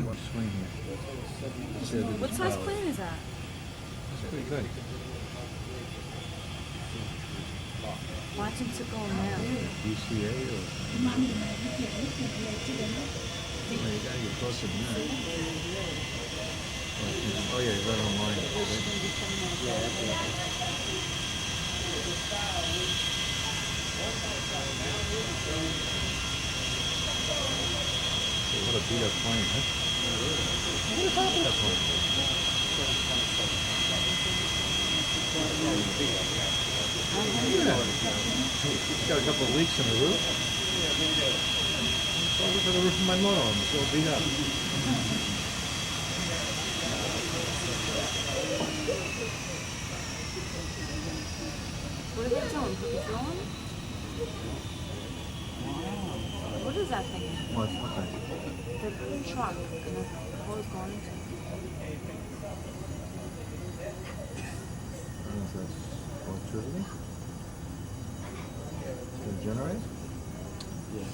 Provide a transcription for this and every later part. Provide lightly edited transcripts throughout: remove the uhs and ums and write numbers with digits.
Swing here. What size plane is that? That's pretty good. Watch him to go now. UCA or? You gotta get closer than that. Oh yeah, you read online. What a beat up plane, huh? What is happening to that plane? Yeah. It's got a couple of leaks in the roof. Look at the roof of my motorhome. It's all beat up. What are they doing? Put the drone? What is that thing? What thing? The blue truck and the hose going into it. I don't know if that's electricity. Does it generate? Yeah.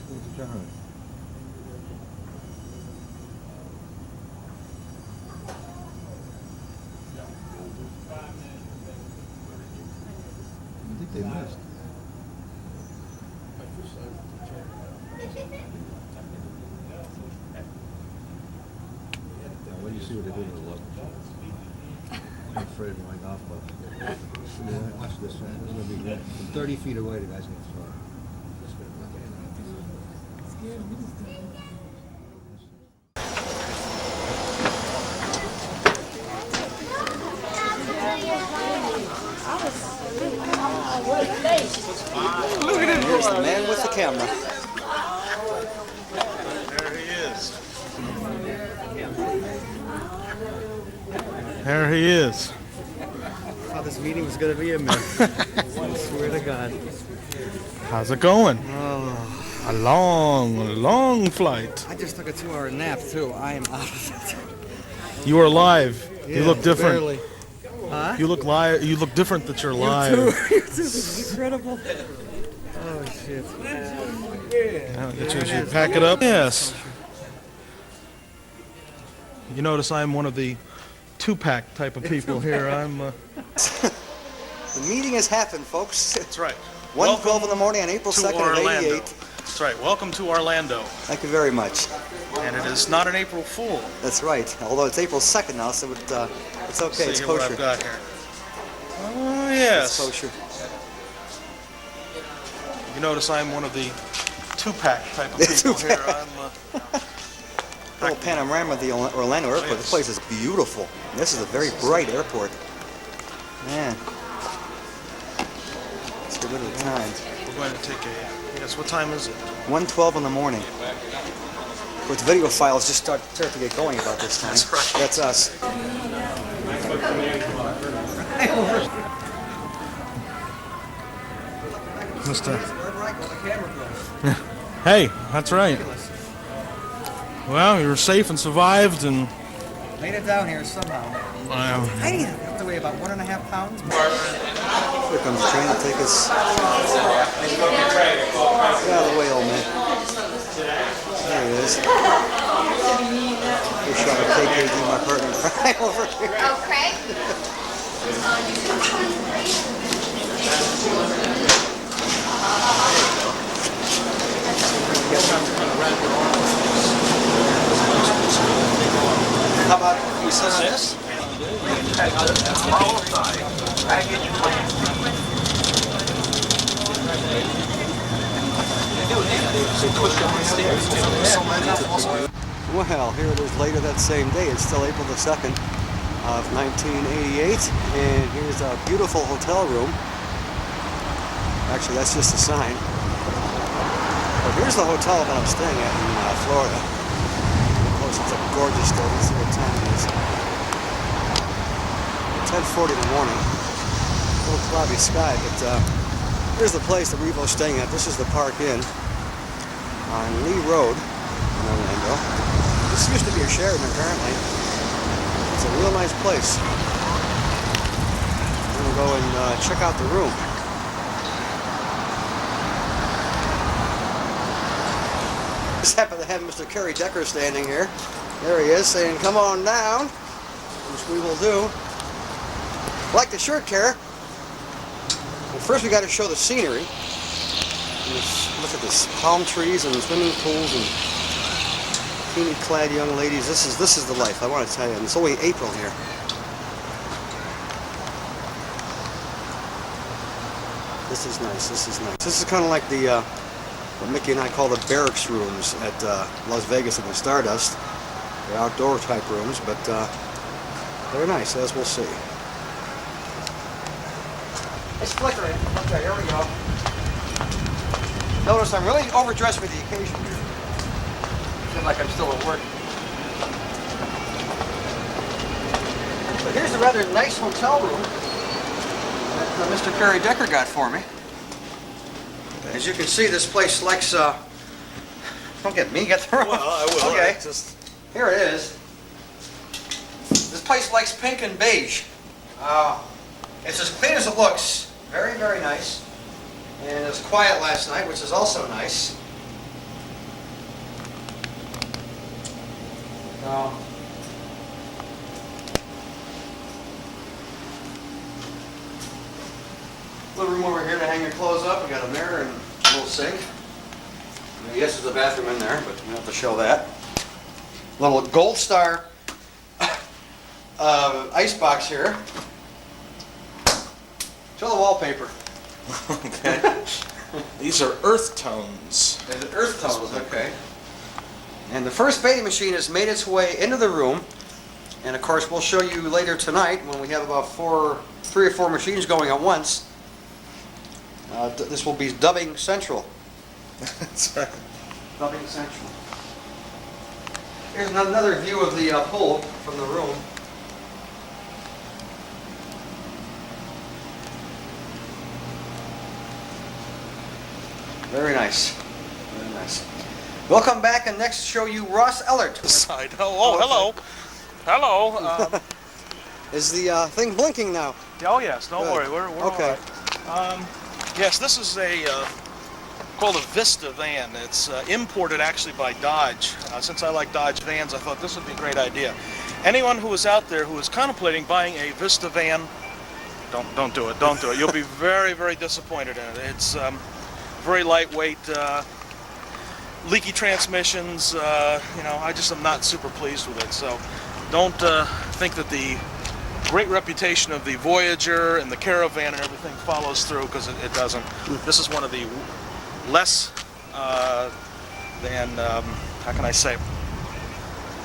What's it generate? I think they missed. Now, what do you see what they did with the luggage? I'm afraid of my golf club. Yeah, watch this. This is going to be good. From 30 feet away, the guy's going to throw it. Here's the man with the camera. There he is. There he is. I thought this meeting was going to be a myth. I swear to God. How's it going? Oh, A long flight. I just took a 2-hour nap, too. I am out of it. You are live. You Yeah, look different. barely. Huh? You look live. You look different that you're live. You too. This is incredible. Oh, shit. Yeah, get you as you pack it up. Yes. You notice I'm one of the 2-pack type of people here. I'm. The meeting has happened, folks. That's right. 1:12 in the morning on April 2nd of '88. That's right. Welcome to Orlando. Thank you very much. And it is not an April Fool. That's right. Although it's April 2nd now, so it's okay. Let's It's see what kosher. I've got here. Oh It's yes. kosher. You notice I'm one of the 2-pack type of The people here. 2-pack. I'm. Little panorama of the Orlando airport. Yes. This place is beautiful. This is a very bright airport. Man. Let's get rid of the time. We're going to take a. Yes. What time is it? 1:12 in the morning. Of course, video files just start to get going about this time. That's right. That's us. Mr. Hey, that's right. Well, you were safe and survived, and Made it down here somehow. I have to weigh about 1.5 pounds. Here comes the train to take us. Get out of the way, old man. There he is. We're shot at KKD, my partner, right over here. Okay. How about you sit on this? Well, here it is later that same day. It's still April the 2nd of 1988, and here's a beautiful hotel room. Actually, that's just a sign. But here's the hotel that I'm staying at in Florida. Of course, it's a gorgeous day. Let's see what time it is. 10:40 in the morning. A little cloudy sky, but here's the place that we're both staying at. This is the Park Inn on Lee Road in Orlando. This used to be a Sheraton, apparently. It's a real nice place. We're going to go and check out the room. Just happen to have Mr. Kerry Decker standing here. There he is saying, come on down, which we will do. Like the shirt, Kerry. Well, first we got to show the scenery. Look at this, palm trees and swimming pools and bikini-clad young ladies. This is the life, I want to tell you. And it's only April here. This is nice, this is nice. This is kind of like the, what Mickey and I call the barracks rooms at Las Vegas and the Stardust. They're outdoor type rooms, but they're nice, as we'll see. It's flickering. Okay, here we go. Notice I'm really overdressed for the occasion here. I feel like I'm still at work. But here's a rather nice hotel room that Mr. Kerry Decker got for me. As you can see, this place likes, don't get me, get the room. Well, I will. Okay, Just here it is. This place likes pink and beige. It's as clean as it looks. Very, very nice. And it was quiet last night, which is also nice. Little room over here to hang your clothes up. We got a mirror and a little sink. Yes, there's a bathroom in there, but we don't have to show that. Little Gold Star ice box here. Show the wallpaper. okay. These are earth tones. Is it earth tones? Okay. And the first bathing machine has made its way into the room. And of course, we'll show you later tonight when we have about 3 or 4 machines going at once. This will be dubbing central. That's right. Dubbing central. Here's another view of the pool from the room. Very nice. Very nice. We'll come back and next show you Ross Ellert. Side. Oh, hello. Hello. Is the thing blinking now? Oh, yes. Don't Good. worry. We're Okay. all right. Yes, this is called a Vista van. It's imported actually by Dodge. Since I like Dodge vans, I thought this would be a great idea. Anyone who is out there who is contemplating buying a Vista van, don't do it. Don't do it. You'll be very, very disappointed in it. It's very lightweight, leaky transmissions. You know, I just am not super pleased with it. So don't think that the great reputation of the Voyager and the Caravan and everything follows through, because it doesn't. This is one of the less than, how can I say,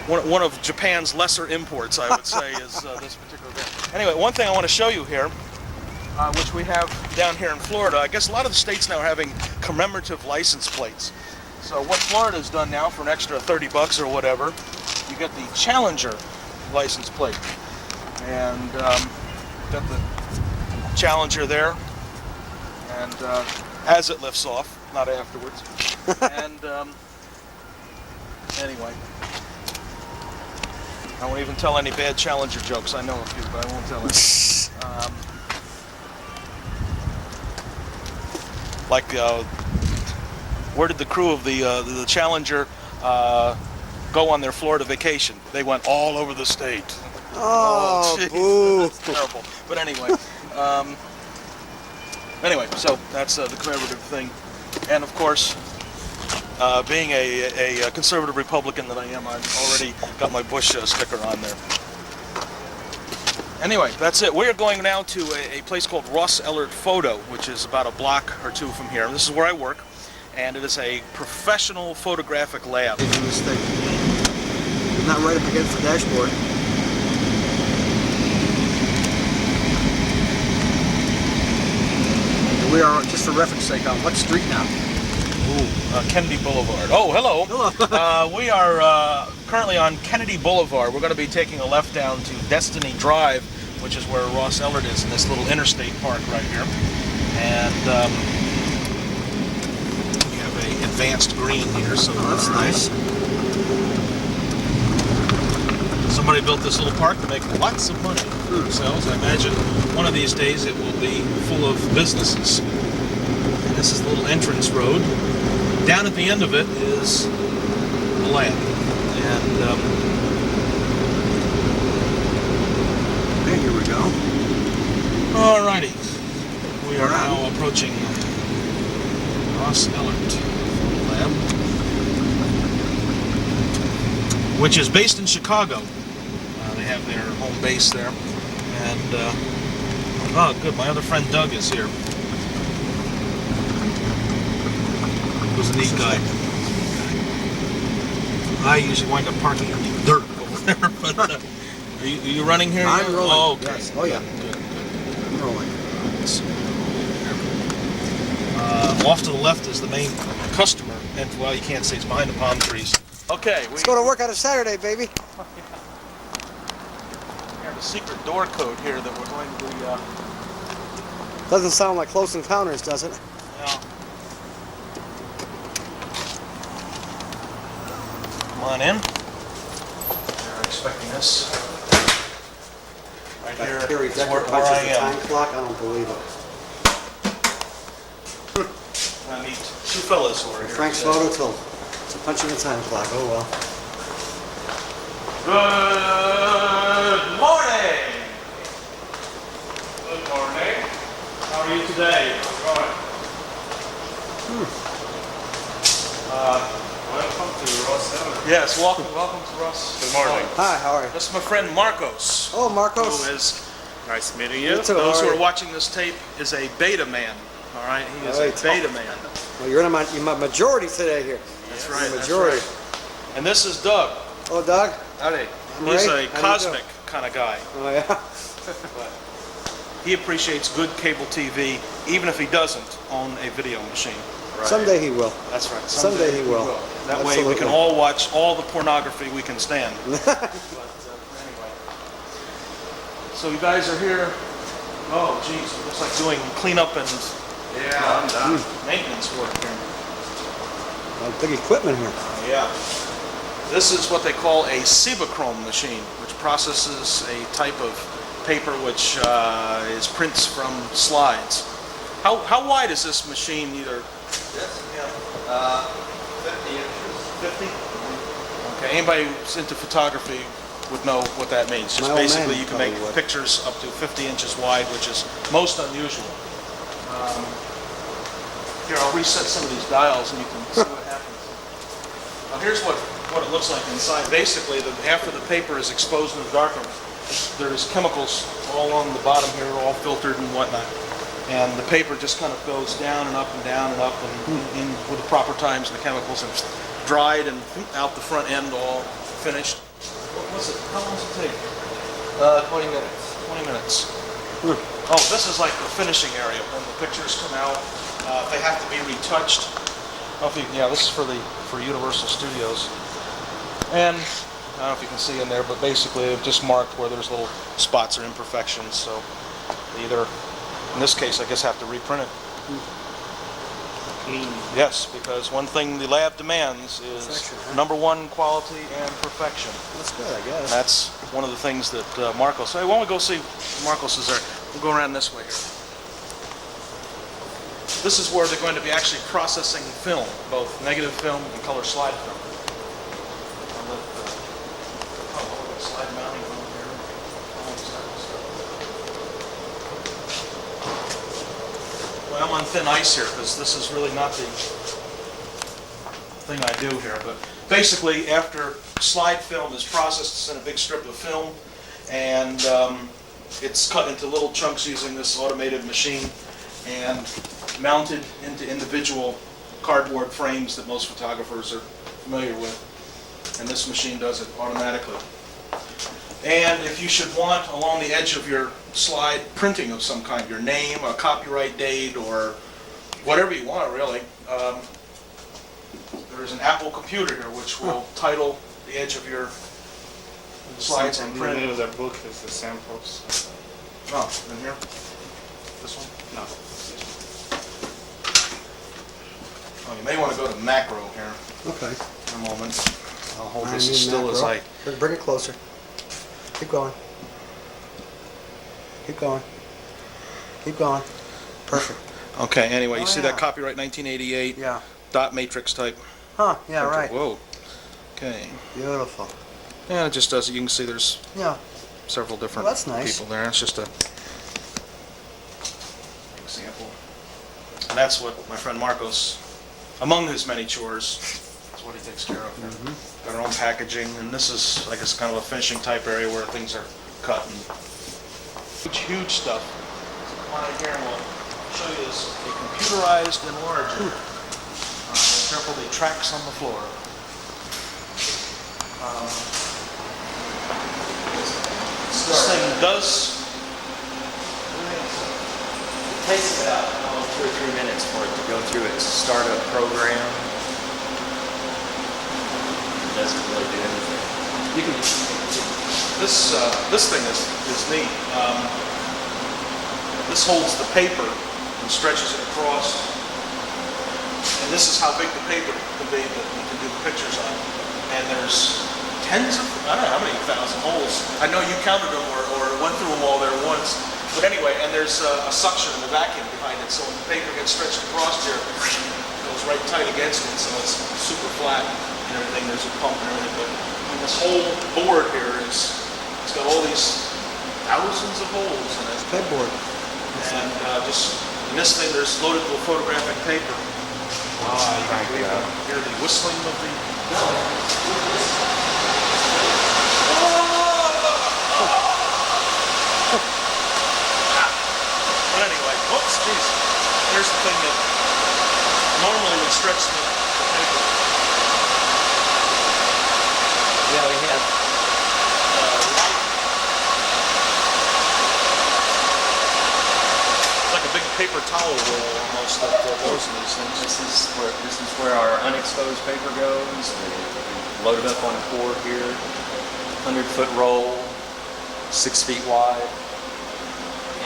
one of Japan's lesser imports, I would say, is this particular van. Anyway, one thing I want to show you here, which we have down here in Florida. I guess a lot of the states now are having commemorative license plates. So what Florida's done now, for an extra 30 bucks or whatever, you get the Challenger license plate. And got the Challenger there, and as it lifts off, not afterwards. And anyway, I won't even tell any bad Challenger jokes. I know a few, but I won't tell any. Like, where did the crew of the Challenger go on their Florida vacation? They went all over the state. Oh, geez, boo. that's terrible. But anyway, so that's the commemorative thing. And of course, being a conservative Republican that I am, I've already got my Bush sticker on there. Anyway, that's it. We're going now to a place called Ross Ellert Photo, which is about a block or two from here. This is where I work, and it is a professional photographic lab. In this thing. Not right up against the dashboard. We are, just for reference sake, on what street now? Kennedy Boulevard. Oh, hello. Hello. We are currently on Kennedy Boulevard. We're going to be taking a left down to Destiny Drive, which is where Ross Ellert is, in this little interstate park right here. And we have a advanced green here, so That's nice. somebody built this little park to make lots of money for themselves. I imagine one of these days it will be full of businesses. And this is the little entrance road. Down at the end of it is the lab. And which is based in Chicago. They have their home base there. And, oh, good, my other friend Doug is here. Who's a neat guy. I usually wind up parking in the dirt over there, but are you running here? I'm rolling. Oh, okay. Yes. Oh, yeah. Good, good. I'm rolling. Off to the left is the main customer, and well, you can't see, it's behind the palm trees. Okay, we Let's go to work on a Saturday, baby. have a secret door code here that we're going to be, Doesn't sound like Close Encounters, does it? Come on in. They're expecting us. Right here Kerry is Decker where punches I the am. time clock. I don't believe it. I meet two fellas who are here. Frank's today. photo till it's punching the time clock. Oh well. Good morning. Good morning. How are you today? Welcome to Ross. Yes, welcome to Russ. Good morning. Hi, how are you? This is my friend Marcos. Oh, Marcos. Who is, Nice meeting You you. too. those how who are are you? watching this tape, is a beta man. All right, he is Right. a beta man. Well, you're in my majority today here. That's You're right. the That's majority. right. And this is Doug. Oh, Doug. Howdy. I'm He's Ray. a How do you cosmic kind of guy. Oh yeah. He appreciates good cable TV, even if he doesn't own a video machine. Someday he will. That's right. Someday he will. That way we can Absolutely. all watch all the pornography we can stand. But anyway. So you guys are here. Oh, geez, it looks like doing cleanup and Yeah, I'm done. maintenance work here. Big equipment here. Yeah. This is what they call a Cibachrome machine, which processes a type of paper which is prints from slides. How wide is this machine? Either Yes. yeah. 50 inches. 50? Okay, anybody who's into photography would know what that means. Just My old basically man you can make probably would. pictures up to 50 inches wide, which is most unusual. Here, I'll reset some of these dials and you can see what happens. Now here's what it looks like inside. Basically, after the paper is exposed and darkened, there's chemicals all along the bottom here, all filtered and whatnot. And the paper just kind of goes down and up and down and up, and in with the proper times, the chemicals are dried and out the front end, all finished. What was it? How long does it take? 20 minutes. 20 minutes. Oh, this is like the finishing area when the pictures come out. They have to be retouched. Yeah, this is for Universal Studios. And I don't know if you can see in there, but basically they've just marked where there's little spots or imperfections. So they either, in this case, I guess have to reprint it. Clean. Yes, because one thing the lab demands is Perfection, huh? #1 quality and perfection. That's good, I And guess. that's one of the things that Marcos. Hey, why don't we go see Marcos is there? We'll go around this way here. This is where they're going to be actually processing film, both negative film and color slide film. I'll let, slide mounting over here. Well, I'm on thin ice here because this is really not the thing I do here, but basically after slide film is processed, it's in a big strip of film, and it's cut into little chunks using this automated machine and mounted into individual cardboard frames that most photographers are familiar with, and this machine does it automatically. And if you should want along the edge of your slide printing of some kind, your name, a copyright date, or whatever you want really, there's an Apple computer here which will title the edge of your slides and print it. The book is the samples. Oh, in here? This one? No. Oh, you may want to go to macro here Okay. in a moment. I'll hold I this need as still as macro. I... Bring it closer. Keep going. Keep going. Keep going. Perfect. Okay, anyway, you Oh, see yeah. that copyright 1988 Yeah. dot matrix type? Huh, yeah, printer. right. Whoa. Okay. Beautiful. Yeah, it just does it. You can see there's Yeah. several different Well, that's nice. people there. It's just a example. And that's what my friend Marcos, among his many chores, is what he takes care of. Got our own packaging, and this is, I guess, kind of a finishing type area where things are cut and huge stuff. On here, we'll show you this, a computerized enlarger. Be careful, the tracks on the floor. This thing does. It takes about 2 or 3 minutes for it to go through its startup program. It doesn't really do anything. You can. This thing is neat. This holds the paper and stretches it across. And this is how big the paper can be that you can do the pictures on. And there's tens of, I don't know how many thousand holes. I know you counted them or went through them all there once. But anyway, and there's a suction in the vacuum behind it. So when the paper gets stretched across here, it goes right tight against it. So it's super flat and everything. There's a pump and everything. But I mean, this whole board here it's got all these thousands of holes in it. Headboard. And in this thing, there's loaded with photographic paper. You can hear the whistling of the. But anyway, oops, geez. Here's the thing that normally would stretch the paper. Yeah, we have. It's like a big paper towel roll almost that goes in these things. This is where our unexposed paper goes. We load it up on a cord here. 100-foot roll, 6 feet wide,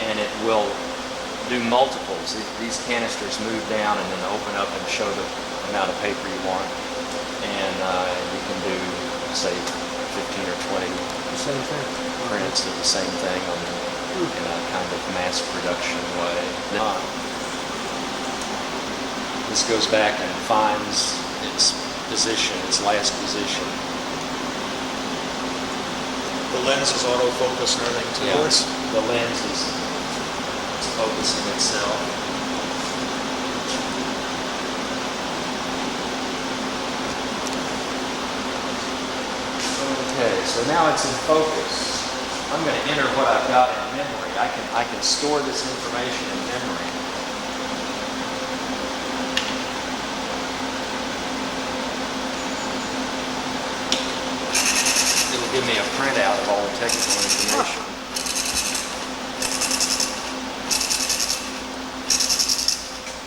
and it will do multiples. These canisters move down and then open up and show the amount of paper you want, and you can do, say, 15 or 20 The same thing. prints of the same thing in a kind of mass production way. This goes back and finds its position, its last position. The lens is autofocus and everything too. Yeah, the lens is focusing itself. Okay, so now it's in focus. I'm going to enter what I've got in memory. I can store this information in memory. It'll give me a printout of all the technical information.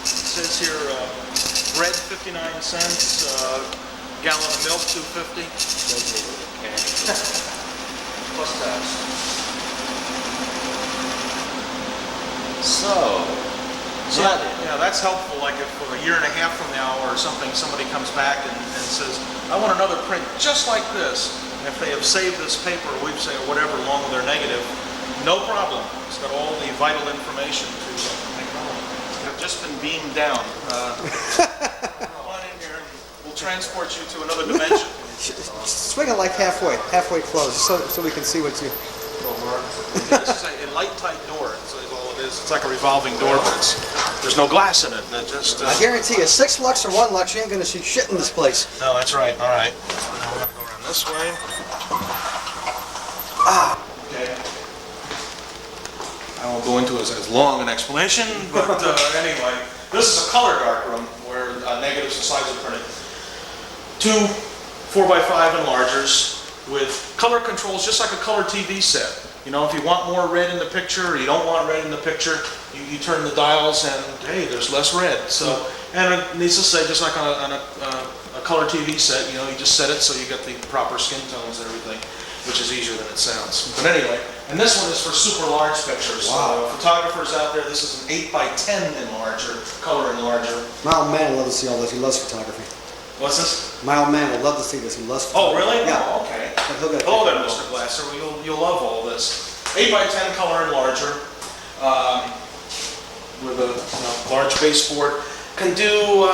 It says here, bread 59 cents, gallon of milk 250. Okay. Plus tax. So Yeah, that's helpful. Like if a year and a half from now or something, somebody comes back and says, I want another print just like this. And if they have saved this paper, we've saved whatever along with their negative, no problem. It's got all the vital information to make it on. I've just been beamed down. Come on in here and we'll transport you to another dimension. Swing it like halfway closed, so we can see what you. This is a light tight door. That's all it is. It's like a revolving door, but there's no glass in it. That just. I guarantee you, 6 lux or 1 lux, you ain't gonna see shit in this place. No, that's right. All right. Now we're gonna go around this way. Okay. I won't go into as long an explanation, but anyway, this is a color darkroom where negatives and sides are printed. 2 4x5 enlargers with color controls, just like a color TV set. You know, if you want more red in the picture or you don't want red in the picture, you turn the dials and hey, there's less red. So, and it needs to say, just like on a color TV set, you know, you just set it so you get the proper skin tones and everything, which is easier than it sounds. But anyway, and this one is for super large pictures. Wow. So photographers out there, this is an 8x10 enlarger, color enlarger. My old man would love to see all this. He loves photography. What's this? My old man would love to see this. He loves Oh, photography. really? Yeah. Oh, okay. But he'll get a Hello there, picture. Mr. Glasser. Well, you'll love all this. 8x10 color enlarger with a large baseboard. Can do,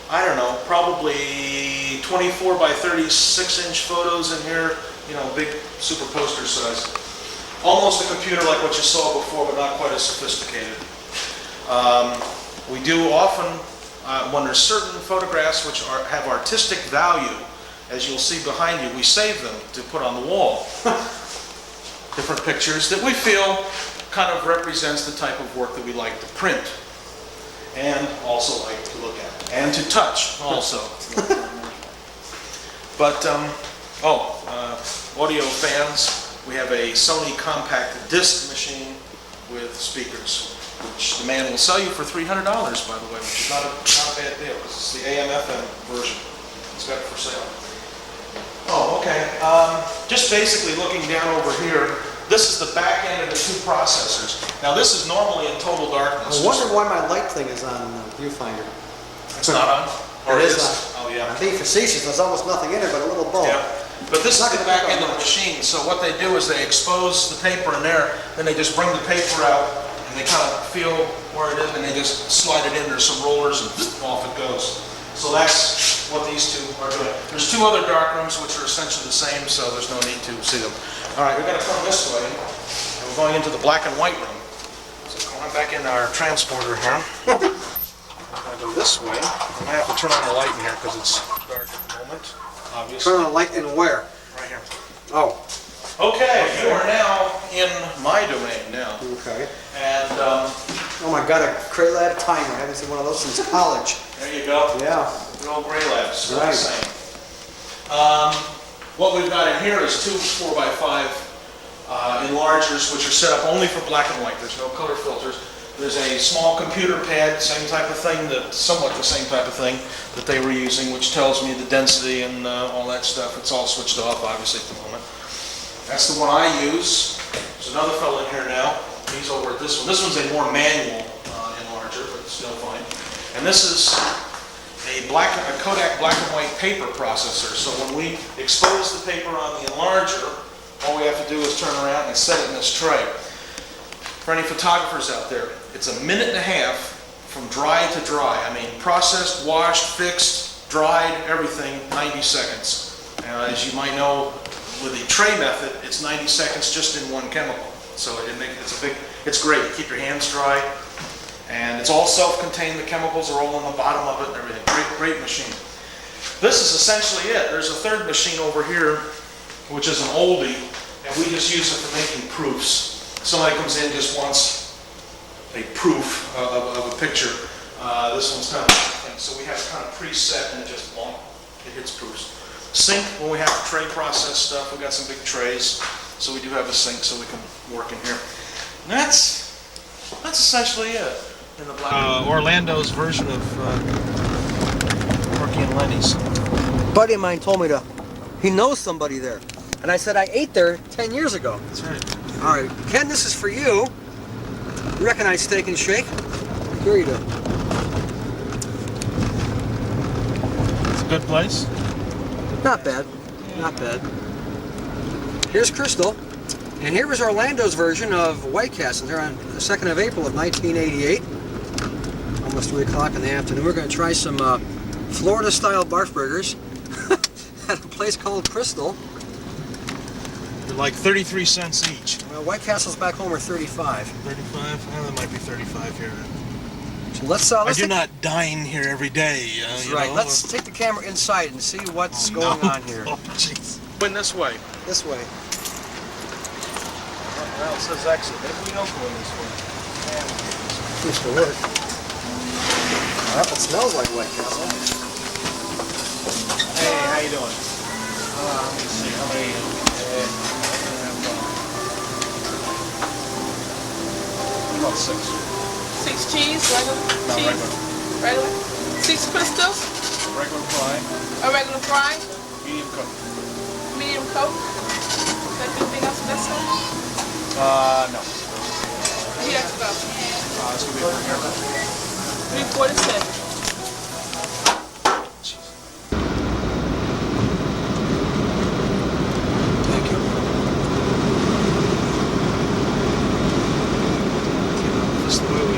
I don't know, probably 24 by 36 inch photos in here. You know, big super poster size. Almost a computer like what you saw before, but not quite as sophisticated. We do often when there's certain photographs which have artistic value, as you'll see behind you, we save them to put on the wall. Different pictures that we feel kind of represents the type of work that we like to print and also like to look at and to touch also. But audio fans, we have a Sony compact disc machine with speakers, which the man will sell you for $300, by the way, which is not a bad deal. This is the AM/FM version. It's got it for sale. Oh, okay. Just basically looking down over here, this is the back end of the two processors. Now this is normally in total darkness. I wonder why my light thing is on viewfinder. It's not on? Or It is on? Oh, yeah. I'm being facetious. There's almost nothing in it but a little bulb. Yeah. But this is the back end of the machine. So what they do is they expose the paper in there, then they just bring the paper out, and they kind of feel where it is, and they just slide it in. There's some rollers, and off it goes. So that's what these two are doing. There's two other dark rooms which are essentially the same, so there's no need to see them. All right, we're going to come this way, and we're going into the black and white room. So going back into our transporter here. I'm going to go this way. I'm going to have to turn on the light in here because it's dark at the moment, obviously. Turn on the light in where? Right here. Oh. Okay, you are now in my domain now. Okay. And Oh my God, a Craylab timer. I haven't seen one of those since college. there you go. Yeah. Good old Gray Labs, still Right. the same. What we've got in here is two 4x5 enlargers, which are set up only for black and white. There's no color filters. There's a small computer pad, same type of thing, somewhat the same type of thing that they were using, which tells me the density and all that stuff. It's all switched off, obviously, at the moment. That's the one I use. There's another fellow in here now. He's over at this one. This one's a more manual enlarger, but it's still fine. And this is a Kodak black and white paper processor. So when we expose the paper on the enlarger, all we have to do is turn around and set it in this tray. For any photographers out there, it's 1.5 minutes from dry to dry. I mean, processed, washed, fixed, dried, everything, 90 seconds. As you might know, with the tray method, it's 90 seconds just in one chemical. So it's great. You keep your hands dry, and it's all self-contained. The chemicals are all on the bottom of it and everything. Great machine. This is essentially it. There's a third machine over here, which is an oldie, and we just use it for making proofs. Somebody comes in just wants a proof of a picture. This one's kind of the thing. So we have it kind of preset, and it just it hits proofs. Sink, when we have tray process stuff, we've got some big trays, so we do have a sink so we can work in here. And that's essentially it in the black. Orlando's version of Porky and Lenny's. A buddy of mine told me he knows somebody there. And I said I ate there 10 years ago. That's right. All right, Ken, this is for you. You recognize Steak and Shake? Here you do. It's a good place. Not bad, not bad. Here's Crystal, and here was Orlando's version of White Castle. Here on the 2nd of April of 1988. Almost 3 o'clock in the afternoon. We're going to try some Florida-style barf burgers at a place called Crystal. They're like 33 cents each. Well, White Castles back home are 35. 35? Well, that might be 35 here. So let's I do take, not dine here every day. that's you right. know. Let's take the camera inside and see what's going on here. Oh, jeez. Went this way. This way. Well, it says exit. Maybe we don't go in this way. Used to work. Well, it smells like White Castle. Hey, how you doing? Let me see. How many? About 6. 6 cheese, regular No, cheese, regular. 6 crystals, Regular fry, a regular fry, medium cook. medium coke. Is that anything else special? No. He has to go. It's gonna be over here. 347. Thank you. This is the way we.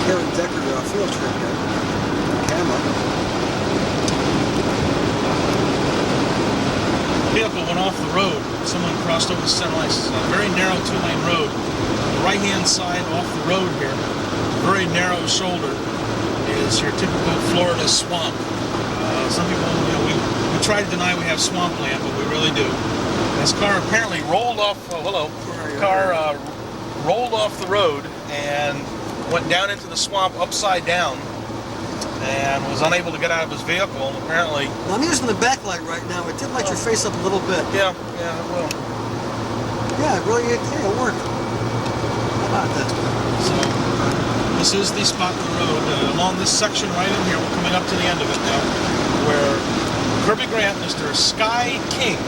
Kerry Decker field trip here. Camera. Vehicle went off the road. someone crossed over the center line. It's a very narrow two-lane road. On the right-hand side off the road here, very narrow shoulder, is your typical Florida swamp. Some people, we try to deny we have swampland, but we really do. This car apparently rolled off, rolled off the road and went down into the swamp upside down and was unable to get out of his vehicle, and apparently... Well, I'm using the backlight right now. It did light your face up a little bit. Yeah, it will. Yeah, it really, it'll work. How about that? So, this is the spot in the road along this section right in here. We're coming up to the end of it now, where Kirby Grant, Mr. Sky King,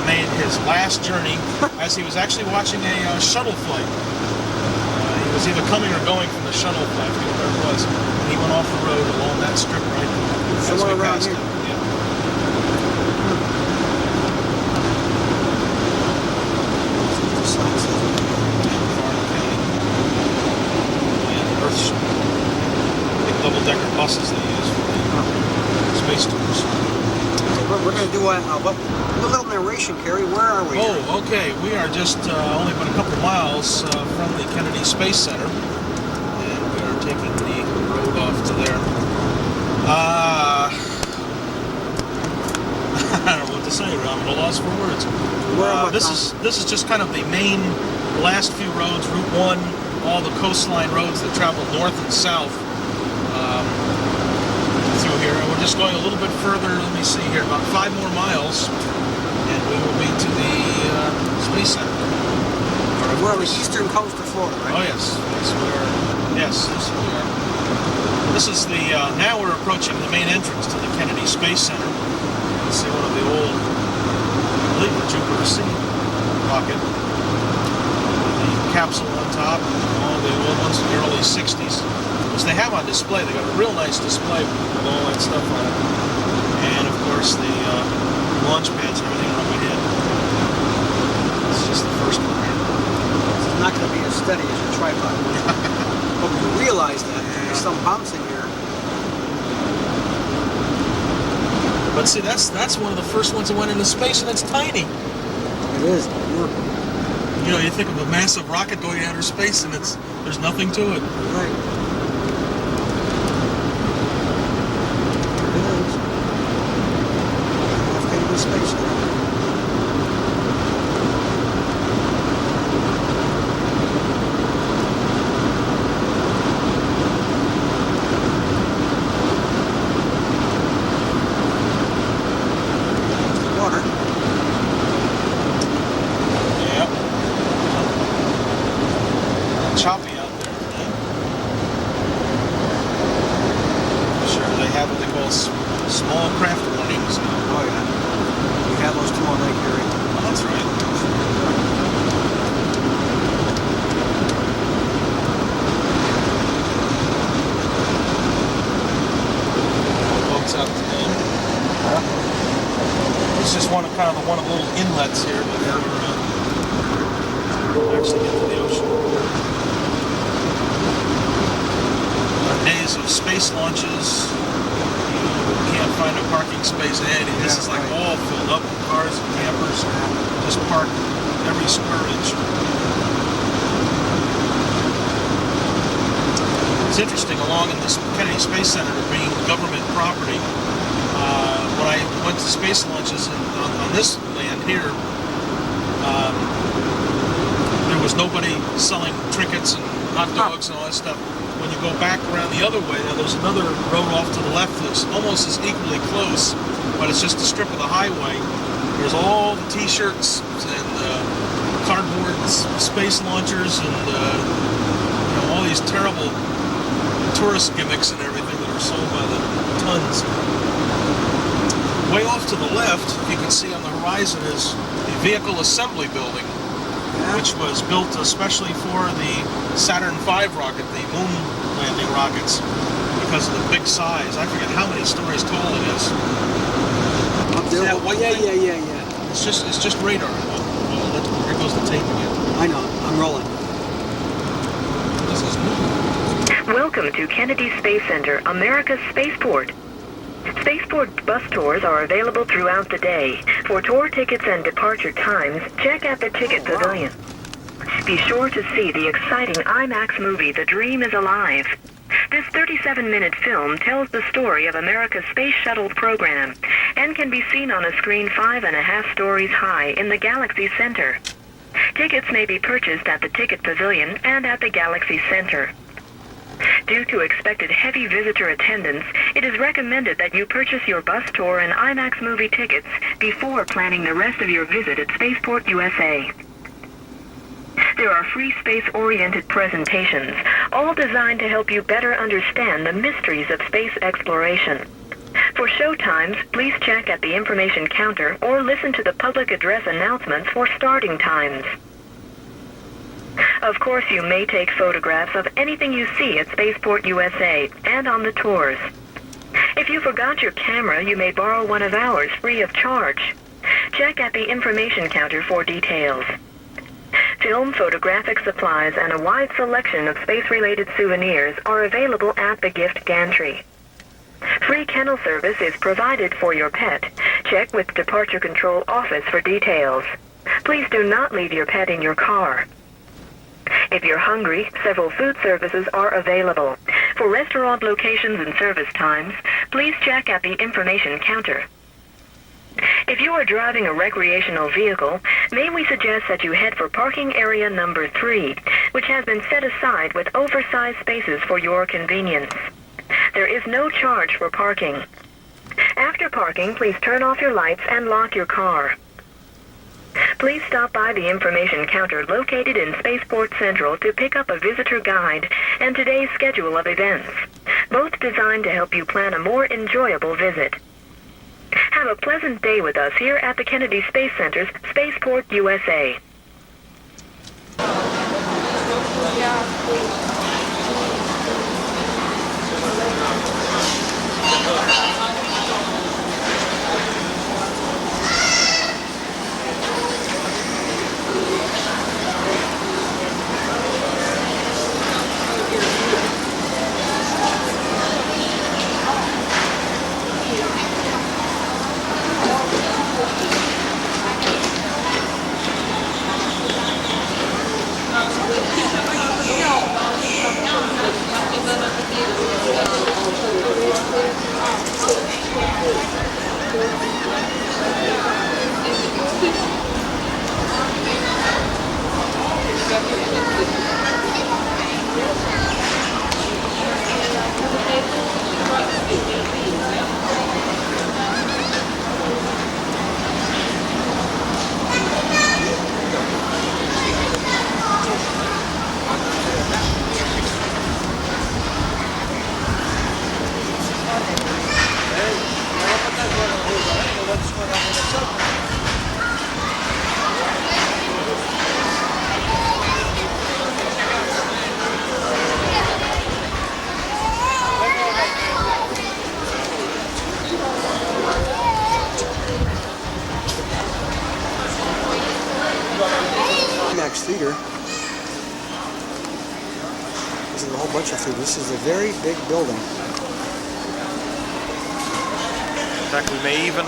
made his last journey as he was actually watching a shuttle flight. He was either coming or going from the shuttle flight, I forget where it was. And he went off the road along that strip right there. Somewhere around here. Yeah. Big double-decker buses they use for the space tours. So we're going to do a little narration, Kerry. Where are we? Oh, okay. We are just only about a couple of miles from the Kennedy Space Center, and we are taking the road off to there. I don't know what to say. I'm at a loss for words. This is just kind of the main last few roads, Route 1, all the coastline roads that travel north and south through here. And we're just going a little bit further, let me see here, about 5 more miles, and we will be to the Space Center. We're on the eastern coast of Florida, right? Oh, yes. Yes, we are. This is the, now we're approaching the main entrance to the Kennedy Space Center. You see one of the old, I believe, the Jupiter C rocket. The capsule on top, all the old ones from the early 60s. Which they have on display. They got a real nice display with all that stuff on it. And, of course, the launch pads and everything are up ahead. It's just the first one here. It's not going to be as steady as your tripod. Hope you realize that. There's some bouncing here. But see, that's one of the first ones that went into space, and it's tiny. It is. You know, you think of a massive rocket going outer space, and there's nothing to it. Right. Space. Water. Yeah. Choppy out there today. I'm sure they have what they call small craft warnings. Oh, yeah. We have those two on Lake Erie. Oh, that's right. Folks out today. It's just one of the little inlets here before we actually get to the ocean. On days of space launches, you can't find a parking space ahead. This is like all filled up with cars and campers, just parked every square inch. It's interesting, along in this Kennedy Space Center being government property. When I went to space launches on this land here, there was nobody selling trinkets and hot dogs and all that stuff. When you go back around the other way, now there's another road off to the left that's almost as equally close, but it's just a strip of the highway. There's all the t-shirts and cardboard space launchers and all these terrible tourist gimmicks and everything that are sold by the tons. Way off to the left, you can see on the horizon is the Vehicle Assembly Building, which was built especially for the Saturn V rocket, the moon landing rockets, because of the big size. I forget how many stories tall it is. Up there? That white thing? Yeah. It's just radar. Oh, here goes the tape again. I know. I'm rolling. This is new. Welcome to Kennedy Space Center, America's spaceport. Spaceport bus tours are available throughout the day. For tour tickets and departure times, check out the ticket pavilion. Be sure to see the exciting IMAX movie, The Dream is Alive. This 37-minute film tells the story of America's space shuttle program and can be seen on a screen 5.5 stories high in the Galaxy Center. Tickets may be purchased at the ticket pavilion and at the Galaxy Center. Due to expected heavy visitor attendance, it is recommended that you purchase your bus tour and IMAX movie tickets before planning the rest of your visit at Spaceport USA. There are free space-oriented presentations, all designed to help you better understand the mysteries of space exploration. For show times, please check at the information counter or listen to the public address announcements for starting times. Of course, you may take photographs of anything you see at Spaceport USA and on the tours. If you forgot your camera, you may borrow one of ours free of charge. Check at the information counter for details. Film, photographic supplies, and a wide selection of space-related souvenirs are available at the gift gantry. Free kennel service is provided for your pet. Check with Departure Control Office for details. Please do not leave your pet in your car. If you're hungry, several food services are available. For restaurant locations and service times, please check at the information counter. If you are driving a recreational vehicle, may we suggest that you head for parking area number 3, which has been set aside with oversized spaces for your convenience. There is no charge for parking. After parking, please turn off your lights and lock your car. Please stop by the information counter located in Spaceport Central to pick up a visitor guide and today's schedule of events, both designed to help you plan a more enjoyable visit. Have a pleasant day with us here at the Kennedy Space Center's Spaceport USA. Theater. This is a whole bunch of theaters. This is a very big building. In fact, we may even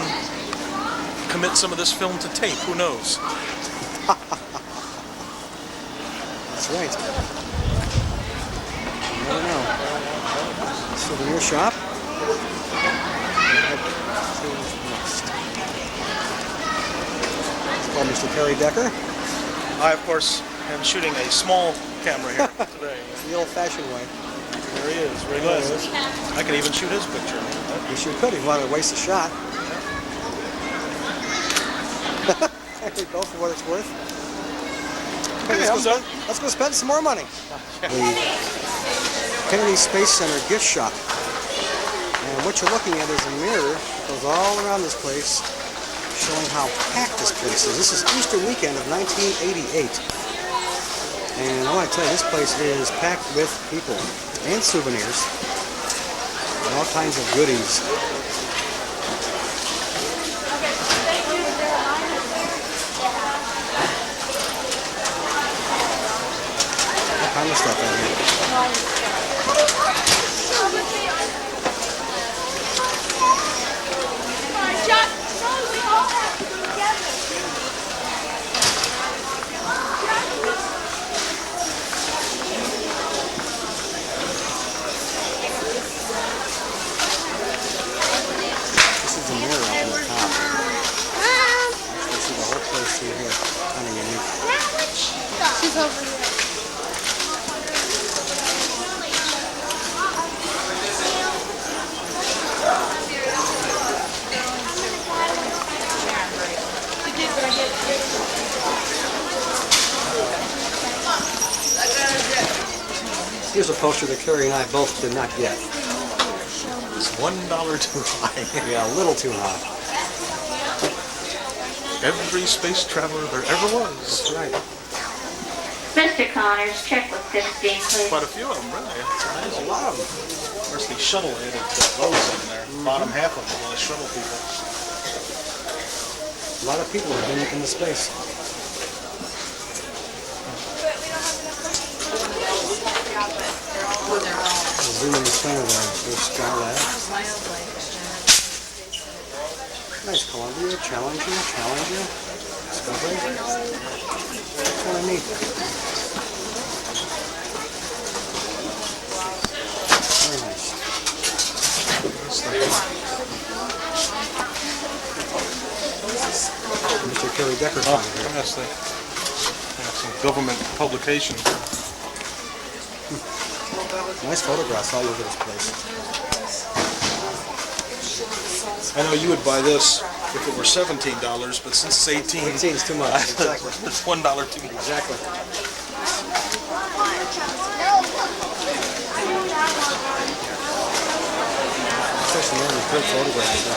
commit some of this film to tape. Who knows? That's right. You never know. Souvenir shop. It's called Mr. Kerry Decker. I, of course, am shooting a small camera here today. The old-fashioned way. There he is, Ray Glasses. I could even shoot his picture. You sure could if you wanted to waste a shot. There you go, for what it's worth. Okay, let's go spend some more money. The Kennedy Space Center gift shop. And what you're looking at is a mirror that goes all around this place, showing how packed this place is. This is Easter weekend of 1988. And I want to tell you, this place is packed with people and souvenirs and all kinds of goodies. All kind of stuff out here. He's over here. Here's a poster that Kerry and I both did not get. It's $1 too high. Yeah, a little too high. Every space traveler there ever was. That's right. Mr. Connors, check with 16, please. Quite a few of them, really. It's amazing. A lot of them. Of course, the shuttle-headed rows in there. Bottom half of them are the shuttle people. A lot of people have been into space. Zoom in the center there. There's Skylab. Nice Columbia. Challenger. Discovery. That's kind of neat. Very nice. Mr. Kerry Decker Oh, found here. that's some government publication. Nice photographs all over this place. I know you would buy this if it were $17, but since it's 18, 18 is too much. Exactly. it's $1 too much. Exactly. There's some really good photographs there.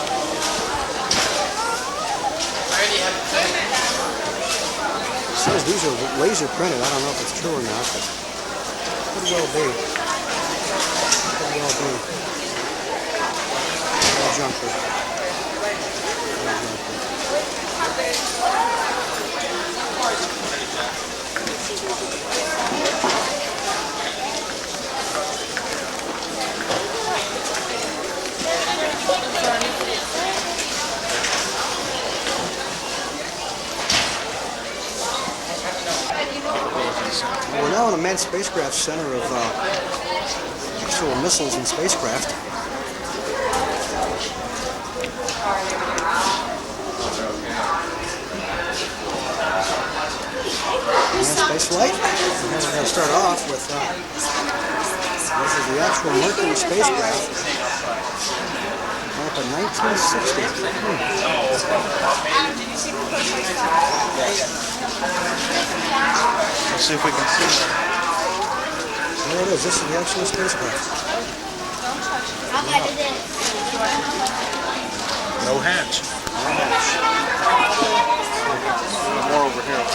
It says these are laser printed. I don't know if it's true or not, but could well be. Could well be. No junker. No We're now in the Manned Spacecraft Center of actual missiles and spacecraft. Manned space flight. And we're going to start off with this is the actual Mercury spacecraft. Up in 1960. Let's see if we can see that. There it is. This is the actual spacecraft. No hatch. More over here.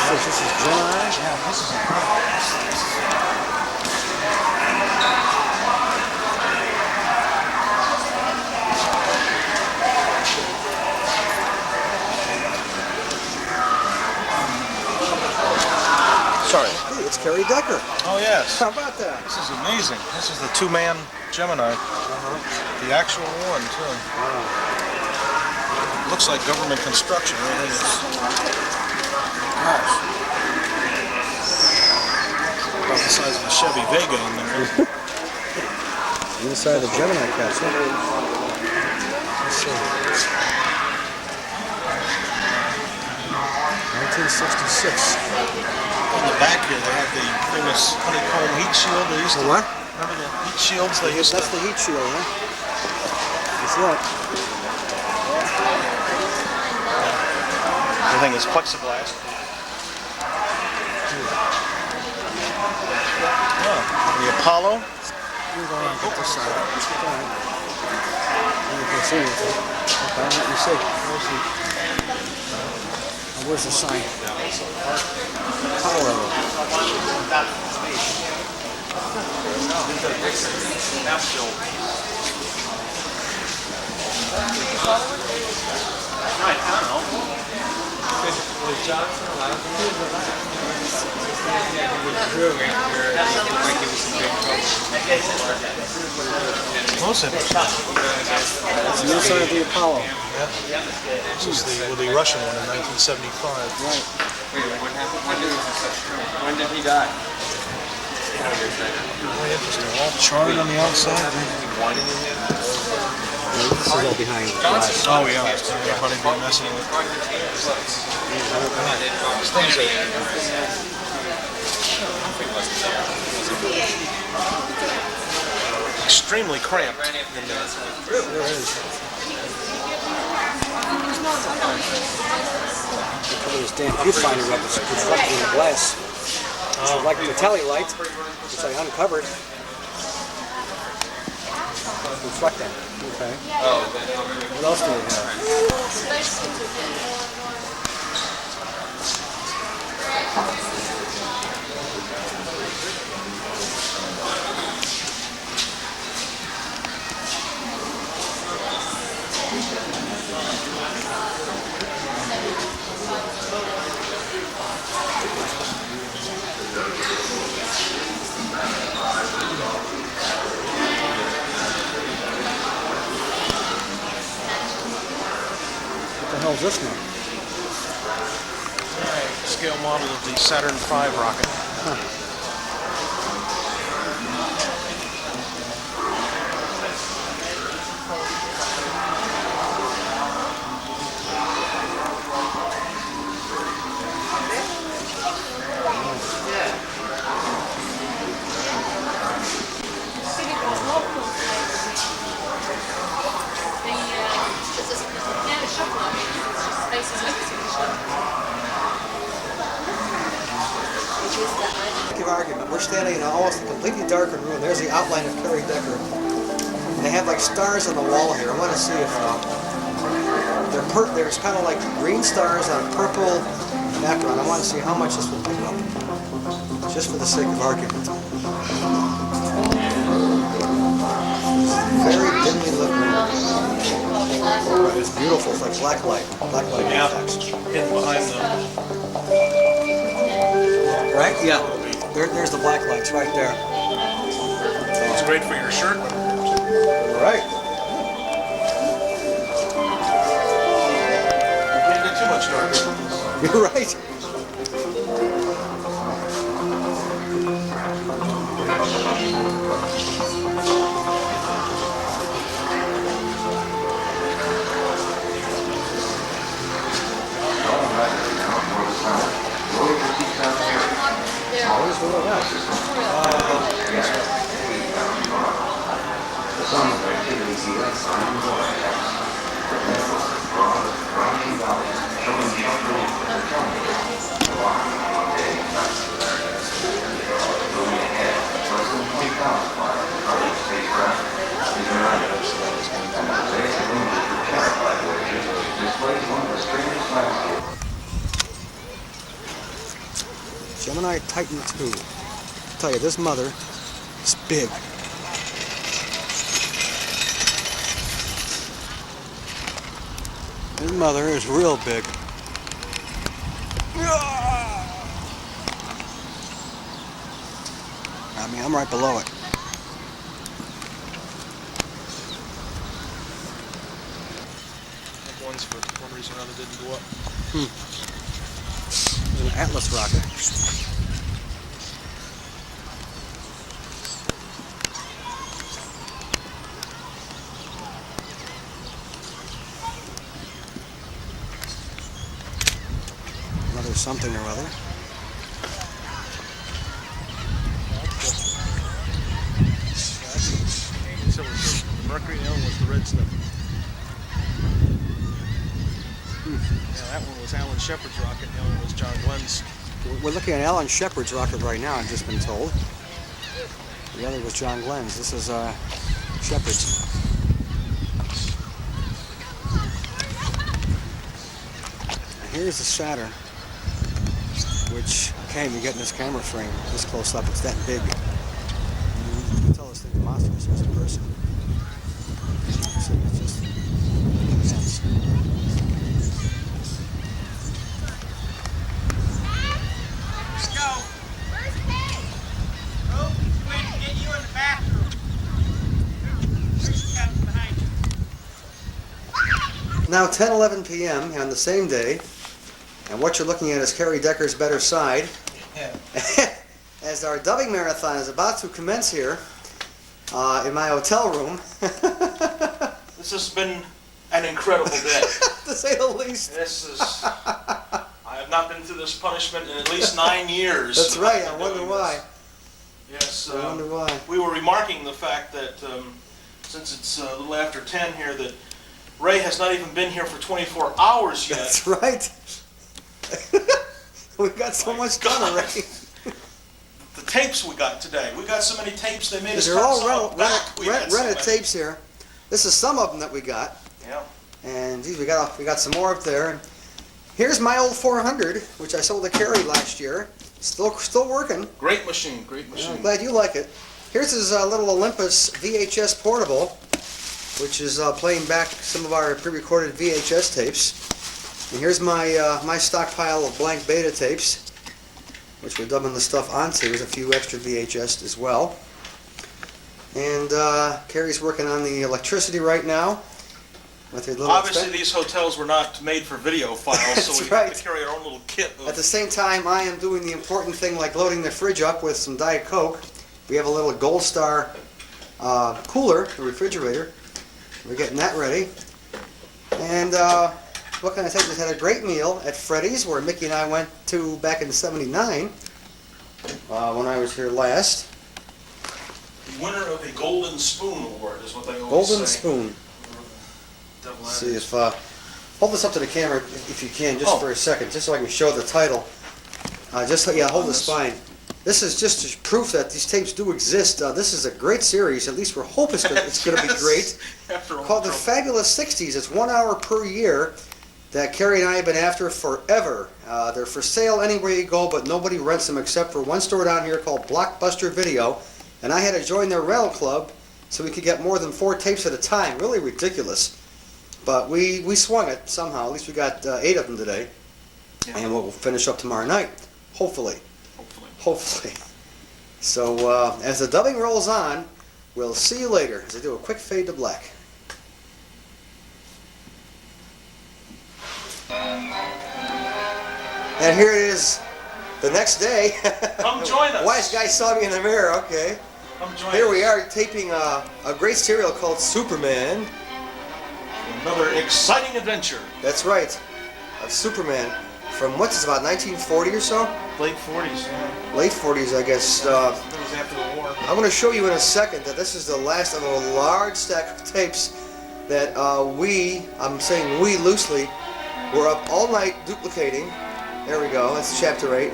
This is Gemini. Yeah, this is incredible. Sorry. Hey, it's Kerry Decker. Oh, yes. How about that? This is amazing. This is the two-man Gemini. The actual one, too. Looks like government construction. Really is. Gosh. About the size of a Chevy Vega in there. Inside the Gemini capsule. Let's see. 1966. On the back here, they have the famous honeycomb heat shield. They used to. The what? Remember the heat shields they used That's to. the heat shield, huh? That's that. Everything is plexiglass. Oh, the Apollo. We're going to get this side. All right. You can see anything. Okay, let me see. Where's the sign? Power. Most interesting. That's the inside of the Apollo. This is the Russian one in 1975. Right. When did he die? Very interesting. All charted on the outside. This is all behind glass. Oh yeah, everybody be messing with extremely cramped in there. There is. Cover this damn viewfinder up. It's reflecting the glass. So like the tally light, which I uncovered. Reflecting. Okay. What else do we have? What the hell is this now? Scale model of the Saturn V rocket. Argument. We're standing in almost a completely darkened room. There's the outline of Kerry Decker. And they have like stars on the wall here. I want to see if there's kind of like green stars on a purple background. I want to see how much this will pick up, just for the sake of argument. Very dimly lit room. It's beautiful. It's like black light effects. Hidden behind them. Right? Yeah. There's the black lights right there. It's great for your shirt. Right. You can't get too much darker. You're right. Always really nice. Gemini Titan 2. I'll tell you, this mother is big. This mother is real big. I mean, I'm right below it. Ones for one reason or another didn't go up. There's an Atlas rocket. Another something or other. So was the Mercury, the other one was the red stuff. Yeah, that one was Alan Shepard's rocket, the other one was John Glenn's. We're looking at Alan Shepard's rocket right now, I've just been told. The other was John Glenn's. This is Shepard's. And here's the Saturn, which I can't even get in this camera frame this close up. It's that big. You can tell this thing's monstrous as a person. It's just immense. Now 10:11 p.m. on the same day, and what you're looking at is Kerry Decker's Better Side. Yeah. As our dubbing marathon is about to commence here in my hotel room. This has been an incredible day. To say the least. This is. I have not been through this punishment in at least 9 years. That's right. I I've been wonder doing why. this. Yes. I wonder why. We were remarking the fact that since it's a little after 10 here, that Ray has not even been here for 24 hours yet. That's right. We got so much done God. already. The tapes we got today. We got so many tapes they made us They're cut all some of them back. We had so rented many. tapes here. This is some of them that we got. Yeah. And geez, we got some more up there. And here's my old 400, which I sold to Kerry last year. Still working. Great machine. Great Yeah, machine. I'm glad you like it. Here's his little Olympus VHS portable, which is playing back some of our pre-recorded VHS tapes. And here's my my stockpile of blank beta tapes, which we're dumping the stuff onto. There's a few extra VHS as well. And Kerry's working on the electricity right now. With her little Obviously, these hotels were not made for video files, so That's we right. have to carry our own little kit. At the same time, I am doing the important thing like loading the fridge up with some Diet Coke. We have a little Gold Star cooler, the refrigerator. We're getting that ready. And what can I say? Just had a great meal at Freddy's, where Mickey and I went to back in '79 when I was here last. The winner of the Golden Spoon Award is what they always Golden say. Spoon. Double Let's see if hold this up to the camera if you can, just for a second, just so I can show the title. Hold the spine. This is just proof that these tapes do exist. This is a great series. At least we hope it's going to be great. After all Called the The trouble. Fabulous 60s. It's 1 hour per year that Kerry and I have been after forever. They're for sale anywhere you go, but nobody rents them except for one store down here called Blockbuster Video. And I had to join their rental club so we could get more than 4 tapes at a time. Really ridiculous. But we swung it somehow. At least we got 8 of them today. Yeah. And we'll finish up tomorrow night. Hopefully. Hopefully. So as the dubbing rolls on, we'll see you later as I do a quick fade to black. And here it is the next day. Come join us. Wise guy saw me in the mirror, okay. Come join Here us. we are taping a great serial called Superman. Another exciting adventure. That's right, of Superman from what's it, about 1940 or so? Late 40s. Yeah. Late 40s, I guess. That was after the war. I'm going to show you in a second that this is the last of a large stack of tapes that I'm saying we loosely, were up all night duplicating. There we go, that's chapter 8.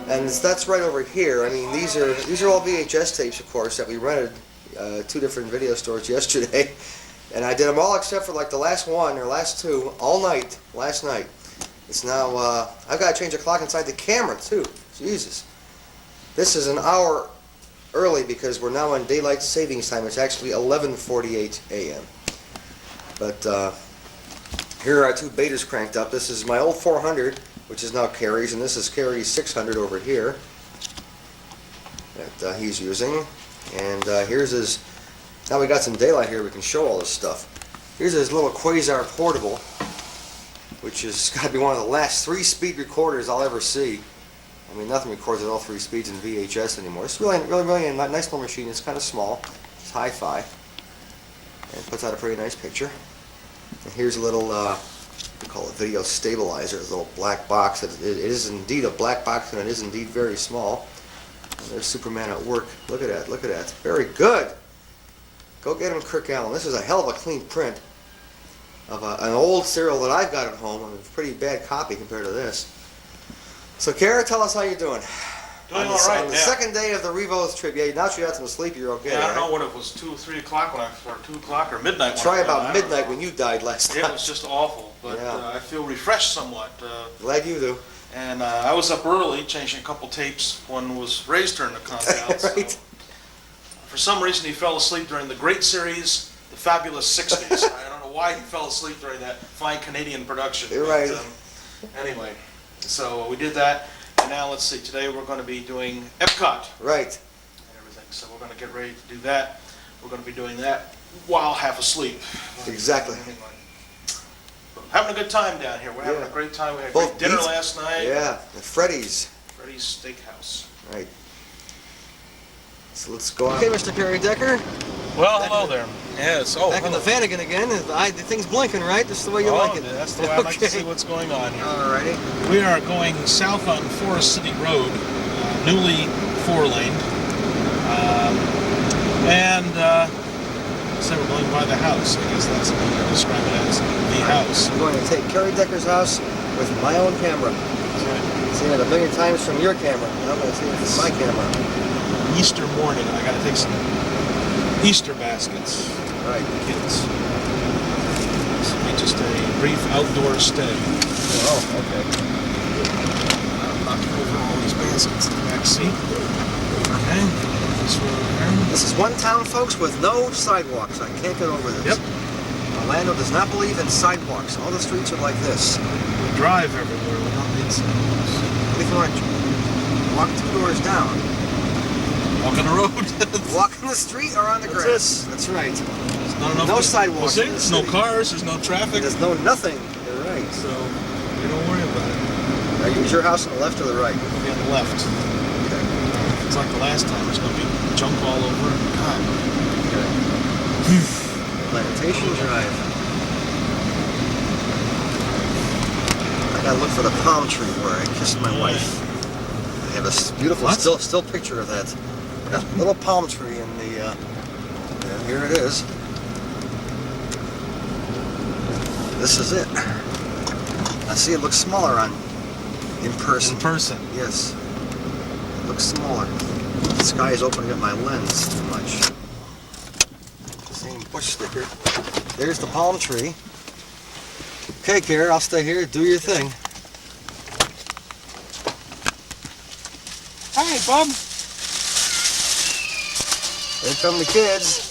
And that's right over here. I mean, these are all VHS tapes, of course, that we rented 2 different video stores yesterday. And I did them all except for like the last one or last 2 all night, last night. It's now, I've got to change the clock inside the camera too. Jesus. This is an hour early because we're now on daylight savings time. It's actually 11:48 a.m. But here are our 2 betas cranked up. This is my old 400, which is now Kerry's, and this is Kerry's 600 over here that he's using. And here's his, now we got some daylight here, we can show all this stuff. Here's his little Quasar portable, which has got to be one of the last 3-speed recorders I'll ever see. I mean, nothing records at all 3 speeds in VHS anymore. It's really a nice little machine. It's kind of small. It's hi-fi. And it puts out a pretty nice picture. And here's a little, we call it video stabilizer, a little black box. It is indeed a black box, and it is indeed very small. And there's Superman at work. Look at that, look at that. Very good. Go get him, Kirk Allen. This is a hell of a clean print of an old serial that I've got at home. A pretty bad copy compared to this. So, Kara, tell us how you're doing. Doing on all right, on the yeah. second day of the Revo's trip. Yeah, now that you got some sleep, you're okay, Yeah, I don't right? know what it was, 2 or 3 o'clock when or 2 o'clock or midnight. When Try I about I don't midnight know. when you died last It time. was just awful, but Yeah. I feel refreshed somewhat. Glad you do. And I was up early changing a couple tapes. One was Ray's turn to conk out. Right. So for some reason, he fell asleep during the great series, The Fabulous 60s. I don't know why he fell asleep during that fine Canadian production. You're but, right. Anyway, so we did that. And now let's see, today we're going to be doing Epcot Right. and everything. So we're going to get ready to do that. We're going to be doing that while half asleep. Exactly. Anyway. Having a good time down here. We're having Yeah. a great time. We had Both great dinner pizza- last night. Yeah, at Freddy's. Freddy's Steakhouse. Right. So let's go on. Okay, Mr. Kerry Decker. Well, hello there. Yes. Oh, Back in the hello. Vatican again. The thing's blinking, right? Just the way you like it. That's the way I like to Okay. see what's going on here. Alrighty. We are going south on Forest City Road, newly 4-laned, and so we're going by the house. I guess that's what we describe it as, the house. I'm going to take Kerry Decker's house with my own camera. That's right. Seen it a million times from your camera. Now I'm going to see it from my camera. Easter morning, and I got to take some Easter baskets Right. for the kids. This will be just a brief outdoor stay. Oh, okay. I'll knock over all these baskets in the back seat. Okay. This one there. This is one town, folks, with no sidewalks. I can't get over this. Yep. Orlando does not believe in sidewalks. All the streets are like this. We drive everywhere. We don't need sidewalks. What if you want to walk 2 doors down? Walk on the road. Walk in the street or on the That's grass? That's right. There's not enough. No sidewalks Well, see, in the there's no city. cars. There's no traffic. There's no nothing. You're right. So you don't worry about it. Now, is your house on the left or the right? It'll be on the left. It's like the last time. There's gonna be junk all over. God. Plantation Drive. I gotta look for the palm tree where I kissed my wife. I have a beautiful What? still picture of that. Got a little palm tree in the. And here it is. This is it. I see it looks smaller in person. In person. Yes. It looks smaller. The sky is opening up my lens too much. Same bush sticker. There's the palm tree. Okay, Kerry, I'll stay here. Do your thing. Hi, Bob. Here come the kids.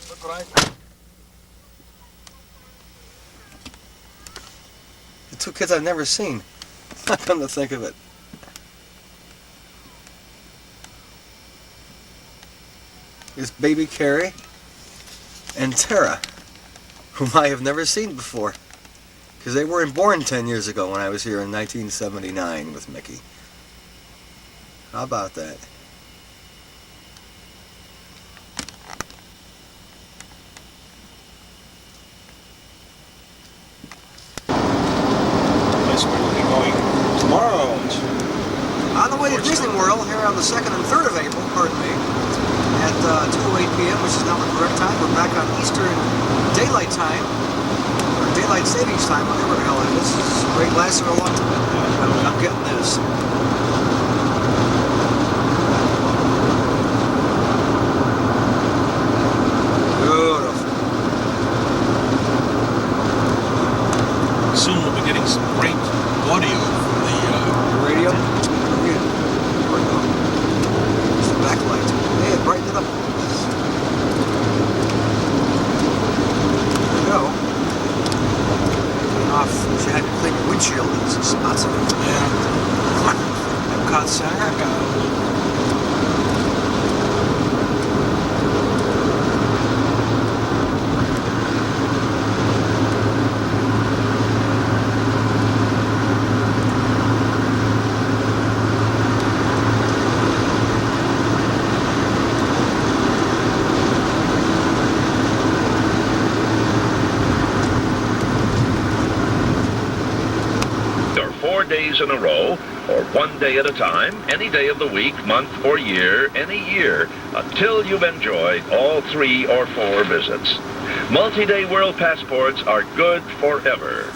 Look what I found. The 2 kids I've never seen. Come to think of it. Here's baby Kerry and Tara, whom I have never seen before. Because they weren't born 10 years ago when I was here in 1979 with Mickey. How about that? Place where we'll be going tomorrow. On the way to Disney World here on the 2nd and 3rd of April, pardon me, at 2:08 p.m., which is now the correct time. We're back on Eastern Daylight Time, or Daylight Savings Time, whatever the hell it is. Great lasting a long time. I'm getting this. Beautiful. Soon we'll be getting some great audio from the Radio? It's the backlight. Hey, it brightened it up. There we go. Off. She had to clean the windshield in some spots of it. Epcot Center. Or 4 days in a row, or 1 day at a time, any day of the week, month, or year, any year, until you've enjoyed all 3 or 4 visits. Multi-day world passports are good forever.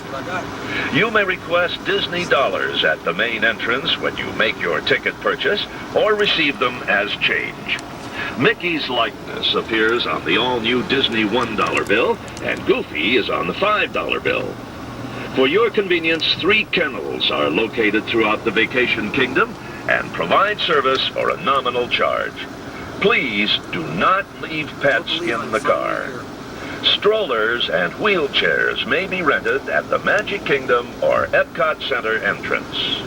You may request Disney dollars at the main entrance when you make your ticket purchase, or receive them as change. Mickey's likeness appears on the all-new Disney $1 bill, and Goofy is on the $5 bill. For your convenience, 3 kennels are located throughout the Vacation Kingdom and provide service for a nominal charge. Please do not leave pets in the car. Strollers and wheelchairs may be rented at the Magic Kingdom or Epcot Center entrance.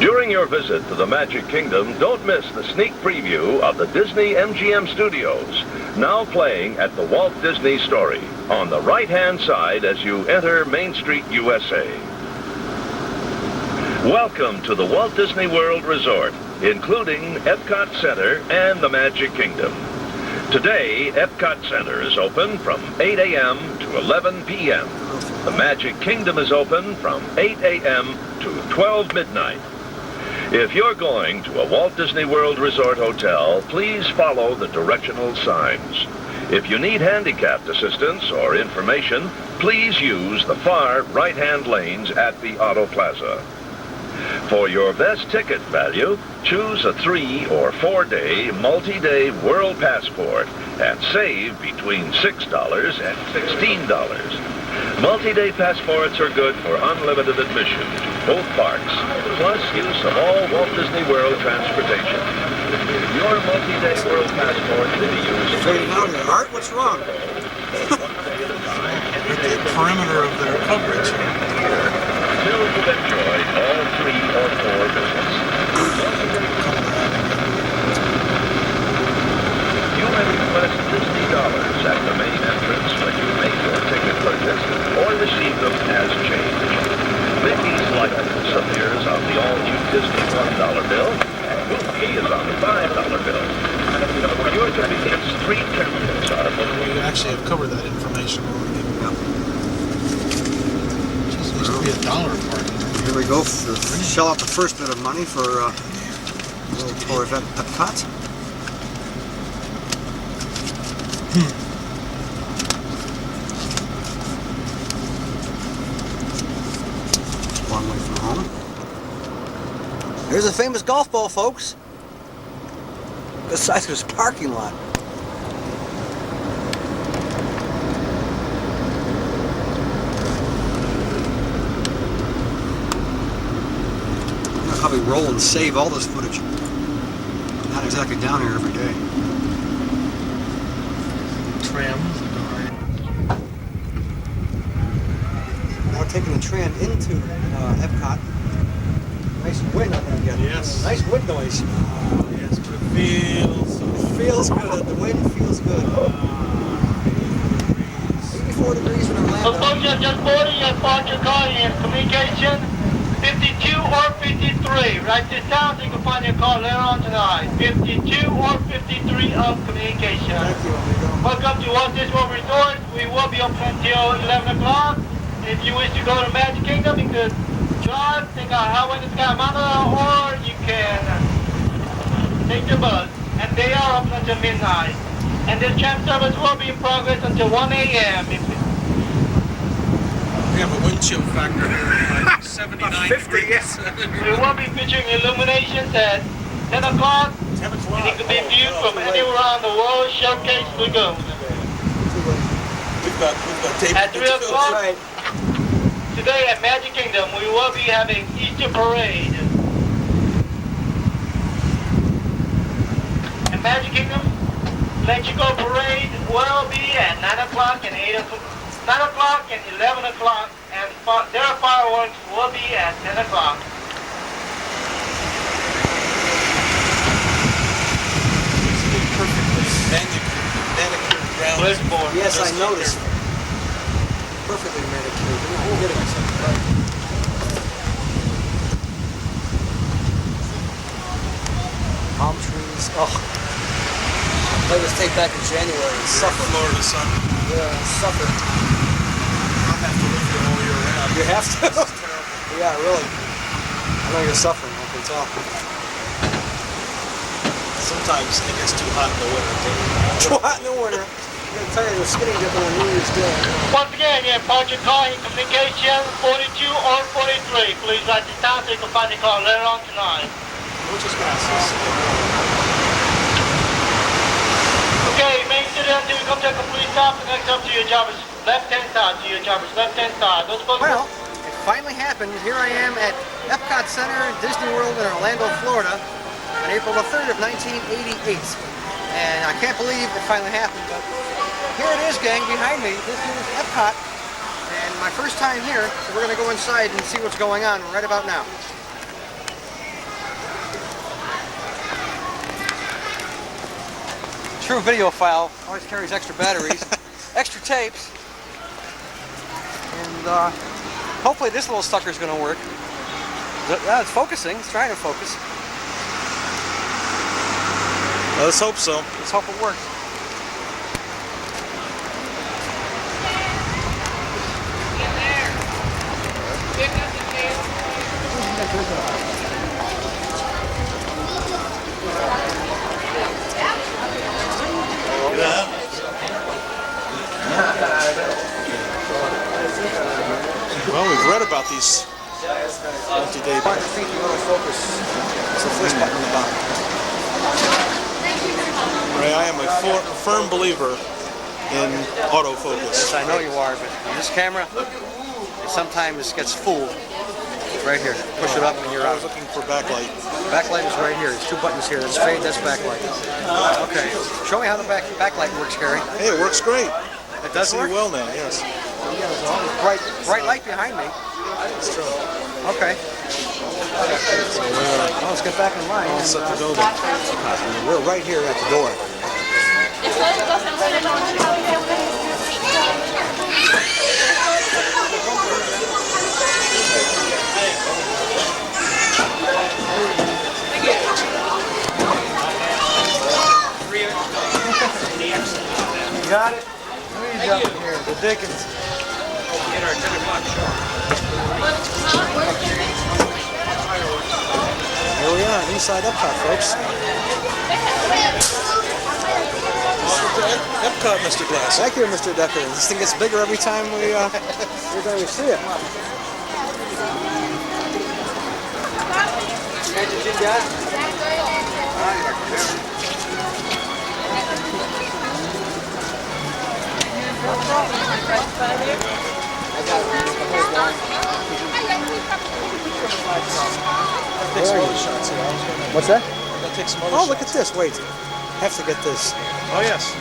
During your visit to the Magic Kingdom, don't miss the sneak preview of the Disney MGM Studios, now playing at the Walt Disney Story, on the right-hand side as you enter Main Street, USA. Welcome to the Walt Disney World Resort, including Epcot Center and the Magic Kingdom. Today, Epcot Center is open from 8 a.m. to 11 p.m. The Magic Kingdom is open from 8 a.m. to 12 midnight. If you're going to a Walt Disney World Resort hotel, please follow the directional signs. If you need handicapped assistance or information, please use the far right-hand lanes at the Auto Plaza. For your best ticket value, choose a 3- or 4-day multi-day World Passport and save between $6 and $16. Multi-day passports are good for unlimited admission to both parks, plus use of all Walt Disney World transportation. Your multi-day World Passport may be used Trading out here. Art, what's wrong? The perimeter of their coverage. until you've enjoyed all 3 or 4 visits. You may request Disney dollars at the main entrance when you make your ticket purchase, or receive them as change. Mickey's likeness appears on the all-new Disney $1 bill, and Goofy is on the $5 bill. For your convenience, 3 terminals are available. We actually have covered that information already. Jeez, there used to be $1 parking. Here we go. Shell out the first bit of money for a little tour of Epcot. Long way from home. Here's a famous golf ball, folks. The size of this parking lot. I'll probably roll and save all this footage. I'm not exactly down here every day. Tram. Now we're taking the tram into Epcot. Nice wind I'm gonna get. Yes. Nice wind noise. Yes, but it feels so. It feels good. The wind feels good. 84 degrees in Orlando. Folks, just boarding and park your car in communication 52 or 53. Write this down so you can find your car later on tonight. 52 or 53 of communication. Thank you, amigo. Welcome to Walt Disney World Resort. We will be open until 11 o'clock. If you wish to go to Magic Kingdom, you could drive, take a highway to Sky Mountain, or you can take the bus. And they are open until midnight. And this tram service will be in progress until 1 a.m. We have a wind chill factor here of like 79 degrees. We will be featuring illuminations at 10 o'clock. 10 o'clock. And it can be viewed from anywhere around the world. Showcase Lagoon. We've got tape. At 3 o'clock. Right. Today at Magic Kingdom, we will be having Easter Parade. At Magic Kingdom, Let You Go Parade will be at 9 o'clock and 8 o'clock, 9 o'clock and 11 o'clock, and their fireworks will be at 10 o'clock. Perfectly manicured ground. Blizzboard. Yes, I noticed. Perfectly manicured. I'm getting myself right. Palm trees. Oh. Play this tape back in January and suffer. Florida sun. Yeah, suffer. I'll have to live here all year round. You have to? It's terrible. Yeah, really. I know you're suffering, I can tell. Sometimes it gets too hot in the winter. Too hot in the winter. I'm going to tell you the skinny dipping on New Year's Day. Once again, you park your car in communication 42 or 43. Please write this down so you can find your car later on tonight. Muchas gracias. Okay, main city until you come to a complete stop. The next up to your driver's left-hand side. To your driver's left-hand side. Those folks. Well, it finally happened. Here I am at Epcot Center in Disney World in Orlando, Florida on April the 3rd of 1988. And I can't believe it finally happened, but here it is, gang, behind me. This is Epcot, and my first time here, so we're going to go inside and see what's going on right about now. True video file always carries extra batteries, extra tapes, and hopefully this little sucker's going to work. It's focusing. It's trying to focus. Let's hope so. Let's hope it works. Well, we've read about these multi-day. Focus. It's the first button on the bottom. Ray, I am a firm believer in autofocus. Yes, I know you are, but this camera, it sometimes gets fooled. Right here. Push it up and you're I out. was looking for backlight. Backlight is right here. There's two buttons here. That's fade, that's backlight. Okay. Show me how the backlight works, Kerry. Hey, it works great. It does See work? well now, yes. Bright light behind me. That's true. Okay. So Well, let's get back in line. all set to go then. We're right here at the door. You got it? Who's up here? The Dickens. Get our 10 o'clock show. Here we are, inside Epcot, folks. Epcot, Mr. Glass. Thank you, Mr. Decker. This thing gets bigger every time every time we see it. Take some other shots here. What's that? I'll take some other Oh, shots. look at this. Wait. Have to get this. Oh, yes.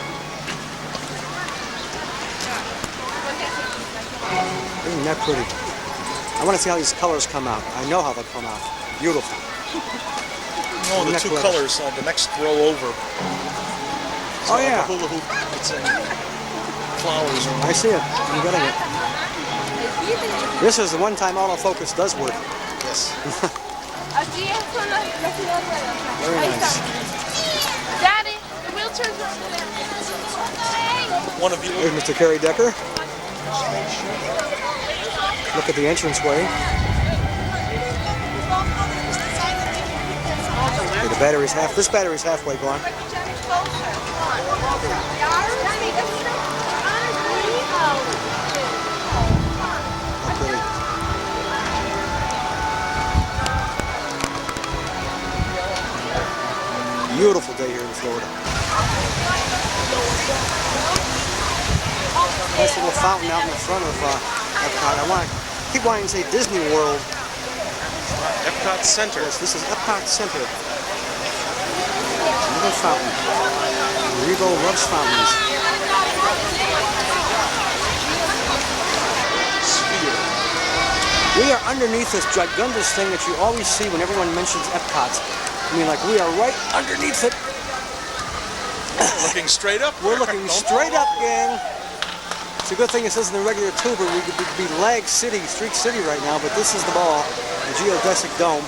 Isn't that pretty? I want to see how these colors come out. I know how they'll come out. Beautiful. Oh, the Neck two leather. colors on the next row over. Oh, yeah. The hula hoop. It's in flowers. I see it. I'm getting it. This is the one time autofocus does work. Yes. Very nice. Daddy, the wheelchairs are over there. One of you. There's Mr. Kerry Decker. Look at the entranceway. Okay, the battery's this battery's halfway gone. How pretty. Beautiful day here in Florida. Nice little fountain out in the front of Epcot. I keep wanting to say Disney World. Epcot Center. Yes, this is Epcot Center. Another fountain. Revo loves fountains. Sphere. We are underneath this gigundous thing that you always see when everyone mentions Epcot. I mean, like, we are right underneath it. Looking straight up. We're looking straight up, gang. It's a good thing this isn't a regular tuber. We could be Lag City, Streak City right now, but this is the ball, the geodesic dome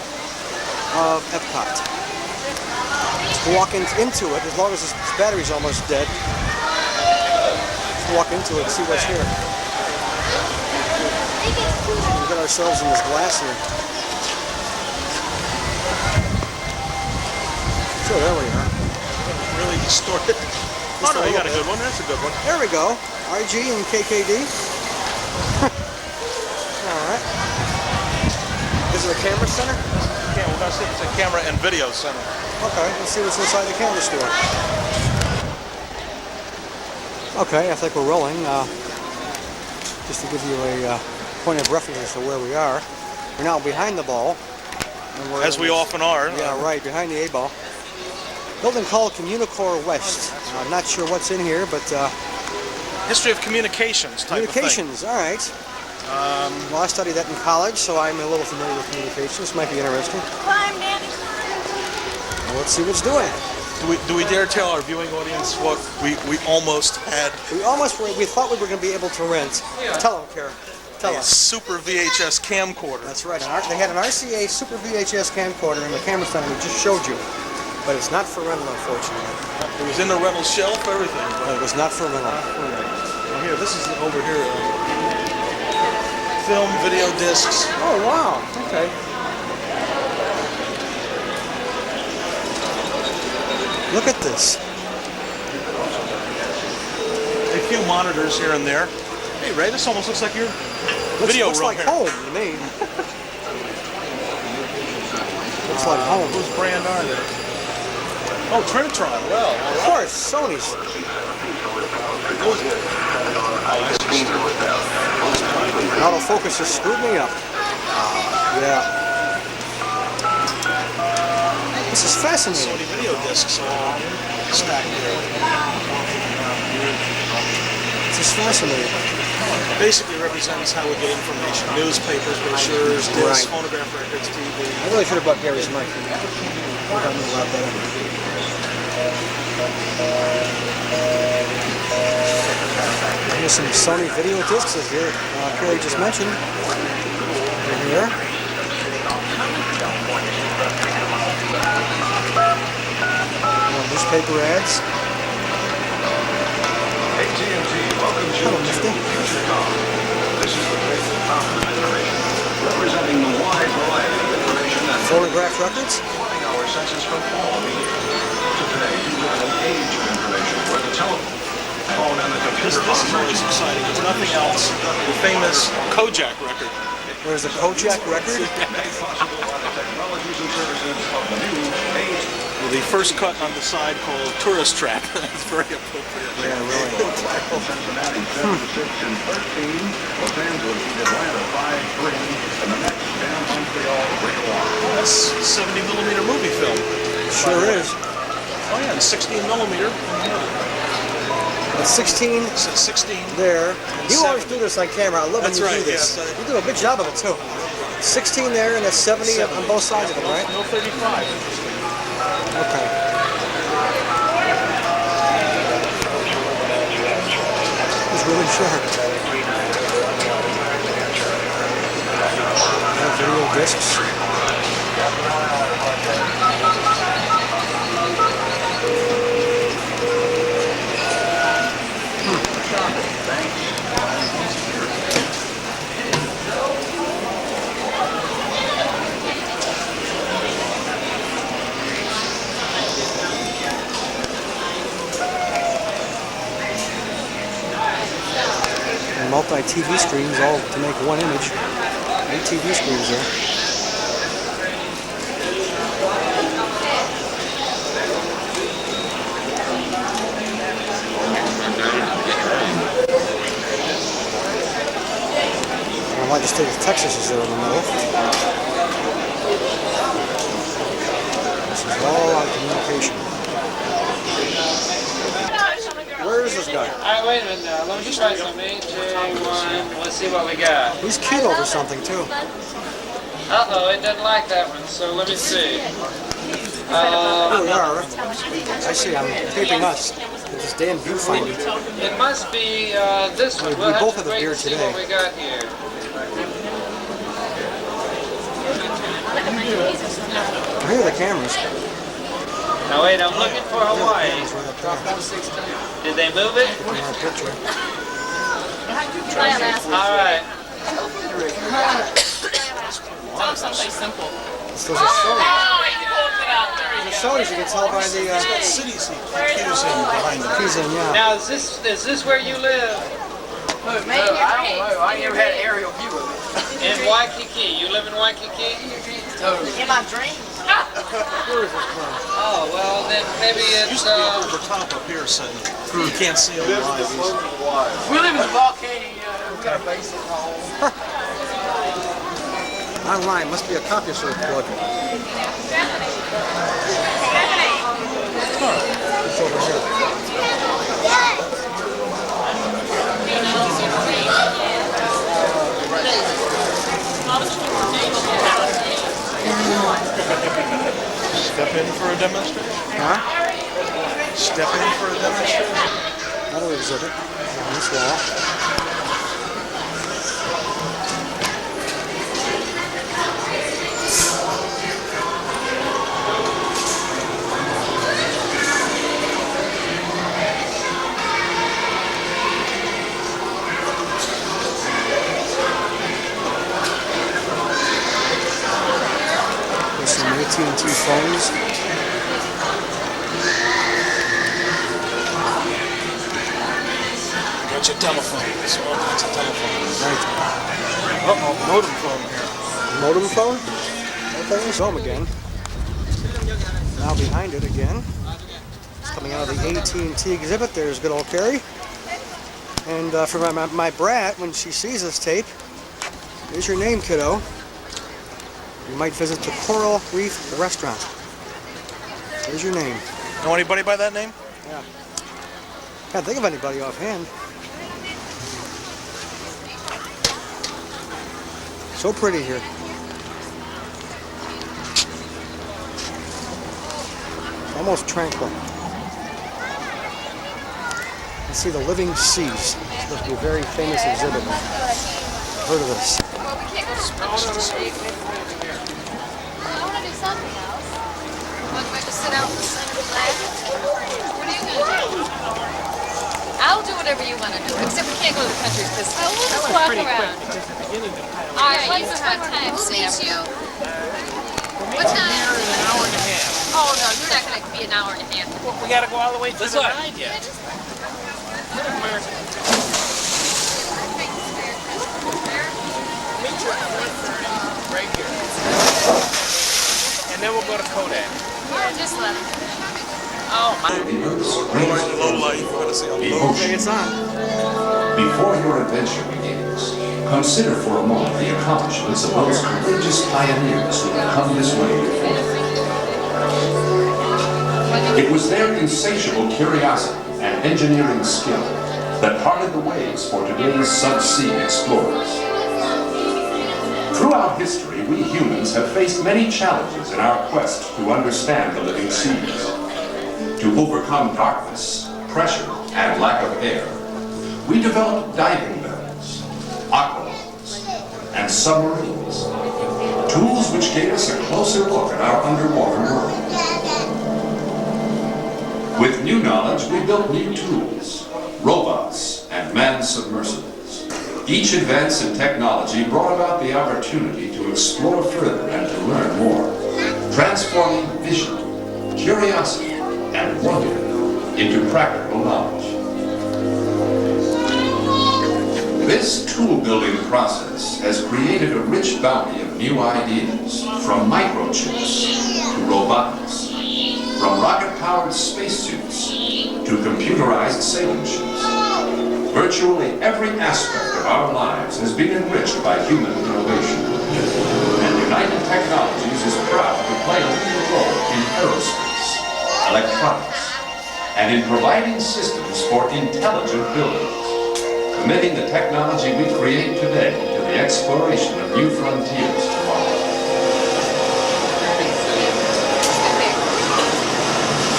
of Epcot. Let's walk into it, as long as this battery's almost dead. Let's walk into it and see what's here. We got ourselves in this glass here. So there we are. Really distorted. Oh no, you got a good one. That's a good one. There we go. RG and KKD. All right. Is it a camera center? Yeah, we're gonna see if it's a camera and video center. Okay, let's see what's inside the camera store. Okay, I think we're rolling. Just to give you a point of reference as to where we are. We're now behind the ball. And we're As we often are. Yeah, right, behind the A-ball. Building called Communicore West. I'm not sure what's in here, but... History of communications type communications, all right. Well, I studied that in college, so I'm a little familiar with communications. Might be interesting. Climb, Daddy. Well, let's see what's doing. Do we dare tell our viewing audience what we almost had? We thought we were going to be able to rent. Tell them, Kara. Tell A us. super VHS camcorder. That's right. They had an RCA Super VHS camcorder in the camera center we just showed you. But it's not for rental, unfortunately. It was in the rental shelf, everything. No, it was not for rental. Well, here, this is over here. Film, video discs. Oh, wow. Okay. Look at this. A few monitors here and there. Hey Ray, this almost looks like your video looks room like here. home to me. Looks like home. Whose brand are they? Oh, Trinitron. Well, Of course, Sony's. Autofocus just screwed me up. Yeah. This is fascinating. Sony video discs all stacked here. This is fascinating. Basically represents how we get information. Newspapers, brochures, discs, Right. phonograph records, TV. I really should have bought Gary's mic. I think I knew a lot better. Here's some Sony video discs that here Kerry just mentioned. Right here. More newspaper ads. AT&T welcomes you Hello, to Nifty. Futurecom. This is the place of conference information, representing the wide variety of information and Phonograph records. flying our senses from all media. Today, you learn an age of information where the telephone and the computer This is always exciting. It's nothing else. The famous Kojak record. There's a Kojak record. made possible by the technologies and services of the new age. With the first cut on the side called Tourist Trap. It's very appropriate. Yeah, really. Cincinnati 76 and 13, Los Angeles beat Atlanta 5-3, and the next down Montreal 3-1. That's 70 millimeter movie film. Sure is. Oh yeah, and 16 millimeter. It's 16 16. there. You always 70. do this on camera. I love when That's you right, do this. yes, You do a good job of it too. 16 there and that's 70 on both sides of it, right? No 35. Okay. It's really sharp. Video discs. Multi-TV screens all to make one image. 8 TV screens there. I like the state of Texas is there in the middle. This is all on communication. Where is this guy? Alright, wait a minute now. Let me just try some AJ1. Let's see what we got. He's keyed over something too. Uh-oh, it doesn't like that one, so let me see. Here we are. I see, I'm taping us. It's this damn viewfinder. It must be this one. We We'll both have have to it wait here and see today. what we got here. Here are the cameras. Now wait, I'm looking for Hawaii. Cameras right up there. Did they move it? In our picture. Alright. Something simple. This was a Sony. The Sony's you can tell by the Cities keys in behind the keys in, yeah. Now is this where you live? I don't know. I never had an aerial view of it. In Waikiki. You live in Waikiki? In my dreams. Where is this from? Oh, well then maybe used it's to be over the top up here, so you can't see them live. We live in the volcano. We got a basic home. Online, must be a CompuServe plug. It's over here. Step in for a demonstration? Huh? Step in for a demonstration? Another exhibit on this wall. There's some AT&T phones. telephone. Small box of telephone. Uh-oh, Modem phone here. modem phone? Okay, film again. Now behind it again. It's coming out of the AT&T exhibit. There's good old Kerry. And for my brat, when she sees this tape, here's your name, kiddo. You might visit the Coral Reef Restaurant. Here's your name. Know anybody by that name? Yeah. Can't think of anybody offhand. So pretty here. Almost tranquil. Let's see the living seas. This must be a very famous exhibit. Heard of this? Well, we can't go to Spruced. I want to do something else. Want to just sit out in the sun and relax? What are you going to do? I'll do whatever you want to do, except we can't go to the country because we'll just walk around. All right, you have time, Sam. What time? An hour and a half. Oh, no, you're not going to be an hour and a half. Well, we got to go all the way to the ride yet. Meet you at 1:30 right here. And then we'll go to Kodak. Just let him. Oh, my. Low light. We're going to see a low Okay, it's on. Before your adventure begins, consider for a moment the accomplishments of those courageous pioneers who have come this way before. It was their insatiable curiosity and engineering skill that parted the ways for today's subsea explorers. Throughout history, we humans have faced many challenges in our quest to understand the living seas. To overcome darkness, pressure, and lack of air, we developed diving bells, aqualungs, and submarines, tools which gave us a closer look at our underwater world. With new knowledge, we built new tools, robots, and manned submersibles. Each advance in technology brought about the opportunity to explore further and to learn more, transforming vision, curiosity, and wonder into practical knowledge. This tool-building process has created a rich bounty of new ideas, from microchips to robotics, from rocket-powered spacesuits to computerized sailing ships. Virtually every aspect of our lives has been enriched by human innovation. And United Technologies is proud to play a leading role in aerospace, electronics, and in providing systems for intelligent buildings, committing the technology we create today to the exploration of new frontiers tomorrow.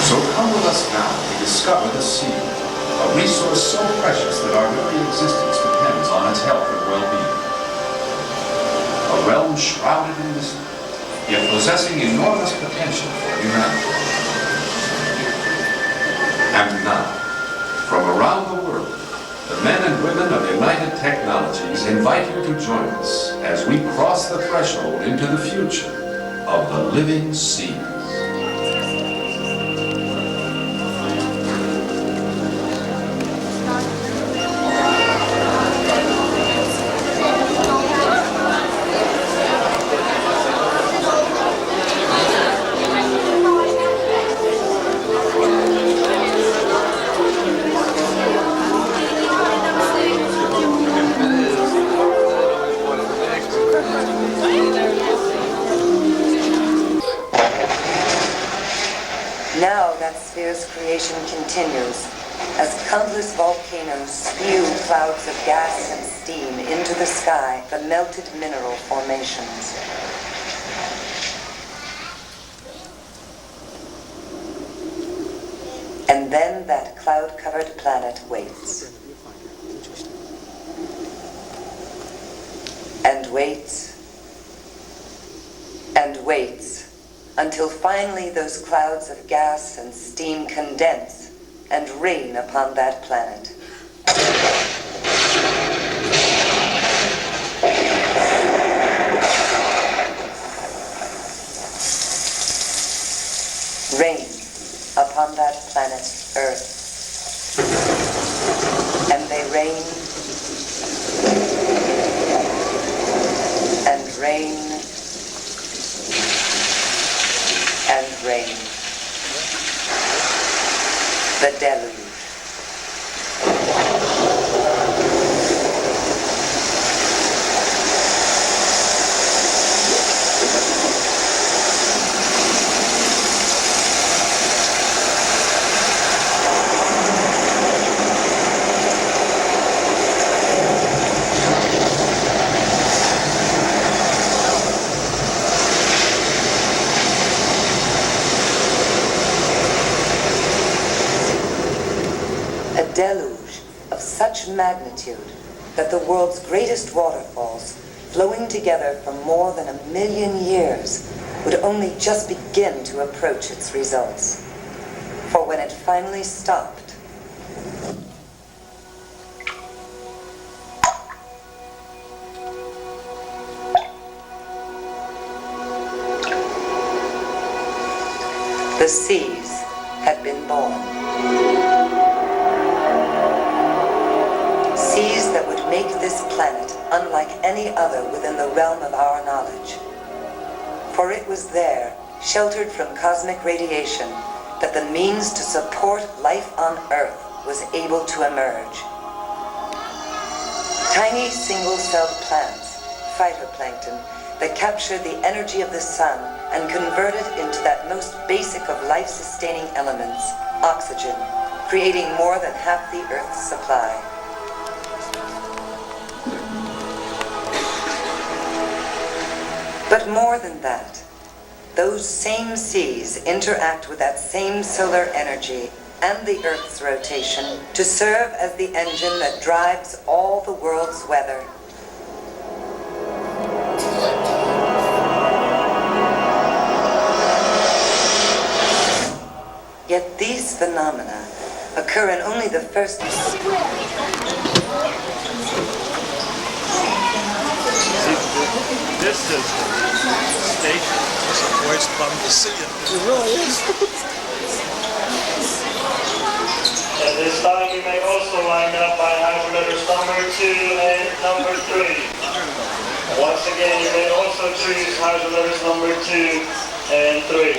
So come with us now to discover the sea, a resource so precious that our very existence depends on its health and well-being. A realm shrouded in mystery, yet possessing enormous potential for humanity. And now, from around the world, the men and women of United Technologies invite you to join us as we cross the threshold into the future of the living seas. Now that sphere's creation continues as countless volcanoes spew clouds of gas and steam into the sky from melted mineral formations. And then that cloud-covered planet waits. And waits. And waits. Until finally those clouds of gas and steam condense and rain upon that planet. Rain upon that planet, Earth. And they rain, and rain, and rain. The deluge. A deluge of such magnitude that the world's greatest waterfalls, flowing together for more than 1 million years, would only just begin to approach its results. For when it finally stopped, the seas had been born. Seas that would make this planet unlike any other within the realm of our knowledge. For it was there, sheltered from cosmic radiation, that the means to support life on Earth was able to emerge. Tiny single-celled plants, phytoplankton, that captured the energy of the sun and converted into that most basic of life-sustaining elements, oxygen, creating more than half the Earth's supply. But more than that, those same seas interact with that same solar energy and the Earth's rotation to serve as the engine that drives all the world's weather. Yet these phenomena occur in only the first... This is station. It's a voice bum to see it. It really is. At this time, you may also line up by hybrid letters number 2 and number 3. Once again, you may also choose hybrid letters number 2 and 3.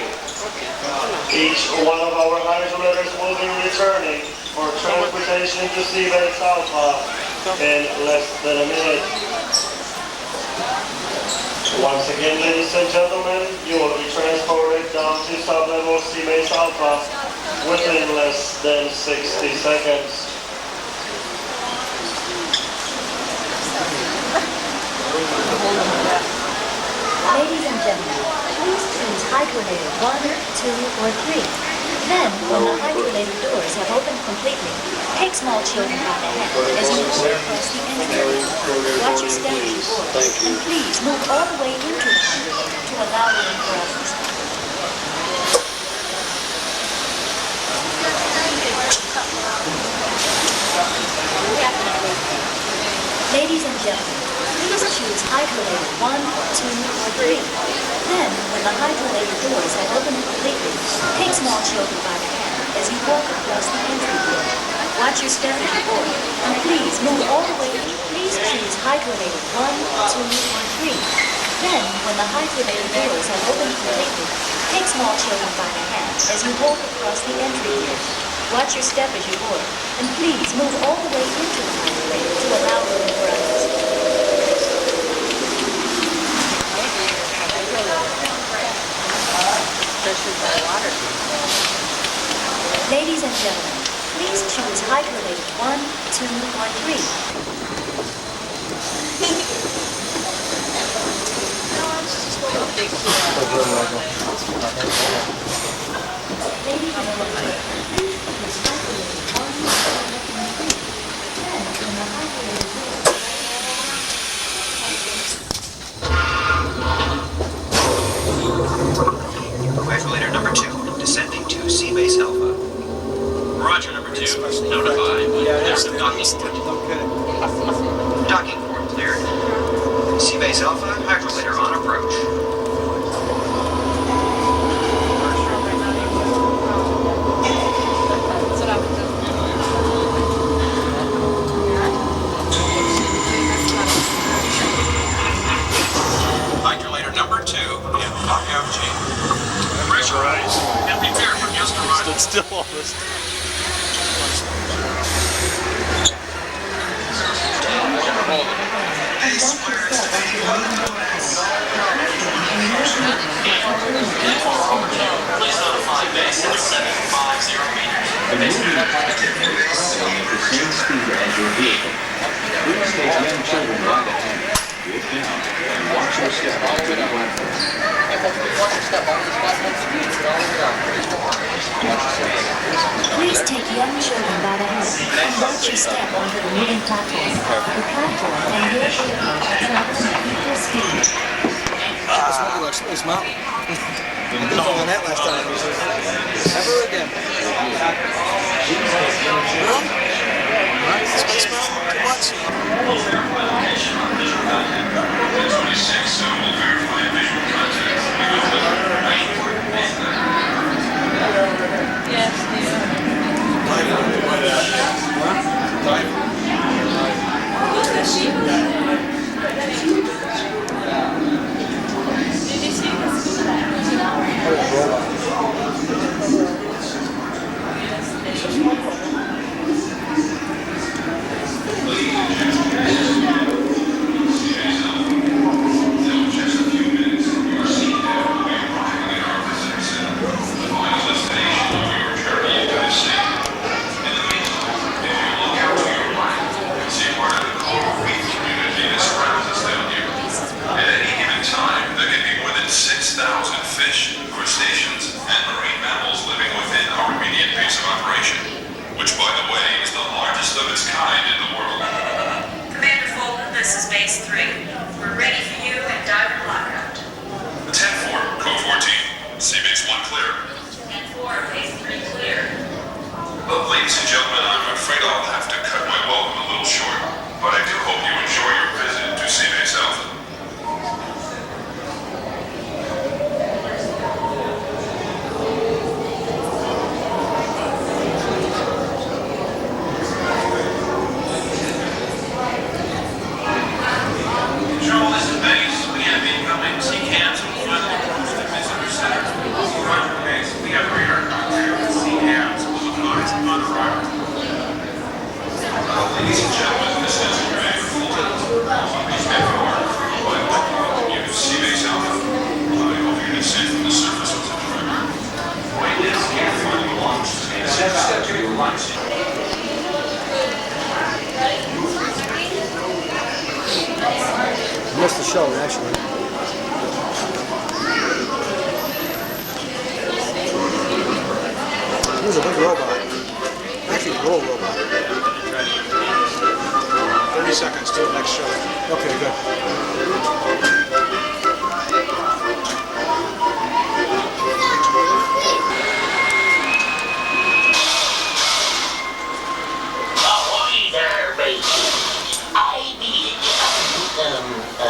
Each one of our hybrid letters will be returning for transportation to Seabed Alpha in less than a minute. Once again, ladies and gentlemen, you will be transported down to sub-level Seabase Alpha within less than 60 seconds. Ladies and gentlemen, please choose hydrolator 1, 2, or 3. Then, when the hydrolator doors have opened completely, take small children by the hand as you walk across the entry. Watch your step as you board, and please move all the way into the hydrolator to allow room for others. Ladies and gentlemen, please choose hydrolator 1, 2, or 3. Then, when the hydrolator doors have opened completely, take small children by the hand as you walk across the entry door. Watch your step as you board, and please move all the way. Please choose hydrolator 1, 2, or 3. Then, when the hydrolator doors have opened completely, take small children by the hand as you walk across the entry door. Watch your step as you board, and please move all the way into the hydrolator to allow room for others. Ladies and gentlemen, please choose hydrolator 1, 2, or 3. Ladies and gentlemen, please choose hydrolator 1, 2, or 3. Then, when the hydrolator doors... Hydrolator number 2, descending to Seabase Alpha. Roger, number 2. Notify. There's the docking port. Docking port cleared. Seabase Alpha, hydrolator on approach. That's what I would do. Still all this. Please notify base at 750 meters. The moving pilot is traveling at the same speed as your vehicle. Please take young children by the hand, get down, and watch your step onto the platform. Please take young children by the hand and watch your step onto the moving platform. The platform and your vehicle are traveling at equal speed. It's looking like Space Mountain. Didn't fall on that last time. Ever again. Space Mountain? Too much? 26, so we'll verify visual contact. Yes, Did you see which, by the way, is the largest of its kind in the world. Commander Fulton, this is Base 3. We're ready for you at diver lockout. 10-4, code 14. Seabase 1 clear. 10-4, Base 3 clear. Ladies and gentlemen, I'm afraid I'll have to cut my welcome a little short, but I do hope you enjoy your visit to Seabase Alpha. Control, this is base. We have incoming sea cams and final reports that misunderstood. Roger, base. We have radar contact with sea cams. We'll advise upon arrival. Ladies and gentlemen, this is Commander Fulton. Please have your mark for you by welcome you to Seabase Alpha. I hope your descent from the surface was enjoyable. Witness and final launch. Step to your right. Missed the show, actually. Here's a big robot. Actually, a little robot. 30 seconds to the next show. Okay, good. Ahoy there, baby. I need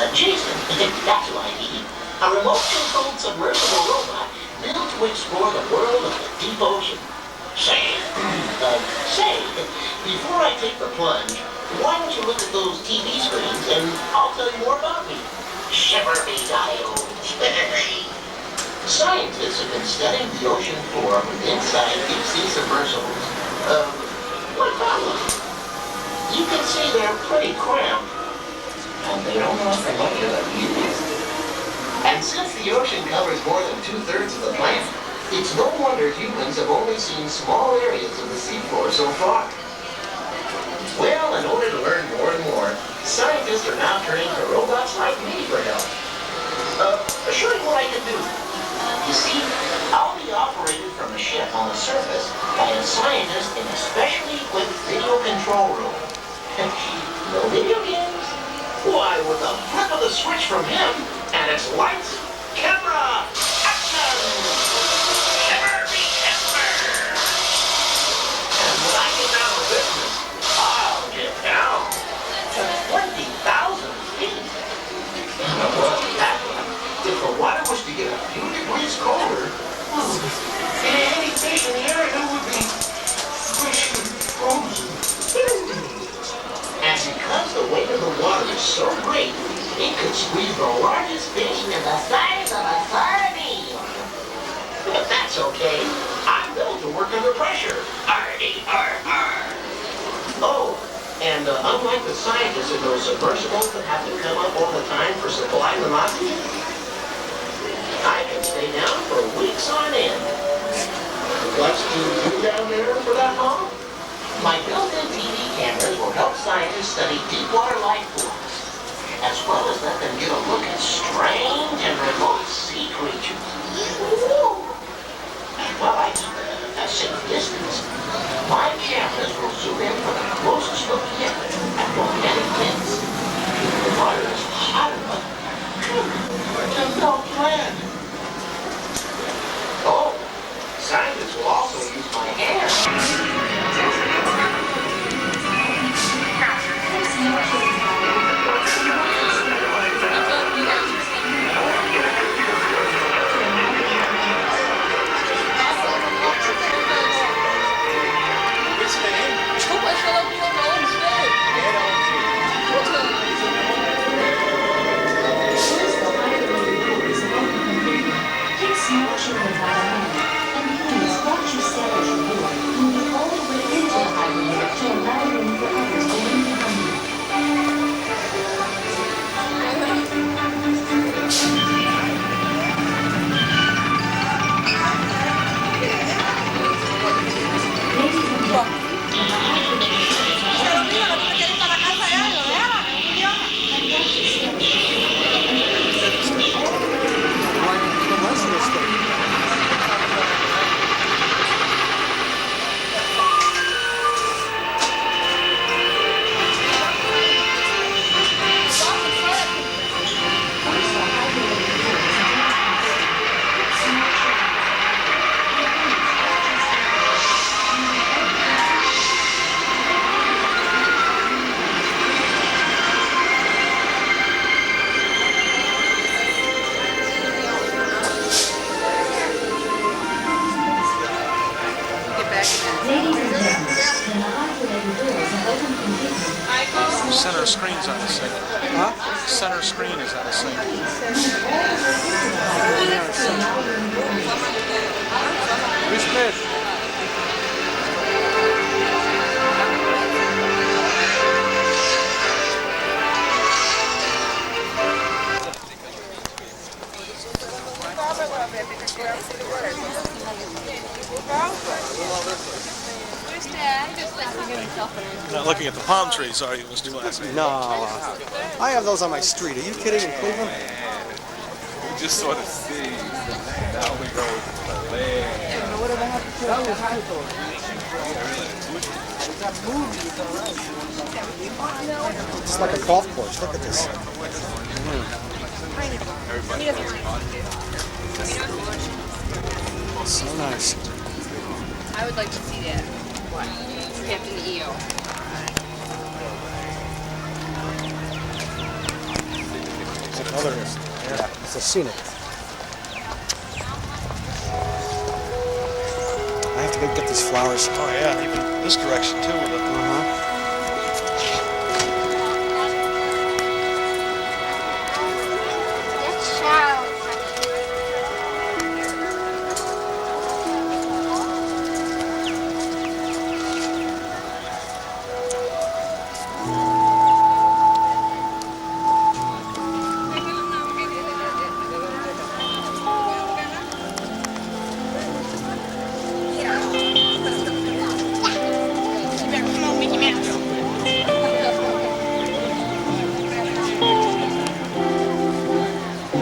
Jason, that's who I need. A remote-controlled submersible robot built to explore the world of the deep ocean. Say, before I take the plunge, why don't you look at those TV screens and I'll tell you more about me. Shiver me dials. Scientists have been studying the ocean floor inside deep-sea submersibles. What problem? You can see they're pretty cramped. And they don't offer much of a view. And since the ocean covers more than 2/3 of the planet, it's no wonder humans have only seen small areas of the seafloor so far. Well, in order to learn more and more, scientists are now turning to robots like me for help. Show you what I can do. You see, I'll be operated from a ship on the surface by a scientist in a specially equipped video control room. No video games. Why, with a flip of the switch from him, and it's lights, camera, action! Shiver me timber! And when I get down to business, I'll get down to 20,000 feet. If the water was to get a few degrees colder, any fish in the area would be frozen. And because the weight of the water is so great, it could squeeze the largest fish to the size of a sardine. But that's okay. I'm built to work under unlike the scientists in those submersibles that have to come up all the time for supply and oxygen, I can stay down for weeks on end. What's to do down there for that long? My built-in TV cameras will help scientists study deep water life forms, as well as let them get a look at strange and remote sea creatures. Well, I keep a safe distance. My cameras will zoom in for the closest look yet at volcanic vents. The water is hot enough to melt land. Oh, scientists will also use my hair. Center screen's out of sync. Huh? Center screen is out of sync. Respect. You're not looking at the palm trees, are you, Mr. Glassy? No. I have those on my street. Are you kidding in Cleveland? We just sort of see. Now we go to the land. It's like a golf course. Look at this. So nice. I would like to see that. Captain EO. Another, yeah, it's a scenic. I have to go get these flowers. Oh yeah, even this direction too.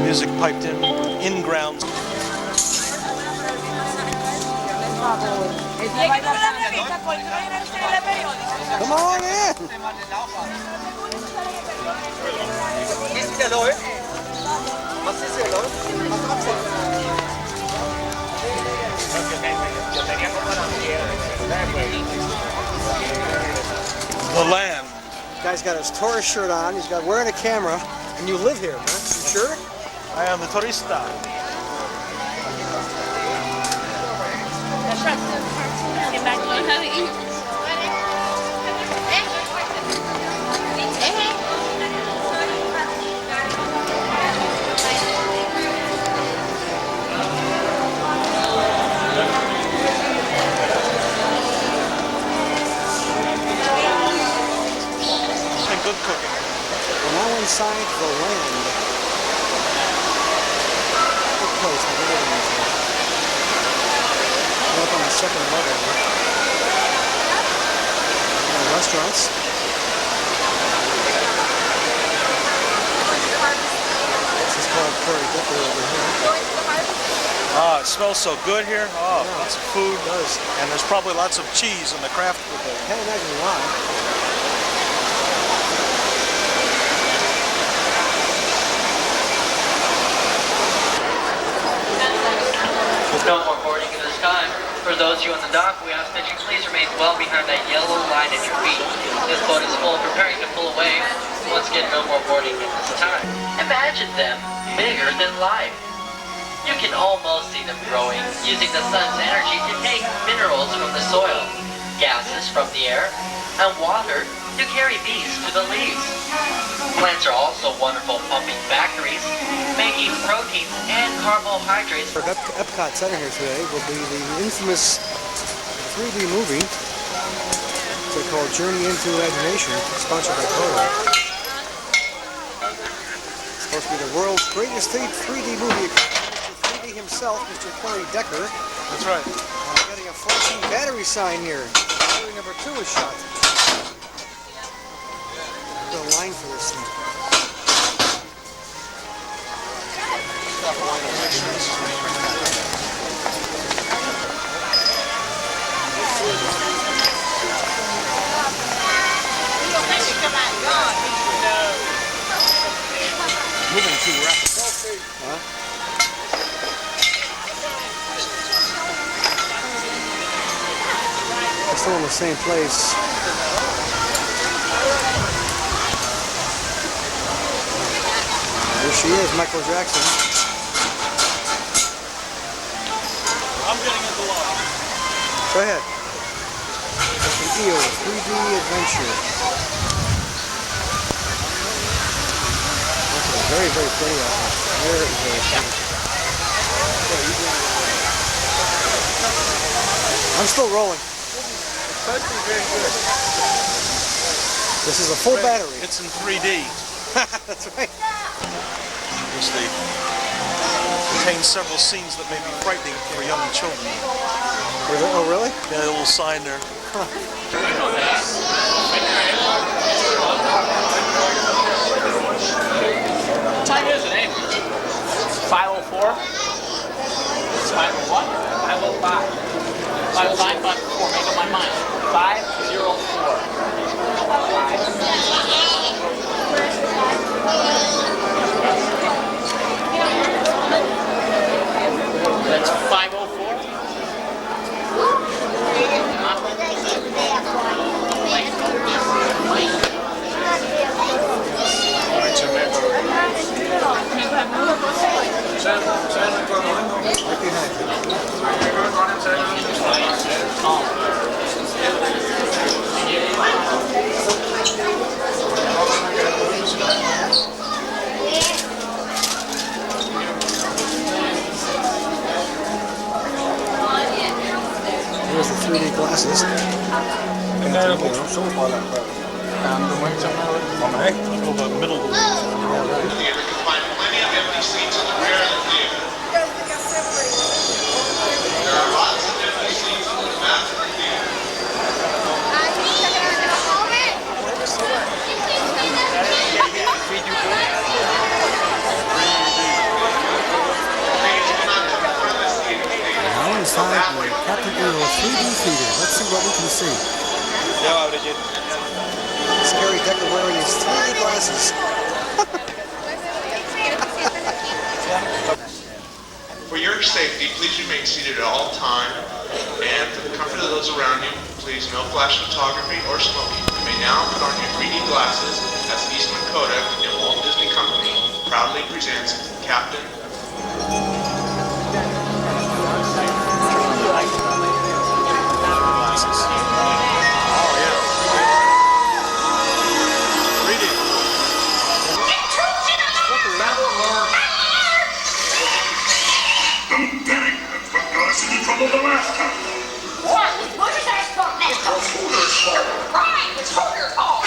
Music piped in grounds. Come on in. The land. Guy's got his tourist shirt on. He's got wearing a camera, and you live here, man. You sure? I am the turista. inside the land. Good place, I think it is. Up on the second level here. Restaurants. This is called Kerry Decker over here. Ah, it smells so good here. Oh, yeah. Lots of food. It does. And there's probably lots of cheese in the craft pavilion. Can't imagine why. No more boarding at this time. For those of you on the dock, we ask that you please remain well behind that yellow line at your feet. This boat is full, preparing to pull away. Once again, no more boarding at this time. Imagine them, bigger than life. You can almost see them growing, using the sun's energy to take minerals from the soil, gases from the air, and water to carry bees to the leaves. Plants are also wonderful pumping factories, making proteins and carbohydrates. For Epcot Center here today will be the infamous 3D movie. It's called Journey into Imagination, sponsored by Kodak. It's supposed to be the world's greatest 3D movie. Mr. 3D himself, Mr. Kerry Decker. That's right. Getting a flashing battery sign here. Battery number 2 is shot. The line for this thing. Moving too rapid. Huh? We're still in the same place. There she is, Michael Jackson. I'm getting in the water. Go ahead. The EO 3D Adventure. Okay, very, very pretty out there. Very, very pretty. I'm still rolling. This is a full battery. It's in 3D. That's right. They contain several scenes that may be frightening for young children. Oh, really? Yeah, a little sign there. What time is it, eh? 5:04? 5:01? 5:05? 5:05, 5:04. Make up my mind. 5:04. That's 5:04. Here's the 3D glasses. Middle. The theater can find plenty of empty seats in the rear of the theater. There are lots of empty seats in the back of the theater. Now inside the Captain EO 3D theater. Let's see what we can see. It's Kerry Decker wearing his 3D glasses. For your safety, please remain seated at all times, and for the comfort of those around you, please no flash photography or smoking. You may now put on your 3D glasses as Eastman Kodak and Walt Disney Company proudly presents Captain. The last time. What? What is that stuff now? It's Hooter's fault. Right, it's Hooter's fault.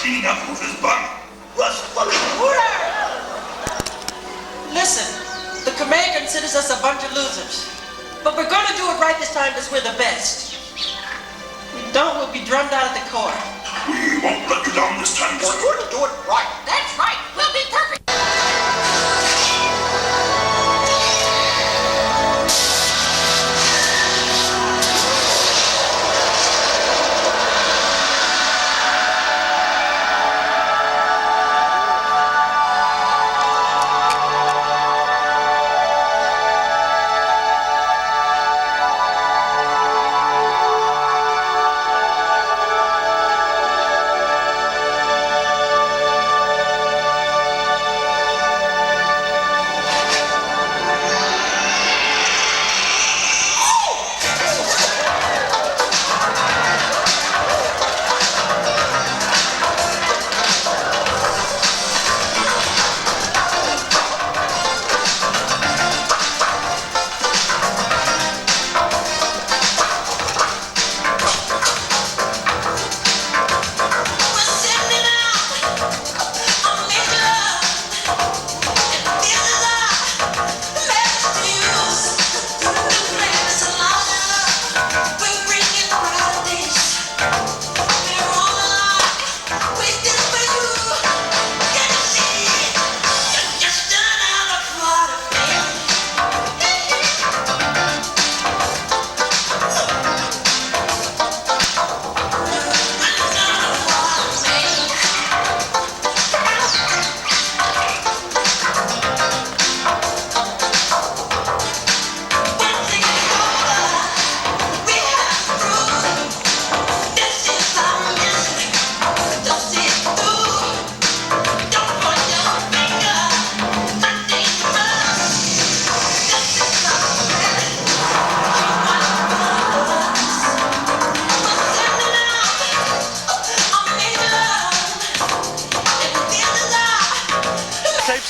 teaming up with his buddy, Russ fucking Listen, the command considers us a bunch of losers. But we're gonna do it right this time because we're the best. If we don't, we'll be drummed out of the court. We won't let you down this time, We're going to do it right. That's right. We'll be perfect.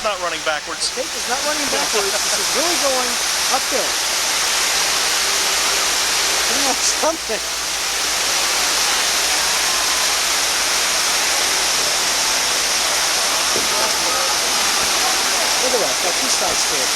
Not running backwards. Tape is not running backwards. This is really going uphill. I don't know, something. Look at that. Got two sides to it.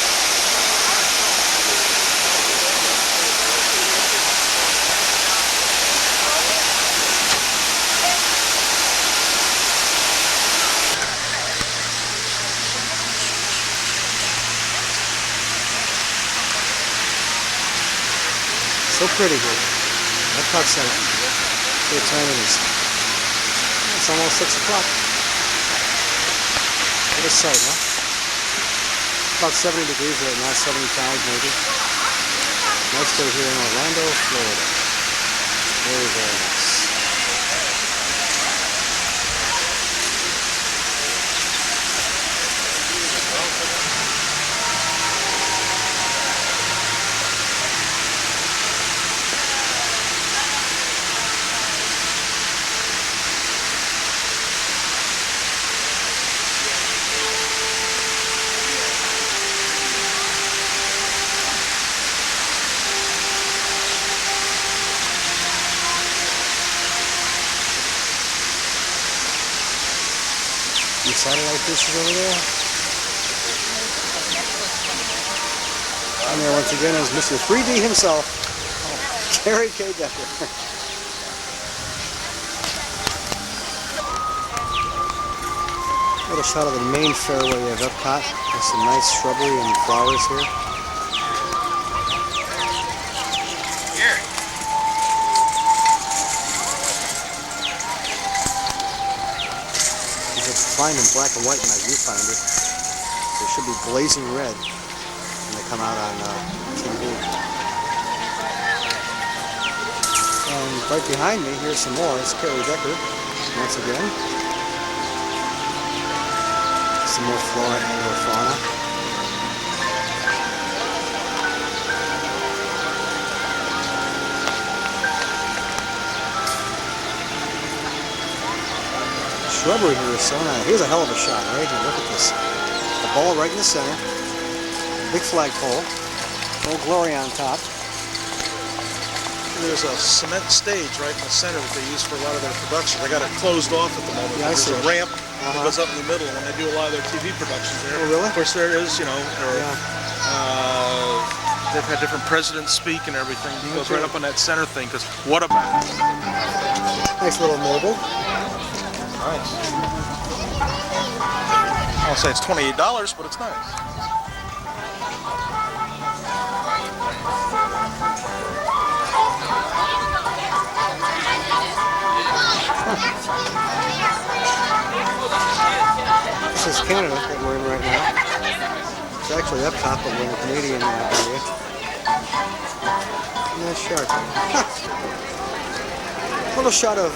So pretty here. Epcot Center. What time it is? It's almost 6 o'clock. What a sight, huh? About 70 degrees right now, 75 maybe. Nice day here in Orlando, Florida. Very, very nice. Satellite dishes over there. And there once again is Mr. 3D himself, Kerry Decker. Little shot of the main fairway of Epcot. There's some nice shrubbery and flowers here. Find in black and white in my viewfinder. They should be blazing red when they come out on TV. And right behind me, here's some more. It's Kerry Decker once again. Some more flora and fauna. Shrubbery here is so nice. Here's a hell of a shot right here. Look at this. The ball right in the center. Big flagpole. Old Glory on top. there's a cement stage right in the center that they use for a lot of their production. They got it closed off at the moment. Yeah, I There's see. a ramp that goes up in the middle when they do a lot of their TV productions there. Oh, really? Of course, there is, you know, they've had different presidents speak and everything. It goes right up on that center thing, because what about... Nice little mobile. Nice. I'll say it's $28, but it's nice. This is Canada that we're in right now. It's actually Epcot, but we're in the Canadian area. Nice shark. Little shot of,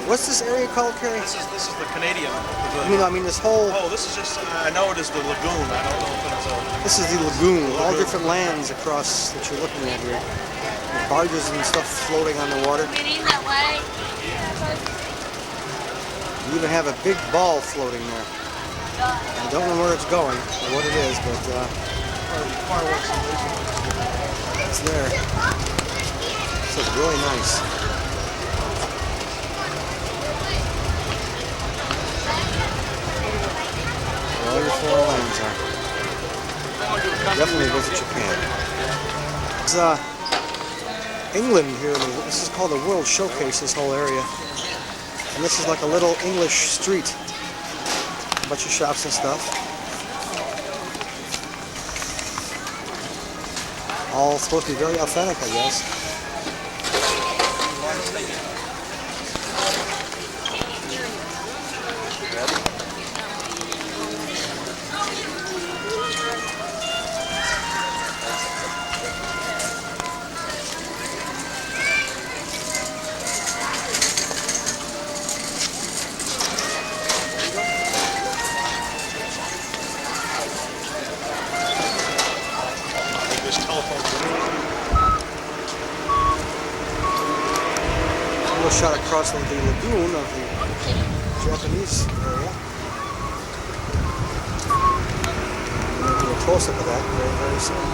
what's this area called, Kerry? This is the Canadian. I mean this whole... Oh, this is just, I know it is the lagoon. I don't know if it's a... This is the lagoon, all different lands across that you're looking at here. With barges and stuff floating on the water. that way. You even have a big ball floating there. I don't know where it's going or what it is, but it's there. This is really nice. Where all your foreign lands are. Definitely visit Japan. It's England here. This is called the World Showcase, this whole area. And this is like a little English street. A bunch of shops and stuff. All supposed to be very authentic, I guess. Shot across the lagoon of the Japanese area. We'll do a close-up of that very, very soon.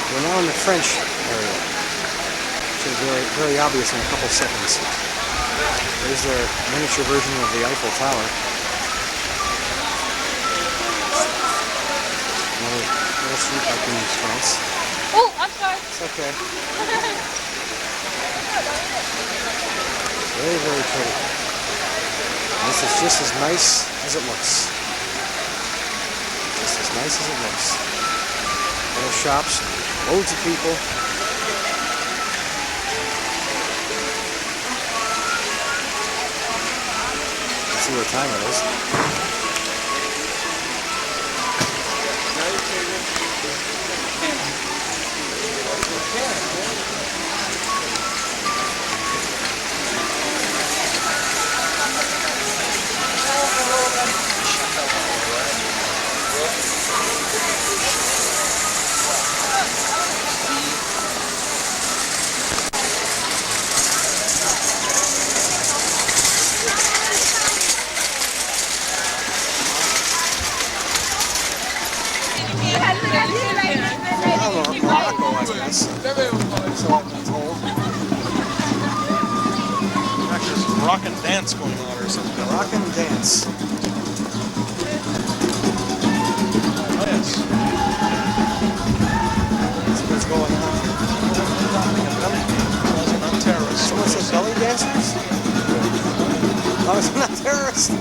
We're now in the French area. Very, very obvious in a couple seconds. There's their miniature version of the Eiffel Tower. Another street like in France. Oh, I'm sorry. It's okay. Very, very pretty. This is just as nice as it looks. Just as nice as it looks. Little shops, loads of people. See what time it is. Morocco, I guess. So I'm told. There's rock and dance going on or something. Rock and dance. Oh, yes. That's what's going on. Not terrorists. Someone says belly dancers? Oh, it's not terrorists.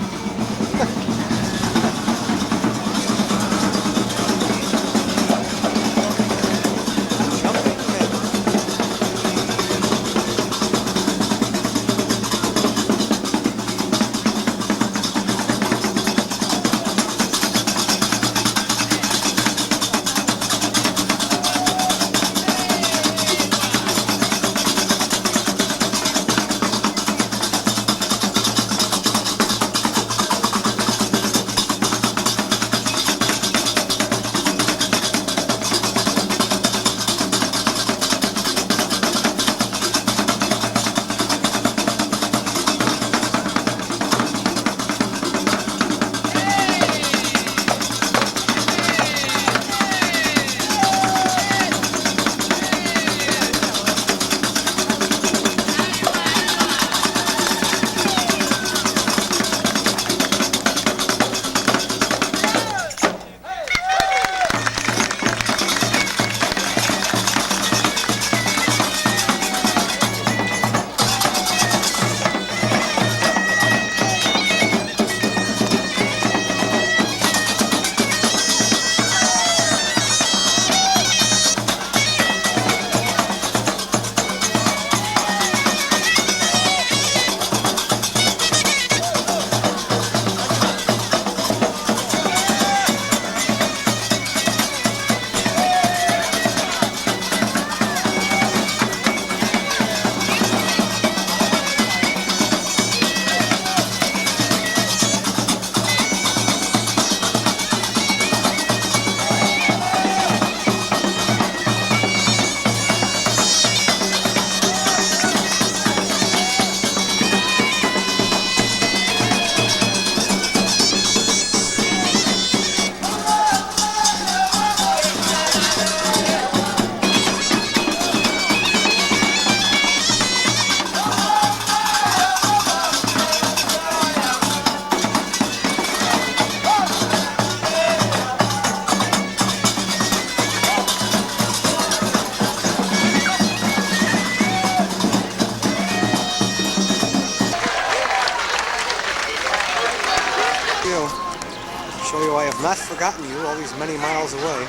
show you I have not forgotten you all these many miles away.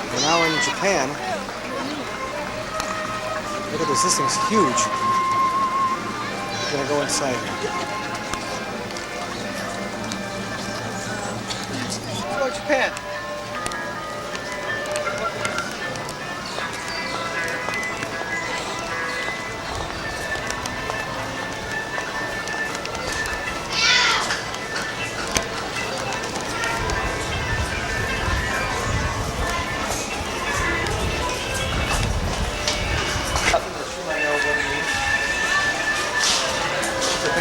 We're now in Japan. Look at this. This thing's huge. I'm gonna go inside here. Hello, Japan.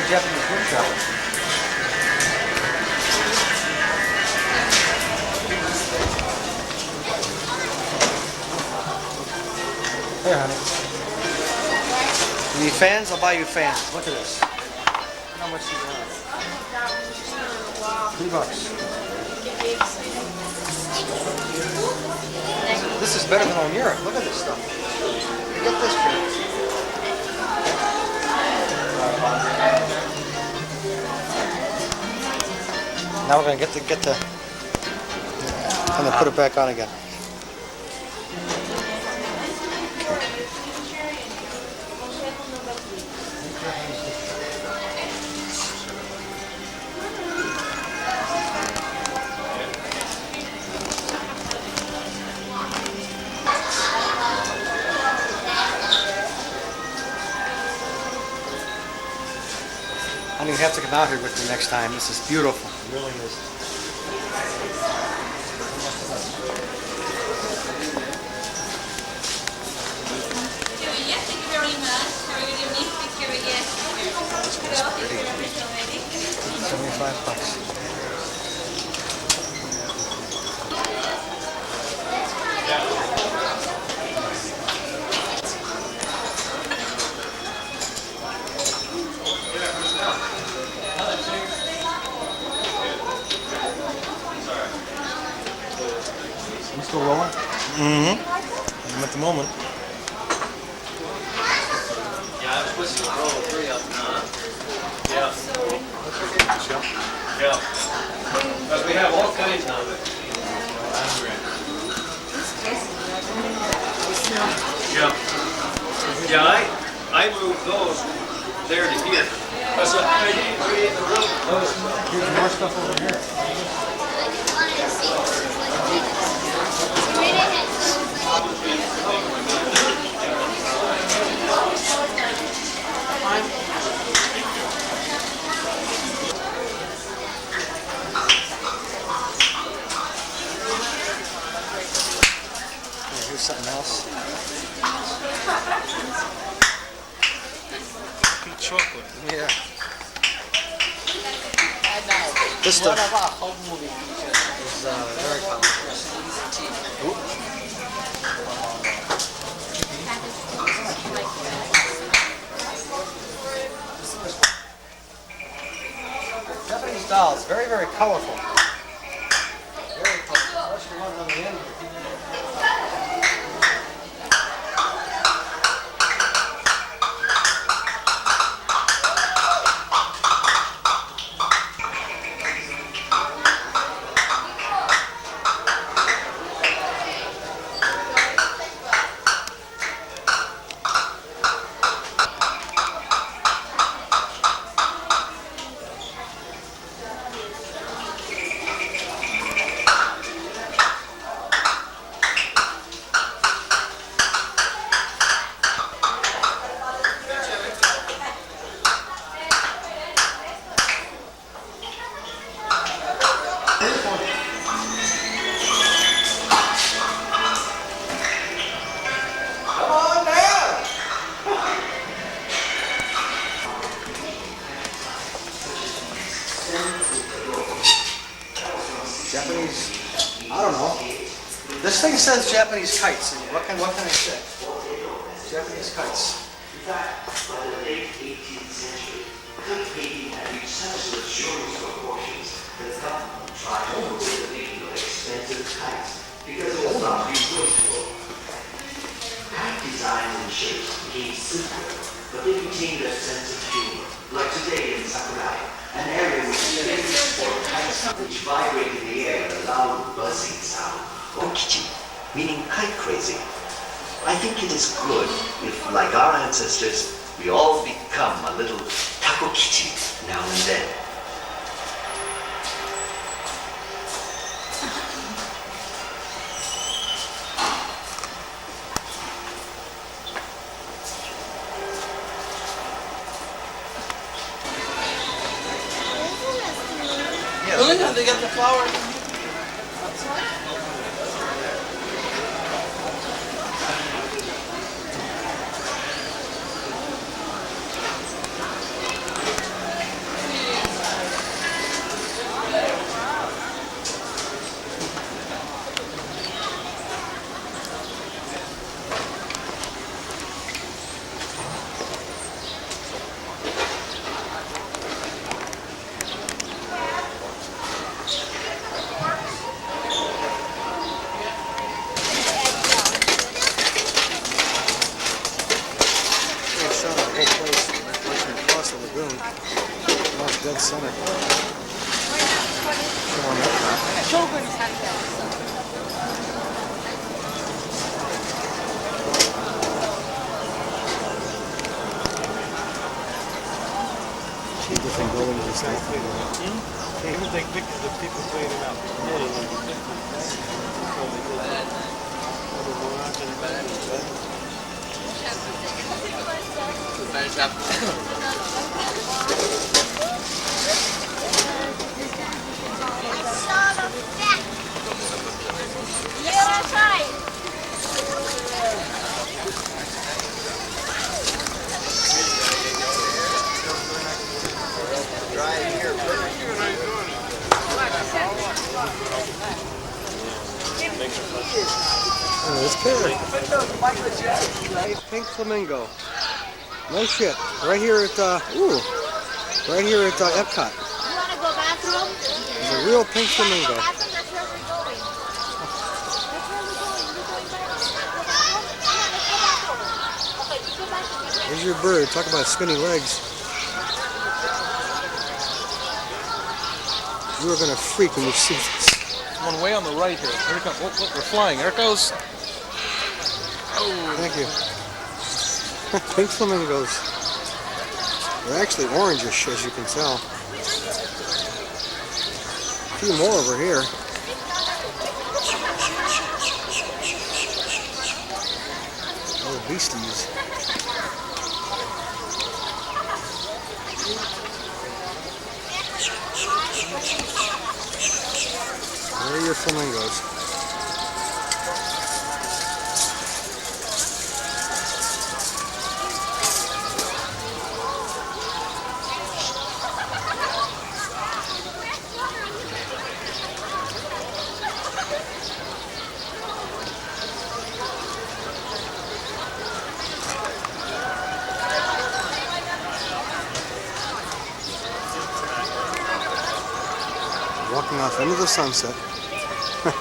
Japanese gift shop. Here, honey. You need fans? I'll buy you fans. Look at this. How much you want? $3. This is better than on Europe. Look at this stuff. Get this shit. Now we're gonna get the and then put it back on again. Honey, you have to come out here with me next time. This is beautiful. It really is. Yes, thank you very much. Have a good evening. Thank you. Yes. $75. You still rolling? Mm-hmm. At the moment. Yeah, I was supposed to roll 3 up now. Yeah. Yeah. But we have all kinds of it. Yeah. Yeah, I moved those there to here. That's what I did in the room. Here's more stuff over here. Here's something else. Chocolate. Yeah. This stuff one of our home movie features is very common. Japanese dolls, very, very colorful. Very colorful, especially one on the end. Japanese, I don't know. This thing says Japanese kites. What can I say? Japanese kites. In fact, by the late 18th century, kite making had reached such luxurious proportions that the government tried to avoid the making of expensive kites because it was not resourceful. Kite designs and shapes became simpler, but they retained their sense of humor. Like today in Sakurai, an area which is which vibrate in the air with a loud buzzing sound, okichi, meaning kite crazy. I think it is good if, like our ancestors, we all become a little takokichi now and then. Belinda, they got the flowers. Dead center. See different buildings and stuff. People take pictures of people cleaning up. Oh, it's Kerry. Pink flamingo. No shit. Right here at right here at Epcot. You want to go bathroom? There's a real pink flamingo. That's where we're going. There's your bird. Talk about skinny legs. You are gonna freak when you see this. One way on the right here. Here it comes. Look, we're flying. There it goes. Oh. Thank you. Pink flamingos. They're actually orangish, as you can tell. A few more over here. Oh, beasties. Where are your flamingos? Walking off into the sunset. I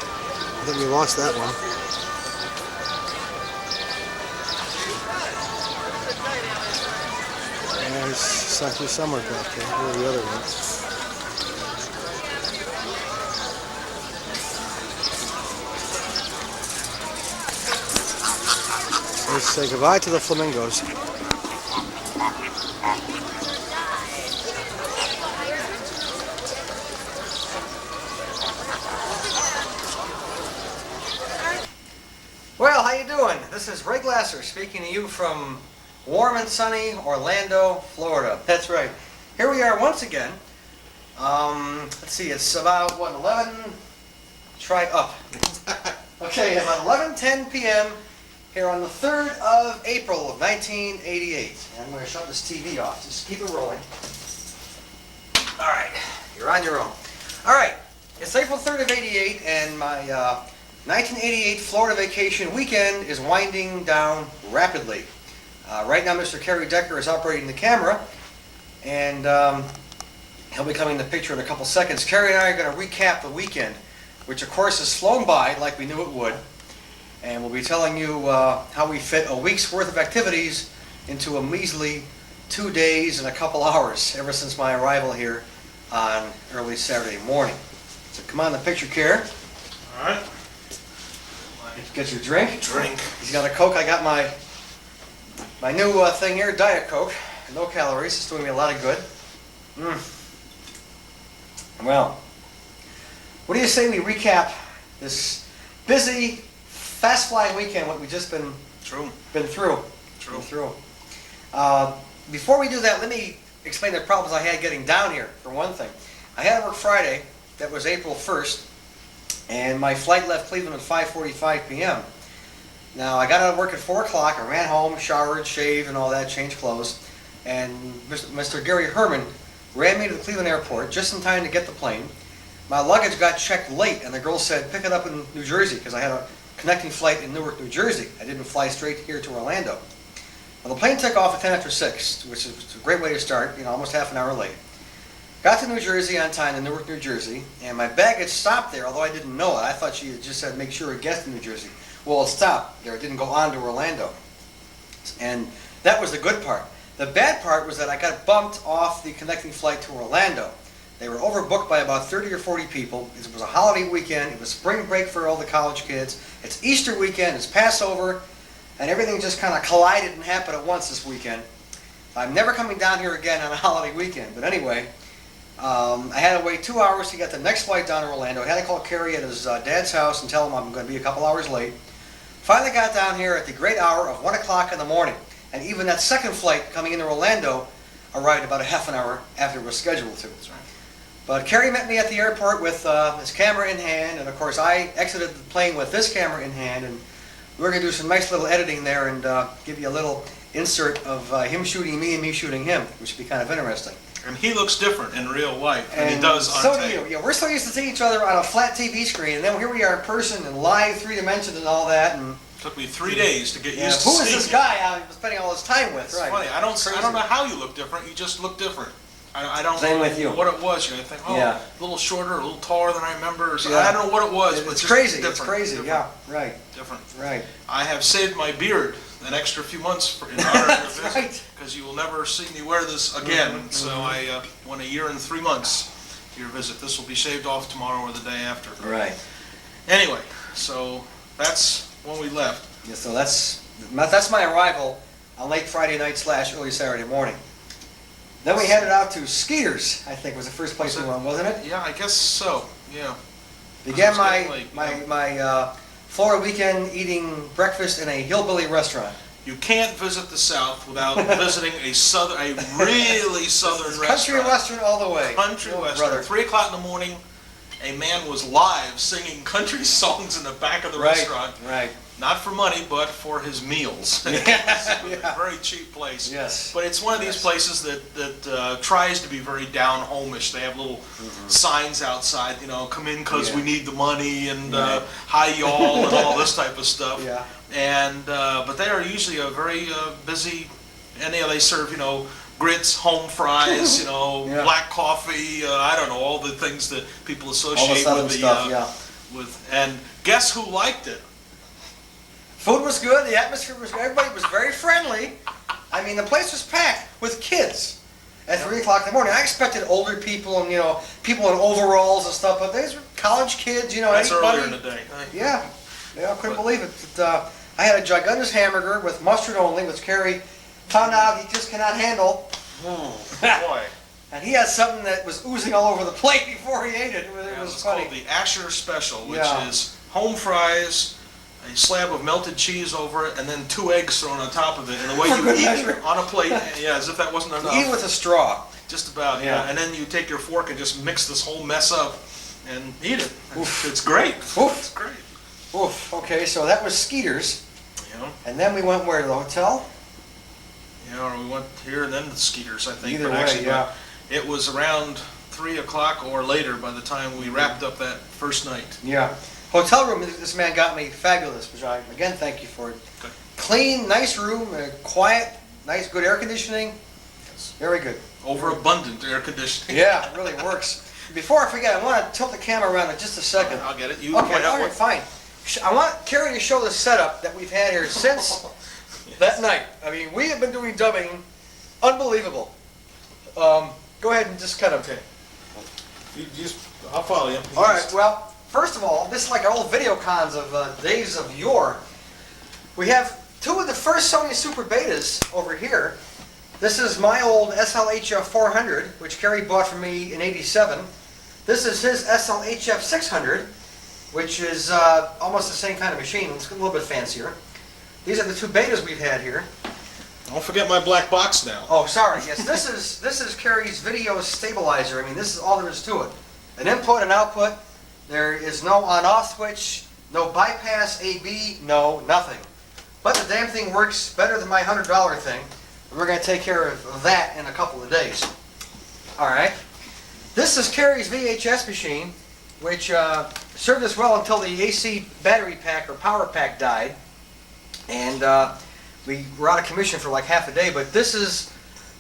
think we lost that one. Yeah, he's somewhere back there. Where are the other ones? Let's say goodbye to the flamingos. Well, how you doing? This is Ray Glasser speaking to you from warm and sunny Orlando, Florida. That's right. Here we are once again. Let's see, it's about, what, 11? Try up. Okay, about 11:10 p.m. here on the 3rd of April of 1988. And I'm going to shut this TV off. Just keep it rolling. All right, you're on your own. All right, it's April 3rd of 88, and my 1988 Florida vacation weekend is winding down rapidly. Right now, Mr. Kerry Decker is operating the camera, and he'll be coming in the picture in a couple seconds. Kerry and I are going to recap the weekend, which of course has flown by like we knew it would, and we'll be telling you how we fit a week's worth of activities into a measly 2 days and a couple hours ever since my arrival here on early Saturday morning. So come on, the picture care. All right. Get your drink. Drink. He's got a Coke. I got my new thing here, Diet Coke. No calories. It's doing me a lot of good. Well, what do you say we recap this busy, fast-flying weekend? What we just been through. Been through. Before we do that, let me explain the problems I had getting down here. For one thing, I had to work Friday. That was April 1st. And my flight left Cleveland at 5:45 p.m. Now, I got out of work at 4 o'clock. I ran home, showered, shaved, and all that, changed clothes. And Mr. Gary Herman ran me to the Cleveland airport just in time to get the plane. My luggage got checked late, and the girl said, pick it up in New Jersey, because I had a connecting flight in Newark, New Jersey. I didn't fly straight here to Orlando. Well, the plane took off at 10 after 6, which is a great way to start, almost half an hour late. Got to New Jersey on time in Newark, New Jersey, and my baggage stopped there, although I didn't know it. I thought she had just said make sure it gets to New Jersey. Well, it stopped there. It didn't go on to Orlando. And that was the good part. The bad part was that I got bumped off the connecting flight to Orlando. They were overbooked by about 30 or 40 people. It was a holiday weekend. It was spring break for all the college kids. It's Easter weekend. It's Passover. And everything just kind of collided and happened at once this weekend. I'm never coming down here again on a holiday weekend. But anyway, I had to wait 2 hours to get the next flight down to Orlando. I had to call Kerry at his dad's house and tell him I'm going to be a couple hours late. Finally got down here at the great hour of 1 o'clock in the morning. And even that second flight coming into Orlando arrived about a half an hour after it was scheduled to. But Kerry met me at the airport with his camera in hand. And of course, I exited the plane with this camera in hand. And we're going to do some nice little editing there and give you a little insert of him shooting me and me shooting him, which would be kind of interesting. And he looks different in real life than he does on so tape. do you. Yeah, we're so used to seeing each other on a flat TV screen, and then here we are in person and live 3 dimensions and all that. And took me 3 days to get used to who seeing is this you. guy I'm spending all this time with? It's Right. funny. I don't know how you look different. You just look different. I don't Same know with you. what it was. You know, I think, Yeah. a little shorter, a little taller than I remember. Or something. Yeah. I don't know what it was, but It's just crazy. different. It's crazy. Different. Yeah. Right. Different. Right. I have saved my beard an extra few months in honor of your That's visit, because you will never see me wear this again. So I went 1 year and 3 months to your visit. This will be shaved off tomorrow or the day after. Right. Anyway, so that's when we left. Yeah. So that's my arrival on late Friday night / early Saturday morning. Then we headed out to Skeeter's, I think was the first place we went, wasn't it? Yeah, I guess so. Yeah. Began my Florida weekend eating breakfast in a hillbilly restaurant. You can't visit the South without visiting a really southern restaurant. Country western all the way. Country western. Brother. 3 o'clock in the morning, a man was live singing country songs in the back of the restaurant. Right. Not for money, but for his meals. It was a very cheap place. Yes. But it's one of these places that tries to be very down homish. They have little signs outside, come in because we need the money and hi y'all and all this type of stuff. Yeah. And but they are usually a very busy. And they serve grits, home fries, black coffee. I don't know, all the things that people associate all the with the stuff, with. And guess who liked it? Food was good. The atmosphere was good. Everybody was very friendly. I mean, the place was packed with kids at 3 o'clock in the morning. I expected older people and people in overalls and stuff, but these were college kids. That's anybody. earlier in the day. Yeah, I couldn't believe it. But, I had a gigantic hamburger with mustard only, which Kerry found out he just cannot handle. Boy. And he had something that was oozing all over the plate before he ate it. It was funny. Called the Asher Special, which is home fries, a slab of melted cheese over it, and then 2 eggs thrown on top of it. And the way you eat it on a plate, as if that wasn't enough. Eat with a straw. Just about, yeah. And then you take your fork and just mix this whole mess up and eat it. It's great. It's great. Oof. Okay, so that was Skeeter's. Yeah. And then we went where, to the hotel? Yeah, or we went here and then to Skeeter's, I think. Either but way, actually, yeah. It was around 3 o'clock or later by the time we wrapped up that first night. Yeah. Hotel room, this man got me fabulous, which I, again, thank you for it. Good. Clean, nice room, quiet, nice, good air conditioning. Yes. Very good. Overabundant air conditioning. Yeah, it really works. Before I forget, I want to tilt the camera around in just a second. I'll get it. You Okay, point out all right, fine. I want Kerry to show the setup that we've had here since that night. I mean, we have been doing dubbing, unbelievable. Go ahead and just kind of... You just I'll follow you. All right, well, first of all, this is like our old video cons of days of yore. We have two of the first Sony Super Betas over here. This is my old SLHF 400, which Kerry bought for me in '87. This is his SLHF 600, which is almost the same kind of machine. It's a little bit fancier. These are the two betas we've had here. Don't forget my black box now. Oh, sorry. Yes, this is Kerry's video stabilizer. I mean, this is all there is to it. An input and output. There is no on-off switch, no bypass AB, no nothing. But the damn thing works better than my $100 thing. And we're going to take care of that in a couple of days. All right. This is Kerry's VHS machine, which served us well until the AC battery pack or power pack died. And we were out of commission for like half a day, but this is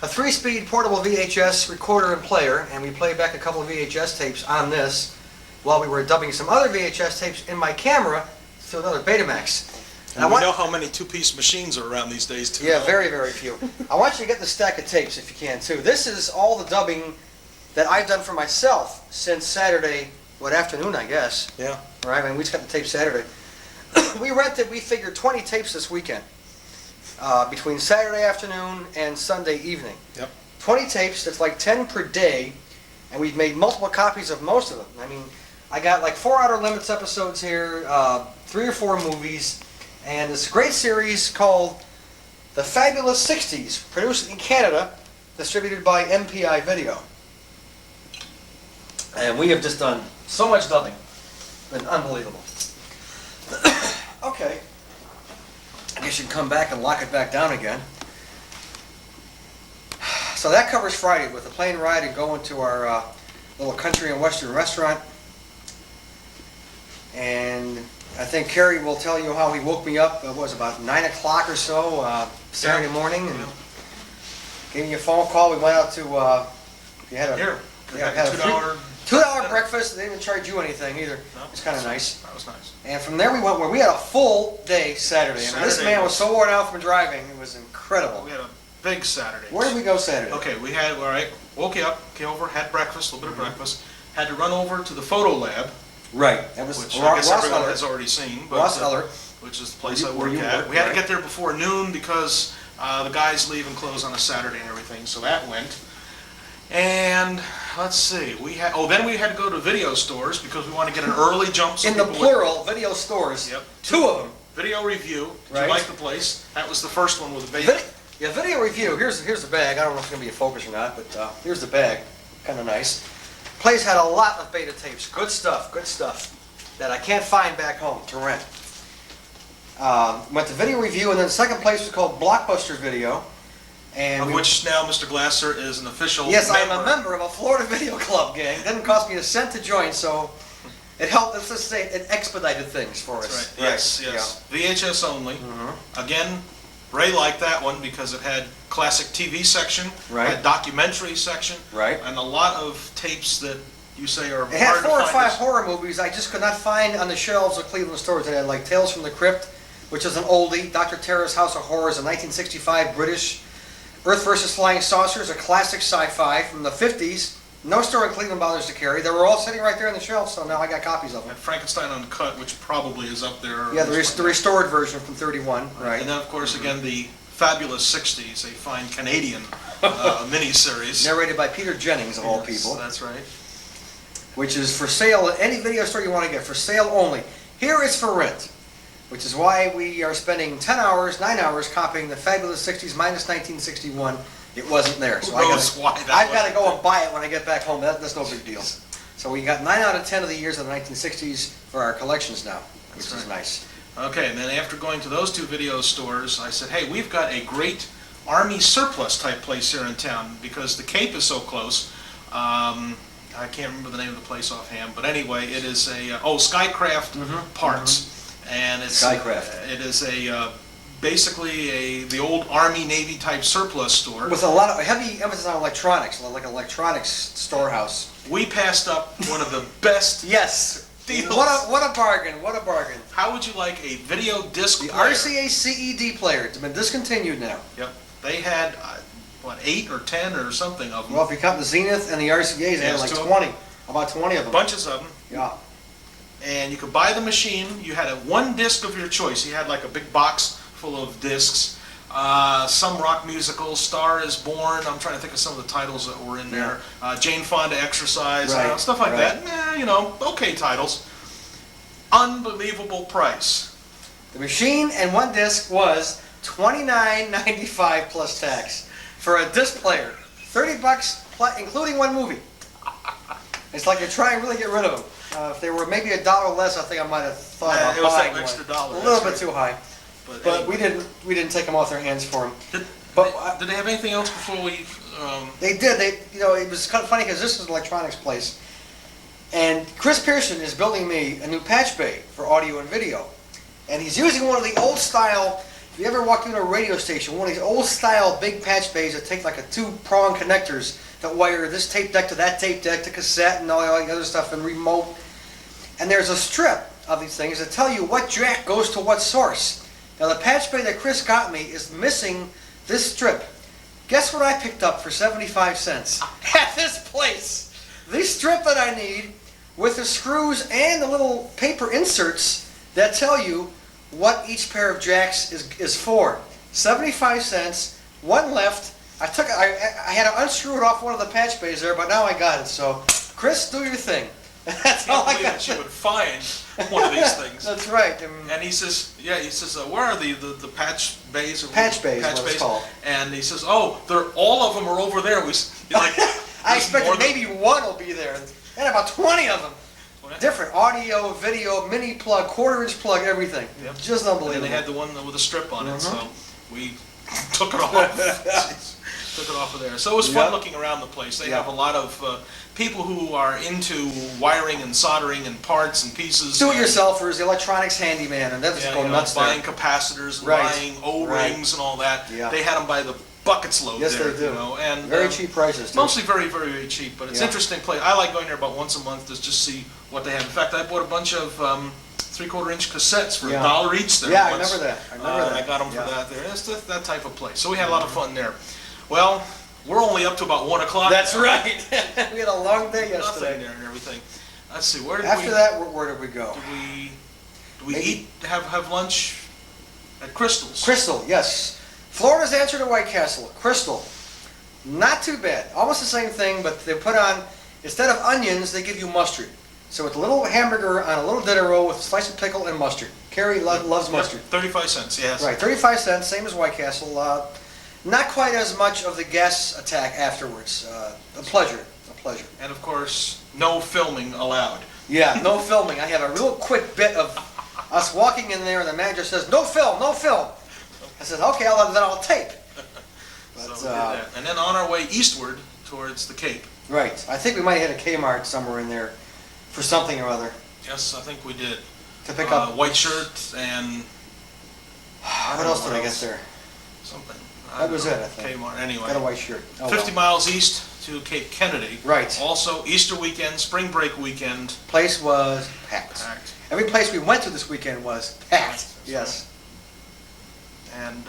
a 3-speed portable VHS recorder and player, and we played back a couple of VHS tapes on this while we were dubbing some other VHS tapes in my camera to another Betamax. And we know how many two-piece machines are around these days, too. Yeah, very, very few. I want you to get the stack of tapes if you can, too. This is all the dubbing that I've done for myself since Saturday, afternoon, I guess. Yeah. Right, I mean, we just got the tape Saturday. We figured 20 tapes this weekend. Between Saturday afternoon and Sunday evening. Yep. 20 tapes, that's like 10 per day, and we've made multiple copies of most of them. I mean, I got like 4 Outer Limits episodes here, 3 or 4 movies, and this great series called The Fabulous 60s, produced in Canada, distributed by MPI Video. And we have just done so much dubbing. It's been unbelievable. Okay. I guess you can come back and lock it back down again. So that covers Friday with a plane ride and going to our little country and western restaurant. And I think Kerry will tell you how he woke me up, what was it, about 9 o'clock or so Saturday morning, and gave me a phone call. We went out to, you had a, Here. had a $2 breakfast. They didn't charge you anything either. No, it's kind of nice. That was nice. And from there we went where we had a full day Saturday. I mean, this man was so worn out from driving, it was incredible. We had a big Saturday. Where did we go Saturday? Okay, we had, all right, woke you up, came over, had breakfast, a little bit of breakfast, had to run over to the photo lab. Right. That was which I guess Ross everyone Eller. has already seen. But, Ross Eller. Which is the place I Where work you at. work, We had to right. get there before noon because the guys leave and close on a Saturday and everything, so that went. And let's see, then we had to go to video stores because we want to get an early jump. So In the people plural, video stores. Yep. 2 of them. Video review. Did Right. you like the place? That was the first one with the beta. Yeah, video review. Here's the bag. I don't know if it's going to be a focus or not, but here's the bag. Kind of nice. Place had a lot of beta tapes. Good stuff that I can't find back home to rent. Went to video review, and then the second place was called Blockbuster Video. And Of which now Mr. Glasser is an official Yes, I am member. a member of a Florida Video Club, gang. It didn't cost me a cent to join, so it helped, let's just say, it expedited things for us. That's right. Yes. VHS only. Again, Ray liked that one because it had classic TV section, Right. had documentary section, Right. and a lot of tapes that you say are It had hard 4 to or find. 5 horror movies I just could not find on the shelves of Cleveland stores. It had like Tales from the Crypt, which is an oldie, Dr. Terror's House of Horrors, a 1965 British, Earth vs. Flying Saucers, a classic sci-fi from the 50s. No store in Cleveland bothers to carry. They were all sitting right there on the shelf, so now I got copies of them. And Frankenstein Uncut, which probably is up there. Yeah, the restored version from 31, right. And then, of course, again, the Fabulous 60s, a fine Canadian miniseries. Narrated by Peter Jennings, of all Yes, people. That's right. Which is for sale at any video store you want to get, for sale only. Here it's for rent, which is why we are spending 9 hours copying the Fabulous 60s minus 1961. It wasn't there. So I've got to go and buy it when I get back home. That's no big deal. So we got 9 out of 10 of the years of the 1960s for our collections now, which is nice. Okay, and then after going to those 2 video stores, I said, hey, we've got a great Army surplus type place here in town because the Cape is so close. I can't remember the name of the place offhand, but anyway, it is a, Skycraft Parts. And it's Skycraft. It is a basically the old Army Navy type surplus store. With a lot of heavy emphasis on electronics, like an electronics storehouse. We passed up one of the best Yes. deals. What a bargain, what a bargain. How would you like a video disc The player? RCA CED player. It's been discontinued now. Yep. They had, 8 or 10 or something of them. Well, if you count the Zenith and the RCAs, they had Yes, like 2 of 20. About 20 of them. Bunches of them. Yeah. And you could buy the machine. You had one disc of your choice. You had like a big box full of discs. Some rock musicals, Star is Born. I'm trying to think of some of the titles that were in there. Jane Fonda Exercise, Right, stuff like right. that. Okay titles. Unbelievable price. The machine and one disc was $29.95 plus tax for a disc player. $30 including one movie. It's like you're trying to really get rid of them. If they were maybe $1 less, I think I might have thought about it was buying that extra one. dollar. A little that's bit right. too high. But anyway. we didn't take them off their hands for them. Did they have anything else before we? They did. It was kind of funny because this is an electronics place, and Chris Pearson is building me a new patch bay for audio and video, and he's using one of the old style. If you ever walked into a radio station, one of these old style big patch bays that take like a 2-prong connectors that wire this tape deck to that tape deck to cassette and all the other stuff and remote. And there's a strip of these things that tell you what jack goes to what source. Now the patch bay that Chris got me is missing this strip. Guess what I picked up for 75 cents at this place? This strip that I need with the screws and the little paper inserts that tell you what each pair of jacks is for. 75 cents, one left. I had to unscrew it off one of the patch bays there, but now I got it. So, Chris, do your thing. That's all I got. That you would find one of these things. That's right. And he says, where are the patch bays? Patch bays, what it's called. And he says, all of them are over there. I expected maybe one will be there. And about 20 of them. Different audio, video, mini plug, 1/4-inch plug, everything. Yep. Just unbelievable. And they had the one with a strip on it, so we took it off. Took it off of there. So it was fun looking around the place. They have a lot of people who are into wiring and soldering and parts and pieces. Do-it-yourselfers, the electronics handyman, and that's going nuts there. Buying capacitors, and buying O-rings and all that. Yeah. They had them by the buckets load yes, there. Yes, they do. And very cheap prices, too. Mostly very, very, very cheap, but it's an interesting place. I like going there about once a month to just see what they have. In fact, I bought a bunch of 3/4-inch cassettes for $1 each there. Yeah, once. I remember that. I got them for that there. It's that type of place. So we had a lot of fun there. Well, we're only up to about 1 o'clock. That's now. right. We had a long day yesterday. Nothing there and everything. Let's see, where did After that, where did we go? Did we eat, have lunch at Crystal's? Crystal, yes. Florida's answer to White Castle, Crystal. Not too bad. Almost the same thing, but they put on, instead of onions, they give you mustard. So it's a little hamburger on a little dinner roll with a slice of pickle and mustard. Carrie loves mustard. 35 cents, yes. Right, 35 cents, same as White Castle. Not quite as much of the gas attack afterwards. A pleasure. And of course, no filming allowed. Yeah, no filming. I have a real quick bit of us walking in there, and the manager says, "No film, no film." I said, "Okay, then I'll tape." But, so we did that. And then on our way eastward towards the Cape. Right. I think we might have hit a Kmart somewhere in there for something or other. Yes, I think we did. To pick up white shirt and what else did I get there? Something. That was it, I think. Kmart. Anyway. Got a white shirt. 50 miles east to Cape Kennedy. Right. Also, Easter weekend, spring break weekend. Place was packed. Every place we went to this weekend was packed. Yes. And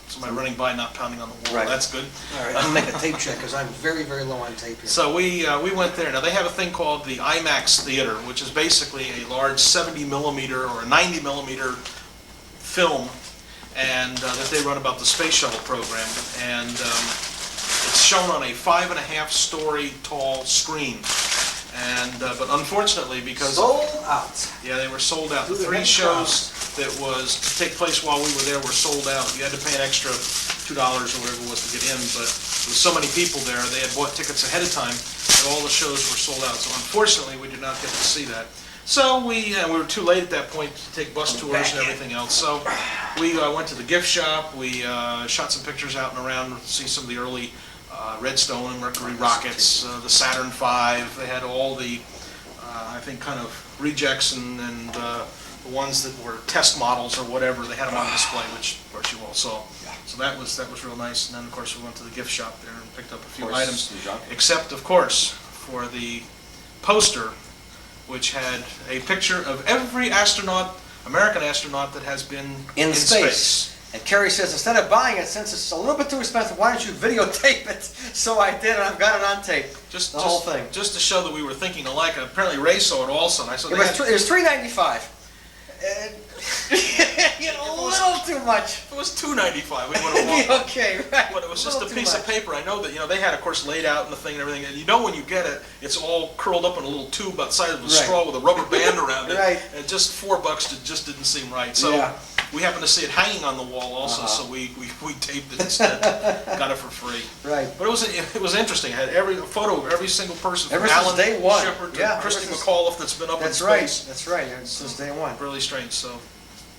somebody running by, not pounding on the wall. Right. That's good. All right, I'm gonna make a tape check because I'm very, very low on tape here. So we went there. Now they have a thing called the IMAX theater, which is basically a large 70 millimeter or a 90 millimeter film, and that they run about the space shuttle program, and it's shown on a 5.5-story tall screen. And but unfortunately, because sold out. Yeah, they were sold out. The 3 shows that was to take place while we were there were sold out. You had to pay an extra $2 or whatever it was to get in, but there was so many people there. They had bought tickets ahead of time that all the shows were sold out. So unfortunately, we did not get to see that. So we were too late at that point to take bus tours and everything else. So we went to the gift shop. We shot some pictures out and around to see some of the early Redstone and Mercury rockets, the Saturn V. They had all the, I think, kind of rejects and the ones that were test models or whatever. They had them on display, which of course you all saw. So that was real nice. And then of course we went to the gift shop there and picked up a few items, except of course for the poster, which had a picture of every astronaut, American astronaut that has been in space. And Kerry says, instead of buying it, since it's a little bit too expensive, why don't you videotape it? So I did, and I've got it on tape. The whole thing. Just to show that we were thinking alike. Apparently Ray saw it also. And I saw it was $3.95. A little too much. If it was $2.95, we would have walked. Okay, right. But it was just a piece of paper. I know that they had, of course, laid out in the thing and everything. And when you get it, it's all curled up in a little tube outside of a straw with a rubber band around it. Right. And just $4 just didn't seem right. So we happened to see it hanging on the wall also, so we taped it instead. Got it for free. Right. But it was interesting. I had a photo of every single person from Ever since Alan day one. Shepard to Christy McAuliffe that's been up in space. That's right. Since day one. Really strange. So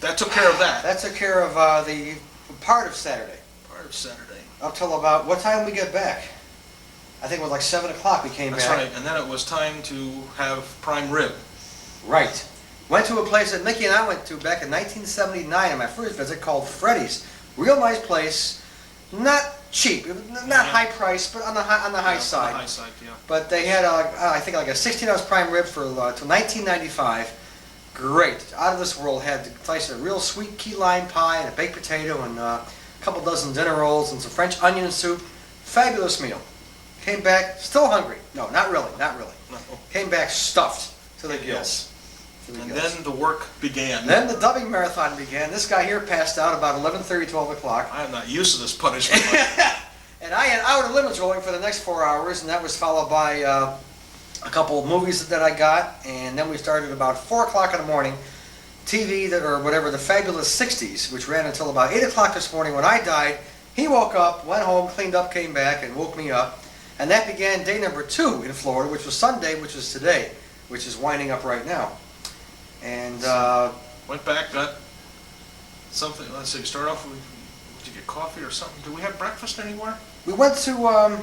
that took care of that. That took care of the part of Saturday. Part of Saturday. Up till about, what time did we get back? I think it was like 7 o'clock we came back. That's right. And then it was time to have prime rib. Right. Went to a place that Mickey and I went to back in 1979 on my first visit called Freddy's. Real nice place. Not cheap. Not high price, but on the high side. On the high side, yeah. But they had, I think, like a 16-ounce prime rib for till 1995. Great. Out of this world. Had a real sweet key lime pie and a baked potato and a couple dozen dinner rolls and some French onion soup. Fabulous meal. Came back still hungry. No, not really. No. Came back stuffed to the gills. And then the work began. Then the dubbing marathon began. This guy here passed out about 11:30, 12 o'clock. I am not used to this punishment. And I had outer limits rolling for the next 4 hours, and that was followed by a couple of movies that I got, and then we started about 4 o'clock in the morning. TV or whatever, the Fabulous 60s, which ran until about 8 o'clock this morning. When I died, he woke up, went home, cleaned up, came back, and woke me up. And that began day number 2 in Florida, which was Sunday, which is today, which is winding up right now. And went back, got something. Let's see. Start off with, did you get coffee or something? Do we have breakfast anywhere? We went to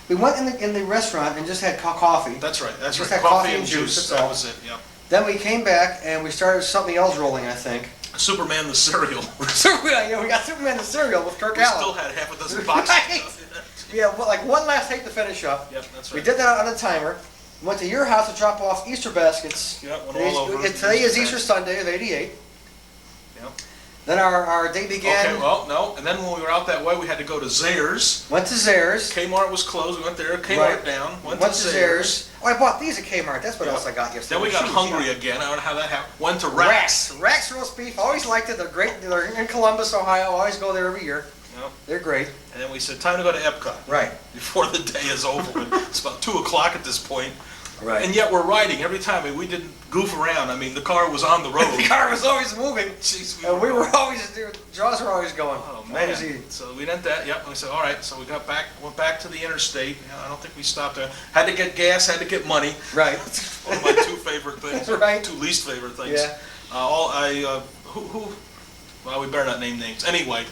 in the restaurant and just had coffee. That's right. That's just right. Had coffee and juice. That was it. Yeah. Then we came back and we started something else rolling, I think. Superman the cereal. Yeah, we got Superman the cereal with Kirk Allen. We still had half a dozen boxes. Yeah, well, like one last tape to finish up. Yep, that's right. We did that on a timer. Went to your house to drop off Easter baskets. Yeah, went all over. Today is Easter Sunday of '88. Yeah. Then our day began. Okay, well, no. And then when we were out that way, we had to go to Zayre's. Went to Zayre's. Kmart was closed. We went there. Kmart down. Went to Zayre's. Oh, I bought these at Kmart. That's what else I got yesterday. Then we got hungry again. I don't know how that happened. Went to Rax. Rax roast beef. Always liked it. They're great. They're in Columbus, Ohio. Always go there every year. Yep. They're great. And then we said, time to go to Epcot. Right. Before the day is over. It's about 2 o'clock at this point. Right. And yet we're riding every time. I mean, we didn't goof around. I mean, the car was on the road. The car was always moving. Jeez, we were always, jaws were always going. Oh, man. So we did that. Yep. And we said, all right. So we got back, went back to the interstate. I don't think we stopped there. Had to get gas, had to get money. Right. One of my 2 favorite things. Right. 2 least favorite things. Yeah. Well, we better not name names. Anyway,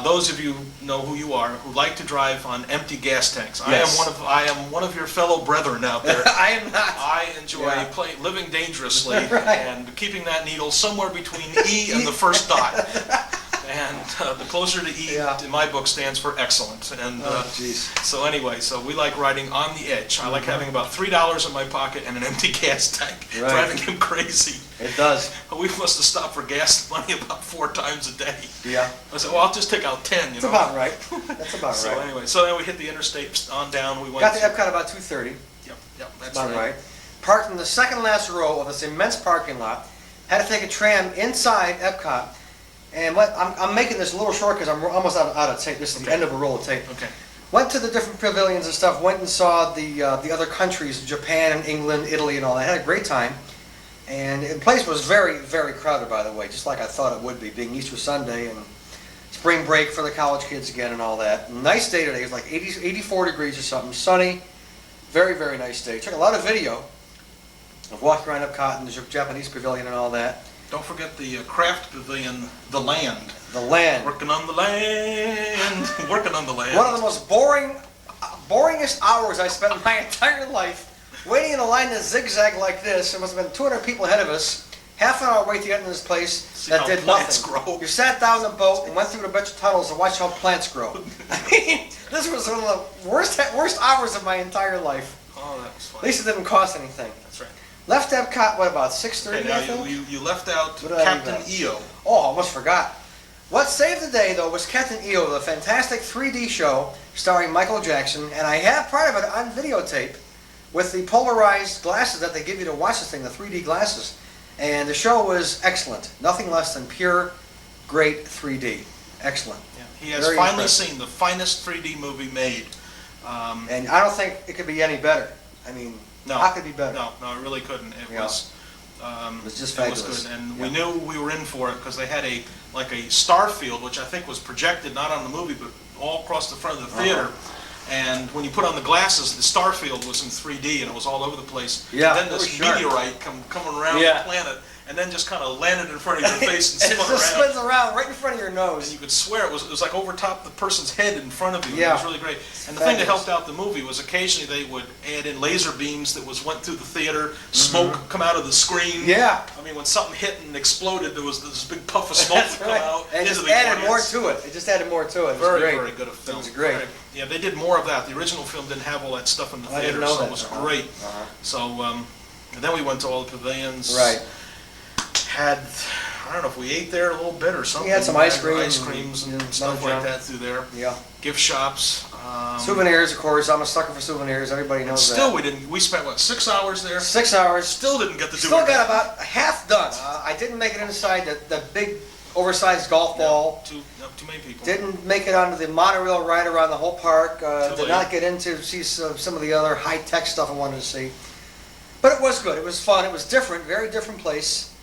those of you know who you are who like to drive on empty gas tanks. Yes. I am one of your fellow brethren out there. I am not. I enjoy living dangerously and keeping that needle somewhere between E and the first dot. And the closer to E, in my book, stands for excellent. And so anyway, so we like riding on the edge. I like having about $3 in my pocket and an empty gas tank, driving him crazy. It does. We must have stopped for gas money about 4 times a day. Yeah. I said, well, I'll just take out 10. That's about right. That's about so right. Anyway, so then we hit the interstate on down. We went. Got to Epcot about 2:30. Yep, that's about right. Parked in the second last row of this immense parking lot. Had to take a tram inside Epcot. And I'm making this a little short because I'm almost out of tape. This is the end of a roll of tape. Okay. Went to the different pavilions and stuff. Went and saw the other countries, Japan and England, Italy, and all that. Had a great time. And the place was very, very crowded, by the way, just like I thought it would be, being Easter Sunday and spring break for the college kids again and all that. Nice day today. It was like 84 degrees or something. Sunny. Very, very nice day. Took a lot of video of walking around Epcot and the Japanese pavilion and all that. Don't forget the craft pavilion, The Land. The Land. Working on the land. Working on the land. One of the most boringest hours I spent in my entire life. Waiting in a line that zigzag like this. There must have been 200 people ahead of us. Half an hour wait to get into this place that did nothing. Grow. You sat down in the boat and went through a bunch of tunnels and watched how plants grow. I mean, this was one of the worst hours of my entire life. Oh, that was fun. At least it didn't cost anything. That's right. Left Epcot, what, about 6:30, I think? You left out Captain EO. Oh, I almost forgot. What saved the day, though, was Captain EO, the fantastic 3D show starring Michael Jackson, and I have part of it on videotape with the polarized glasses that they give you to watch this thing, the 3D glasses. And the show was excellent. Nothing less than pure, great 3D. Excellent. Yeah, he has Very finally impressive. seen the finest 3D movie made. And I don't think it could be any better. I mean, No, how could it be better? No, it really couldn't. It Yeah. was. It was just it was fabulous. good, and we knew we were in for it because they had a star field, which I think was projected not on the movie but all across the front of the theater. And when you put on the glasses, the star field was in 3D and it was all over the place. Yeah, And then it was this sharp. meteorite coming around Yeah. the planet and then just kind of landed in front of your face and It spun just around. spins around right in front of your nose. And you could swear it was like over top the person's head in front of you. Yeah. It was really great. And the thing that Fabulous. helped out the movie was occasionally they would add in laser beams that went through the theater, smoke come out of the screen. Yeah. I mean, when something hit and exploded, there was this big puff of smoke that come out And it into just the added more audience. to it. It just added more to it. It was Very, great. very good a film. It was great. Very- Yeah, they did more of that. The original film didn't have all that stuff in the I didn't theater, know so that. it was Uh-huh. great. Uh-huh. So, and then we went to all the pavilions. Right. Had, I don't know if we ate there a little bit or something. We had some ice Had cream ice and, creams and yeah, stuff another like junk. that through there. Yeah. Gift shops. Souvenirs, of course. I'm a sucker for souvenirs. Everybody knows that. Still, we spent, what, 6 hours there? 6 hours. Still didn't get to do Still it. got about half done. I didn't make it inside the big, oversized golf ball. Too many people. Didn't make it onto the monorail ride around the whole park. Too Did late. not get into see some of the other high-tech stuff I wanted to see. But it was good. It was fun. It was different. Very different place.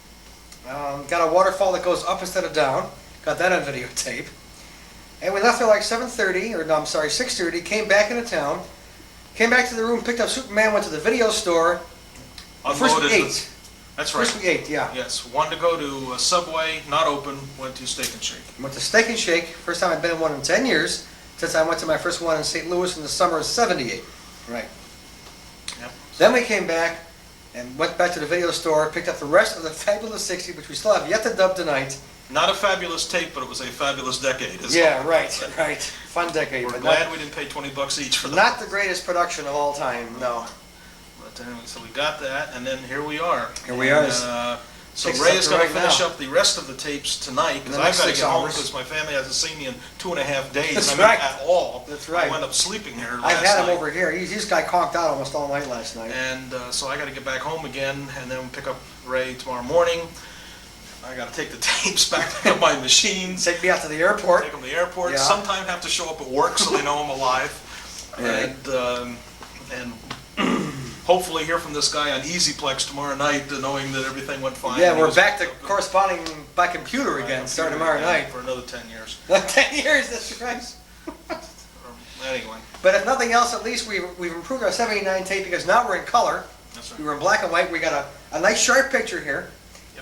Got a waterfall that goes up instead of down. Got that on videotape. And we left there like 7:30, or no, I'm sorry, 6:30. Came back into town. Came back to the room, picked up Superman, went to the video store. First Unloaded we the- ate. That's right. First we ate, yeah. Yes, wanted to go to Subway, not open, went to Steak and Shake. Went to Steak and Shake. First time I've been in one in 10 years, since I went to my first one in St. Louis in the summer of '78. Right. Yep. Then we came back and went back to the video store, picked up the rest of the Fabulous 60, which we still have yet to dub tonight. Not a fabulous tape, but it was a fabulous decade. is Yeah, all. right, right. Fun decade. We're but glad we didn't pay $20 each for that. not the greatest production of all time, no. But anyway, so we got that, and then here we are. Here we are. And, so Takes us Ray up is to going to right finish now. up the rest of the tapes tonight, In because the I've next got to 6 get home, hours. because my family hasn't seen me in 2.5 days. That's I mean, right. at all. That's right. I wound up sleeping here I've last had him night. over here. He's got conked out almost all night last night. And so I got to get back home again, and then pick up Ray tomorrow morning. I got to take the tapes back to my machines. Take me out to the airport. Take them to the airport. Yeah. Sometime have to show up at work so they know I'm alive. Right. And hopefully hear from this guy on EasyPlex tomorrow night, knowing that everything went fine. Yeah, and he we're was- back to corresponding by computer again, starting tomorrow night. For another 10 years. 10 years, that's right. Anyway, But if nothing else, at least we've improved our '79 tape because now we're in color. that's We right. were in black and white. We got a nice sharp picture here.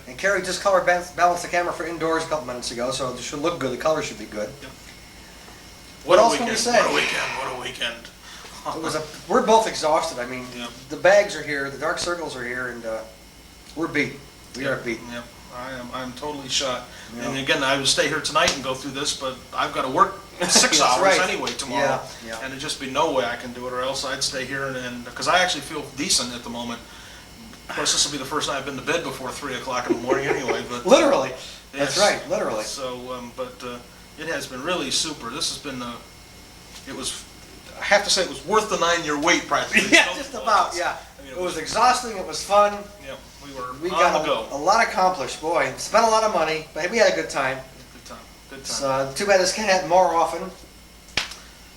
And Kerry just color balanced the camera for indoors a couple minutes ago, so it should look good. The color should be good. What a else can we weekend, say? What a weekend, what a weekend. We're both exhausted. I mean, Yeah. the bags are here, the dark circles are here, and we're beat. We are beat. Yep, I'm totally shot. Yeah. And again, I would stay here tonight and go through this, but I've got to work 6 That's hours right. anyway tomorrow. Yeah. And there'd just be no way I can do it, or else I'd stay here and because I actually feel decent at the moment. Of course, this will be the first night I've been to bed before 3 o'clock in the morning anyway, but. Literally. That's Yes. right, literally. So, but it has been really super. This has been, it was, I have to say, it was worth the 9-year wait practically. Yeah, just about, yeah. I mean, It was exhausting, it was fun. Yeah, We on got the go. a lot accomplished, boy. Spent a lot of money, but we had a good time. Good time, good It's time. too bad this can't happen more often.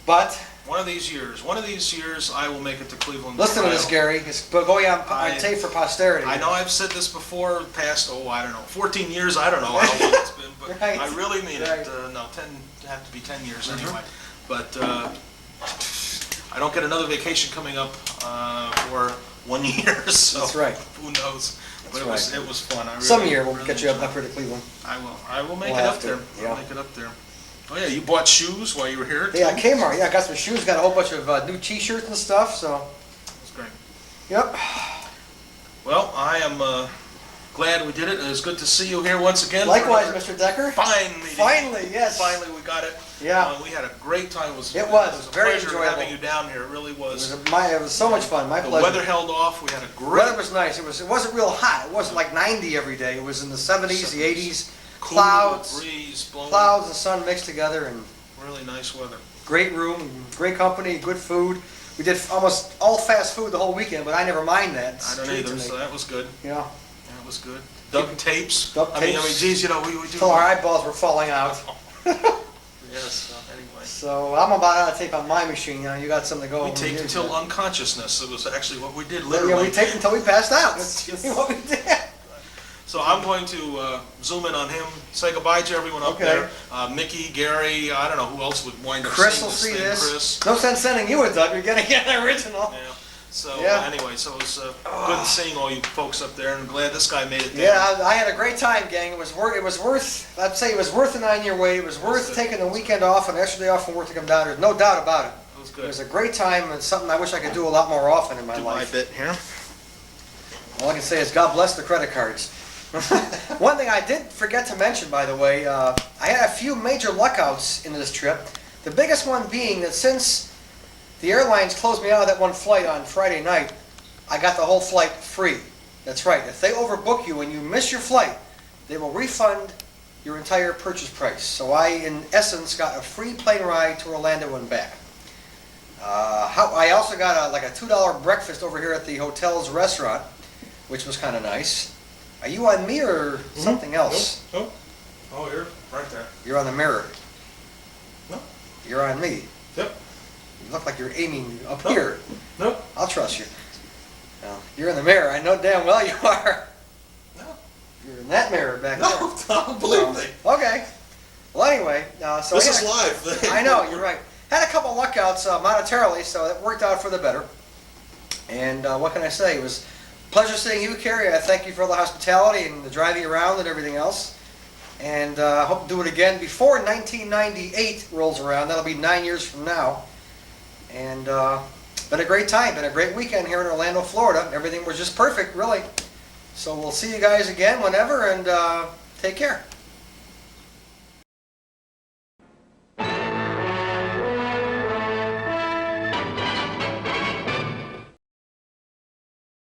But One of these years, I will make it to Cleveland. listen to this, Ohio. Gary. It's going on I- tape for posterity. I know I've said this before, past, I don't know, 14 years, I don't know how long it's been, but Right. I really mean Right. it. No, 10, have to be 10 years anyway. But I don't get another vacation coming up for 1 year, so. That's right. Who knows? But That's it was fun. I really, Some year we'll really get you up enjoyed here to Cleveland. it. I will make We'll it have up to, there. yeah. I'll make it up there. Oh yeah, you bought shoes while you were here too? Yeah, Kmart. Yeah, I got some shoes. Got a whole bunch of new T-shirts and stuff. So. That's great. Yep. Well, I am glad we did it. It's good to see you here once again. Likewise, Mr. Decker. Fine meeting. Finally, yes. Finally, we got it. Yeah. We had a great time. It was It a very pleasure enjoyable. having you down here. It really was. It was so much fun. My The pleasure. weather held off. We had a The great. weather was nice. It wasn't real hot. It wasn't like 90 every day. It was in the 70s, the 80s. Cool, clouds, breeze blowing. clouds and sun mixed together, and Really nice weather. great room, great company, good food. We did almost all fast food the whole weekend, but I never mind that. It's I don't treat to either, me. so that was good. Yeah. That was good. Duct tapes. Duct I mean, tapes. geez, you know, we do. Till our eyeballs were falling out. Yes. Anyway, So I'm about out of tape on my machine. Now you got something to go we over. taped here. until unconsciousness. It was actually what we did, Yeah, literally. we taped until we passed out. That's what we did. So I'm going to zoom in on him. Say goodbye to everyone up Okay. there. Mickey, Gary. I don't know who else would wind up Chris seeing will this see thing. this. Chris. No sense sending you a dub. You're getting an original. Yeah. So Yeah. anyway, so it was good seeing all you folks up there, and I'm glad this guy made it down. Yeah, I had a great time, gang. It was worth. I'd say it was worth the 9-year wait. It was worth taking the weekend off and an extra day off from work to come down. There's no doubt about it. It was It good. was a great time and something I wish I could do a lot more often in my Do my life. bit here. All I can say is God bless the credit cards. One thing I did forget to mention, by the way, I had a few major luckouts in this trip. The biggest one being that since the airlines closed me out of that one flight on Friday night, I got the whole flight free. That's right. If they overbook you and you miss your flight, they will refund your entire purchase price. So I, in essence, got a free plane ride to Orlando and back. I also got like a $2 breakfast over here at the hotel's restaurant, which was kind of nice. Are you on me or something else? Nope. Oh, you're right there. You're on the mirror. No. You're on me. Yep. You look like you're aiming up here. Nope. I'll trust you. No, you're in the mirror. I know damn well you are. No. You're in that mirror back No, don't believe me. Okay. Well, anyway, so This I is had live. I know, you're right. Had a couple luckouts monetarily, so it worked out for the better. And what can I say? It was a pleasure seeing you, Kerry. I thank you for all the hospitality and the driving around and everything else. And I hope to do it again before 1998 rolls around. That'll be 9 years from now. And been a great time. Been a great weekend here in Orlando, Florida. Everything was just perfect, really. So we'll see you guys again whenever, and take care.